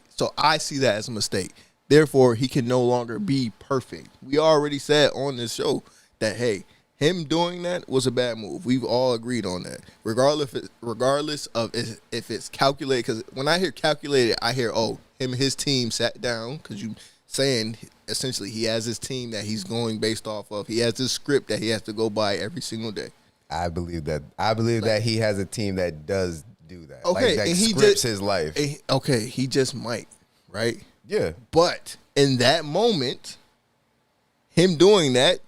So I see that as a mistake. Therefore, he can no longer be perfect. We already said on this show that hey, him doing that was a bad move. We've all agreed on that. Regardless of if it's calculated, because when I hear calculated, I hear, him and his team sat down, because you saying essentially he has his team that he's going based off of. He has this script that he has to go by every single day. I believe that. That he has a team that does do that. Okay, that and he scripts his life. Okay, he just might, right? Yeah. But in that moment, him doing that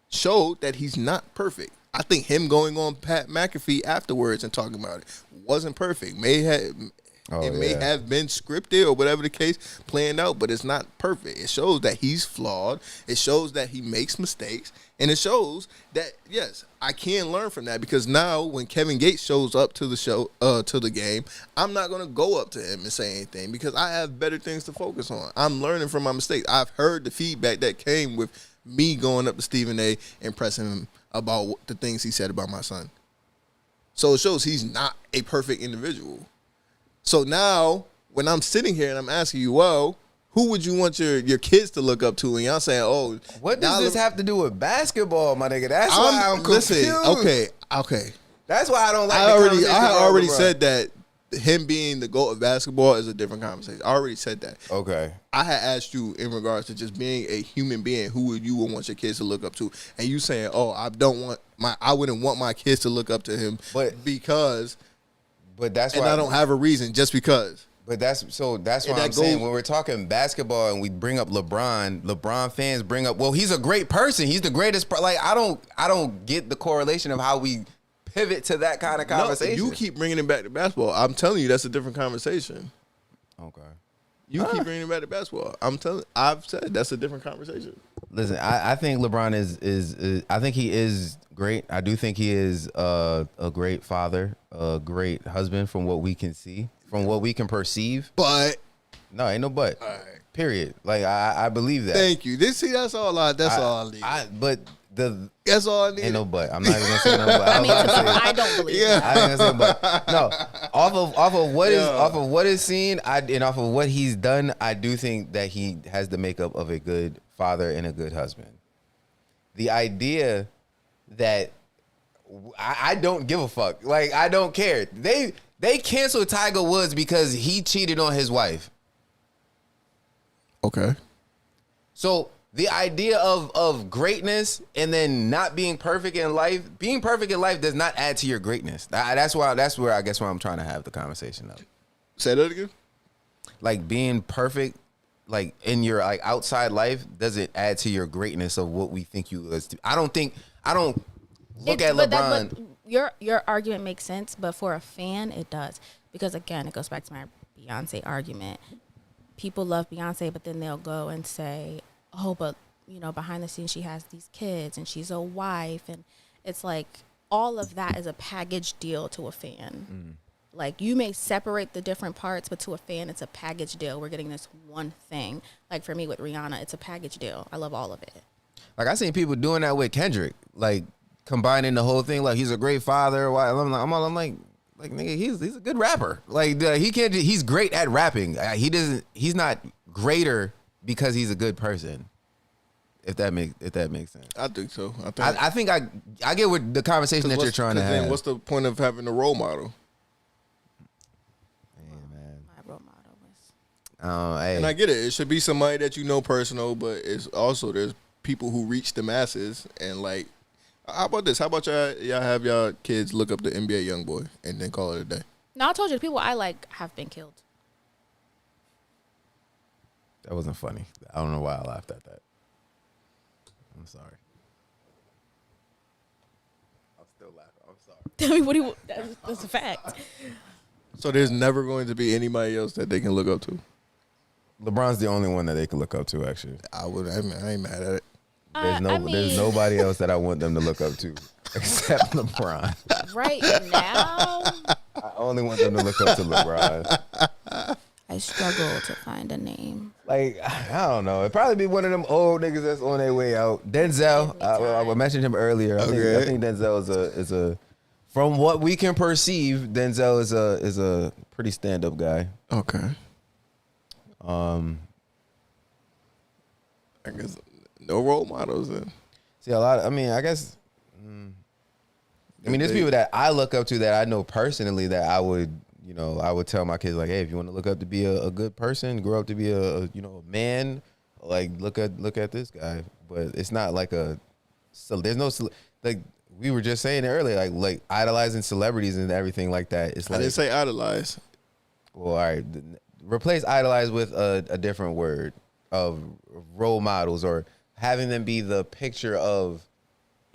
showed that he's not perfect. I think him going on Pat McAfee afterwards and talking about it wasn't perfect. May have been scripted or whatever the case, planned out, but it's not perfect. It shows that he's flawed. It shows that he makes mistakes, and it shows that yes, I can learn from that because now when Kevin Gates shows up to the show, to the game, I'm not gonna go up to him and say anything because I have better things to focus on. I'm learning from my mistakes. I've heard the feedback that came with me going up to Stephen A. and pressing him about the things he said about my son. So it shows he's not a perfect individual. So now, when I'm sitting here and I'm asking you, well, who would you want your kids to look up to? And y'all saying, what does this have to do with basketball, my nigga? That's why I'm confused. Listen, okay. That's why I don't like I already said that him being the GOAT of basketball is a different conversation. I already said that. Okay. I had asked you in regards to just being a human being, who would you want your kids to look up to? And you saying, I wouldn't want my kids to look up to him because that's and why I don't have a reason just because. But that's why I'm saying when we're talking basketball and we bring up LeBron fans bring up, well, he's a great person. He's the greatest. Like I don't get the correlation of how we pivot to that kind of conversation. No, you keep bringing it back to basketball. I'm telling you, that's a different conversation. Okay. You keep bringing it back to basketball. I've said that's a different conversation. Listen, I think LeBron is I think he is great. I do think he is a great father, a great husband from what we can see, from what we can perceive. But no, ain't no but. All right. Period. Like I believe that. Thank you. That's all I need. That's all I need. Ain't no but. I'm not even gonna say no but. I don't believe that. I ain't gonna say but. No. Off of what is seen, and off of what he's done, I do think that he has the makeup of a good father and a good husband. The idea that I don't give a fuck. Like I don't care. They canceled Tiger Woods because he cheated on his wife. Okay. So the idea of greatness and then not being perfect in life, does not add to your greatness. That's where I guess where I'm trying to have the conversation of. Say that again. Like being perfect, like in your like outside life, doesn't add to your greatness of what we think you is. I don't look at LeBron. Your argument makes sense, but for a fan, it does. because again, it goes back to my Beyonce argument. People love Beyonce, but then they'll go and say, oh, but behind the scenes she has these kids and she's a wife, and it's like all of that is a package deal to a fan. Like, you may separate the different parts, but to a fan, it's a package deal. We're getting this one thing. Like, for me with Rihanna, it's a package deal. I love all of it. Like, I seen people doing that with Kendrick, like combining the whole thing. Like, he's a great father. I'm like, nigga, he's a good rapper. Like, he's great at rapping. He's not greater because he's a good person. If that makes sense. I think so. I think I get what the conversation that you're trying to have. Then what's the point of having a role model? And I get it. It should be somebody that you know personal, but it's also there's people who reach the masses. And like, how about this? How about y'all have y'all kids look up the NBA YoungBoy and then call it a day? No, I told you the people I like have been killed. That wasn't funny. I don't know why I laughed at that. I'm sorry. I'll still laugh. I'm sorry. Tell me what that's a fact. So there's never going to be anybody else that they can look up to? LeBron's the only one that they can look up to, actually. I ain't mad at it. There's nobody else that I want them to look up to except LeBron. Right now? I only want them to look up to LeBron. I struggle to find a name. Like, I don't know. It'd probably be one of them old niggas that's on their way out. Denzel. I mentioned him earlier. I think Denzel is a from what we can perceive, Denzel is a pretty stand-up guy. Okay. I guess no role models then. See, there's people that I look up to that I know personally that I would tell my kids, like, hey, if you want to look up to be a good person, grow up to be a man, like look at this guy. But it's not like there's no like we were just saying it earlier, like idolizing celebrities and everything like that. It's like, I didn't say idolize. Well, all right. Replace idolize with a different word of role models, or having them be the picture of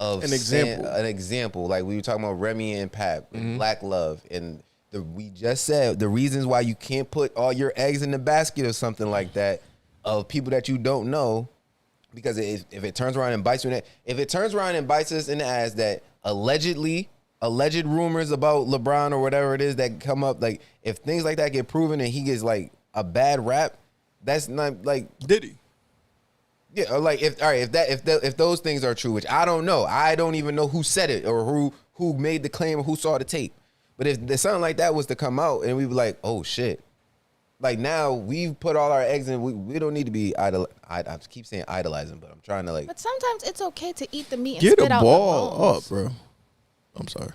an example. An example, like we were talking about Remy and Pap, Black Love, and we just said the reasons why you can't put all your eggs in the basket or something like that of people that you don't know, because if it turns around and bites you in us in the ass that alleged rumors about LeBron or whatever it is that come up, like if things like that get proven and he gets like a bad rap, that's not like Diddy. Yeah, or like if those things are true, which I don't know. I don't even know who said it or who made the claim or who saw the tape. But if something like that was to come out and we were like, oh shit, like now we've put all our eggs in, we don't need to be I keep saying idolizing, but I'm trying to like. But sometimes it's okay to eat the meat and get spit out the bones. Get a ball up, bro. I'm sorry.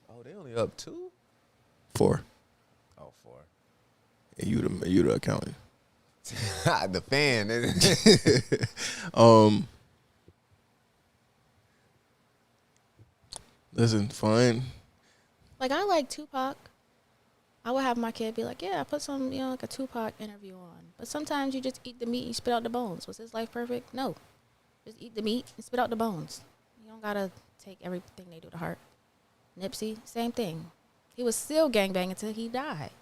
Oh, they only up 2? 4. Oh, 4. And you the accountant. The fan. Listen, fine. Like, I like Tupac. I would have my kid be like, yeah, I put some, like a Tupac interview on. But sometimes you just eat the meat and you spit out the bones. Was his life perfect? No. Just eat the meat and spit out the bones. You don't gotta take everything they do to heart. Nipsey, same thing. He was still gangbanging until he died.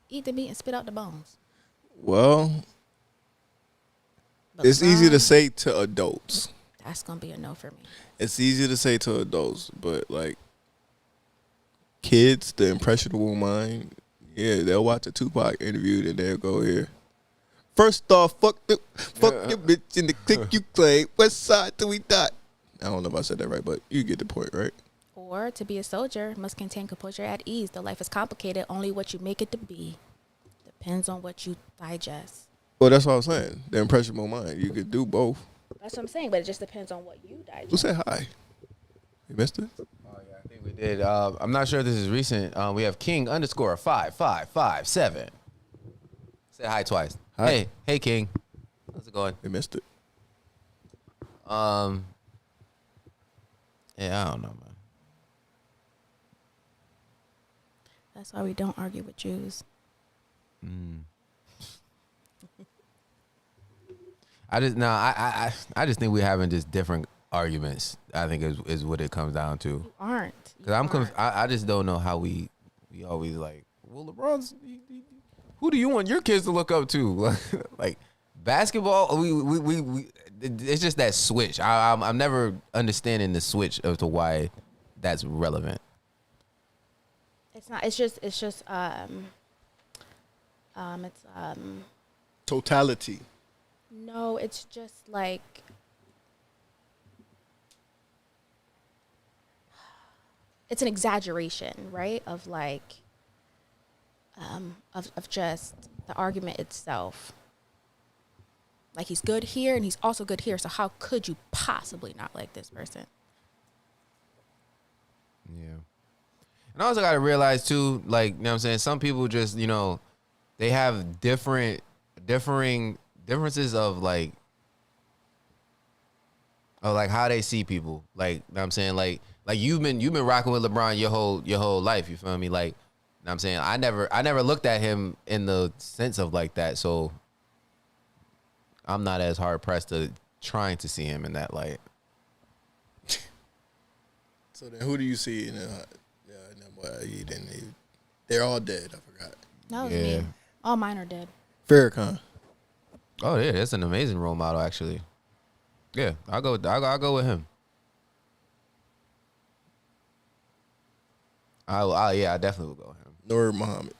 Eat the meat and spit out the bones. Well, it's easy to say to adults. That's going to be a no for me. It's easy to say to adults, but like kids, the impressionable mind, yeah, they'll watch a Tupac interview and they'll go here. First off, fuck your bitch in the clique you claim. West side till we die. I don't know if I said that right, but you get the point, right? Or to be a soldier must contain composure at ease. The life is complicated. Only what you make it to be. Depends on what you digest. Well, that's what I was saying. The impressionable mind. You could do both. That's what I'm saying, but it just depends on what you digest. Who said hi? You missed it? Oh, yeah, I think we did. I'm not sure if this is recent. We have King_5557. Say hi twice. Hi. Hey, King. How's it going? They missed it. Yeah, I don't know, man. That's why we don't argue with Jews. I just think we're having just different arguments. I think is what it comes down to. You aren't. Because I just don't know how we we always like, well, LeBron's. Who do you want your kids to look up to? Like basketball, we it's just that switch. I'm never understanding the switch as to why that's relevant. It's not. It's just. Totality. No, it's just like. It's an exaggeration, right? Of like. Of just the argument itself. Like he's good here and he's also good here. So how could you possibly not like this person? Yeah. And I also got to realize too, like, you know what I'm saying? Some people just, you know, they have differences of like how they see people. Like, you know what I'm saying? Like you've been rocking with LeBron your whole life. You feel me? Like, you know what I'm saying? I never looked at him in the sense of like that. So I'm not as hard pressed to trying to see him in that light. So then, who do you see in they're all dead. I forgot. That was me. All mine are dead. Farrakhan. Oh yeah, that's an amazing role model actually. Yeah, I'll go with him. I definitely will go with him. Nord Muhammad.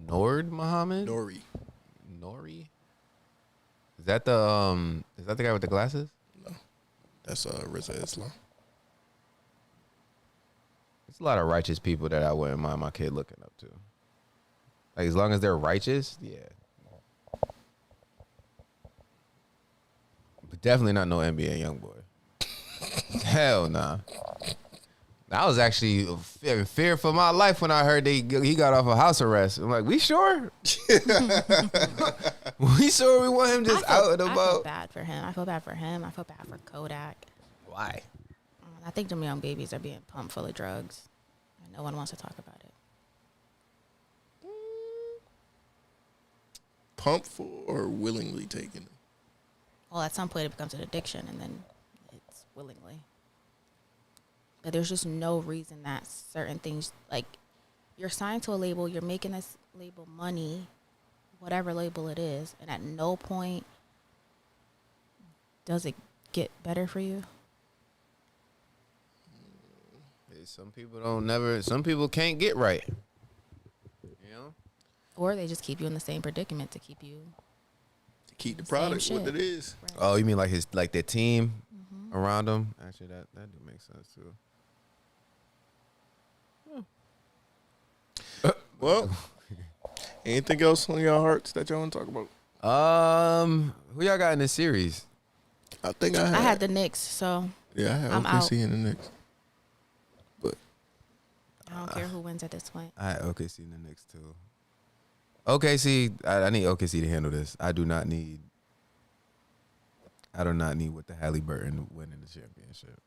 Nord Muhammad? Nori. Is that the guy with the glasses? No. That's Reza Islam. There's a lot of righteous people that I wouldn't mind my kid looking up to. Like as long as they're righteous, yeah. But definitely not no NBA young boy. Hell nah. I was actually in fear for my life when I heard he got off of house arrest. I'm like, we sure? We sure we want him just out and about? I feel bad for him. I feel bad for Kodak. Why? I think them young babies are being pumped full of drugs. And no one wants to talk about it. Pumped for or willingly taken? Well, at some point it becomes an addiction, and then it's willingly. But there's just no reason that certain things, like you're signed to a label, you're making this label money, whatever label it is, and at no point does it get better for you. Some people can't get right. You know? Or they just keep you in the same predicament to keep you. To keep the product what it is. Right. Oh, you mean like their team around them? Actually, that do make sense too. Well, anything else on your hearts that y'all want to talk about? Who y'all got in this series? I think I had the Knicks, so yeah, I had I'm OKC out. in the Knicks. But I don't care who wins at this point. I had OKC in the Knicks too. OKC, I need OKC to handle this. I do not need with the Halliburton winning the championship.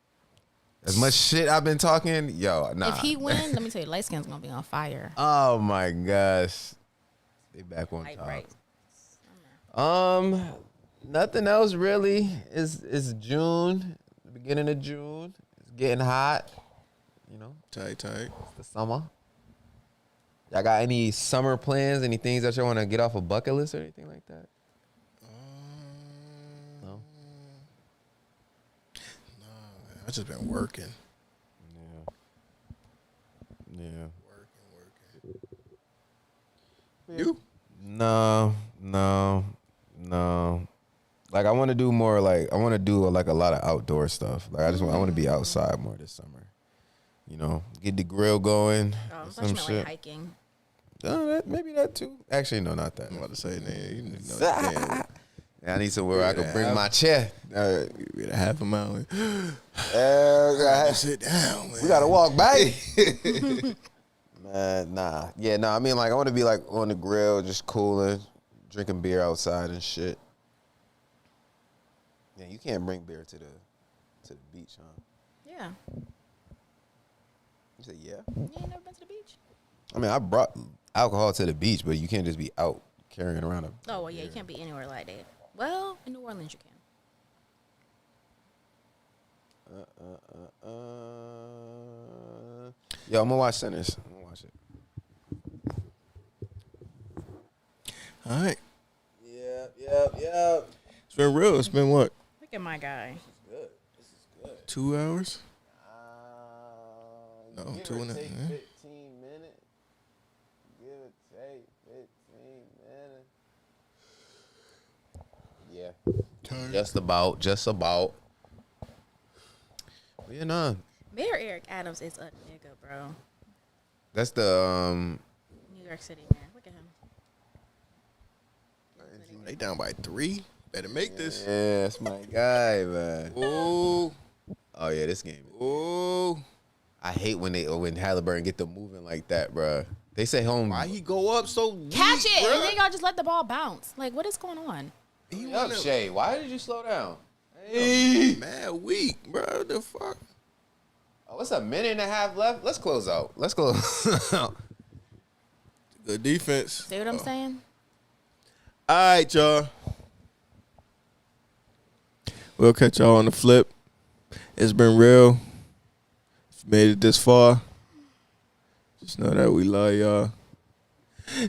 As much shit I've been talking, nah. If he wins, let me tell you, light skin's gonna be on fire. Oh my gosh, they back on top. Right. Nothing else really. It's June, the beginning of June. It's getting hot. You know, tight. It's the summer. Y'all got any summer plans? Any things that you want to get off a bucket list or anything like that? No. I just been working. Yeah. Working. You? No. Like I want to do more. Like I want to do like a lot of outdoor stuff. Like I want to be outside more this summer. You know, get the grill going. Some shit. Like hiking. Maybe that too. Actually, no, not that. I'm about to say, Yeah, I need somewhere I can bring my chair. We got a half a mile. Sit down, man. We gotta walk back. Man, nah. Yeah, no. I mean, like, I want to be like on the grill, just cooling, drinking beer outside and shit. Yeah, you can't bring beer to the beach, huh? Yeah. You said yeah. You ain't never been to the beach? I mean, I brought alcohol to the beach, but you can't just be out carrying around a. Oh well, yeah, you can't be anywhere like that. Well, in New Orleans you can. Yo, I'm gonna watch Sinners. I'm gonna watch All right. Yep. It's been real. It's been what? Look at my guy. 2 hours? No, Give 2 or and a take half. 15 minutes. Give or take 15 minutes. Yeah. Just about. You know. Mayor Eric Adams is a nigga, bro. That's the New York City mayor. Look at him. They down by 3. Better make this. Yeah, that's my guy, man. Ooh. Oh yeah, this game. Ooh. I hate when Halliburton get them moving like that, bro. They say home. Why he go up so weak, Catch it, bruh? and then y'all just let the ball bounce. Like, what is going on? He Up, wanna- Shay. Why did you slow down? Mad weak, bro. What the fuck? Oh, it's a minute and a half left. Let's close out. Good defense. See what I'm saying? All right, y'all. We'll catch y'all on the flip. It's been real. If you made it this far, just know that we love y'all.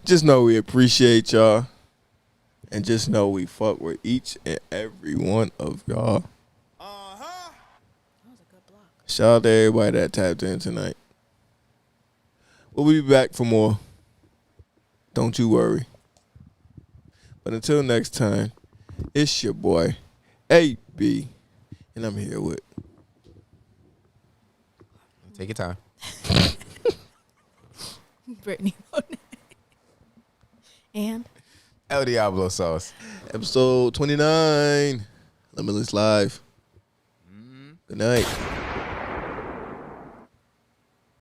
Just know we appreciate y'all. And just know we fuck with each and every one of y'all. That was a good block. Shout out to everybody that tapped in tonight. We'll be back for more. Don't you worry. But until next time, it's your boy, AB, and I'm here with. Take your time. Brittany Monet. And El Diablo sauce. Episode 29, Limitless Live. Good night.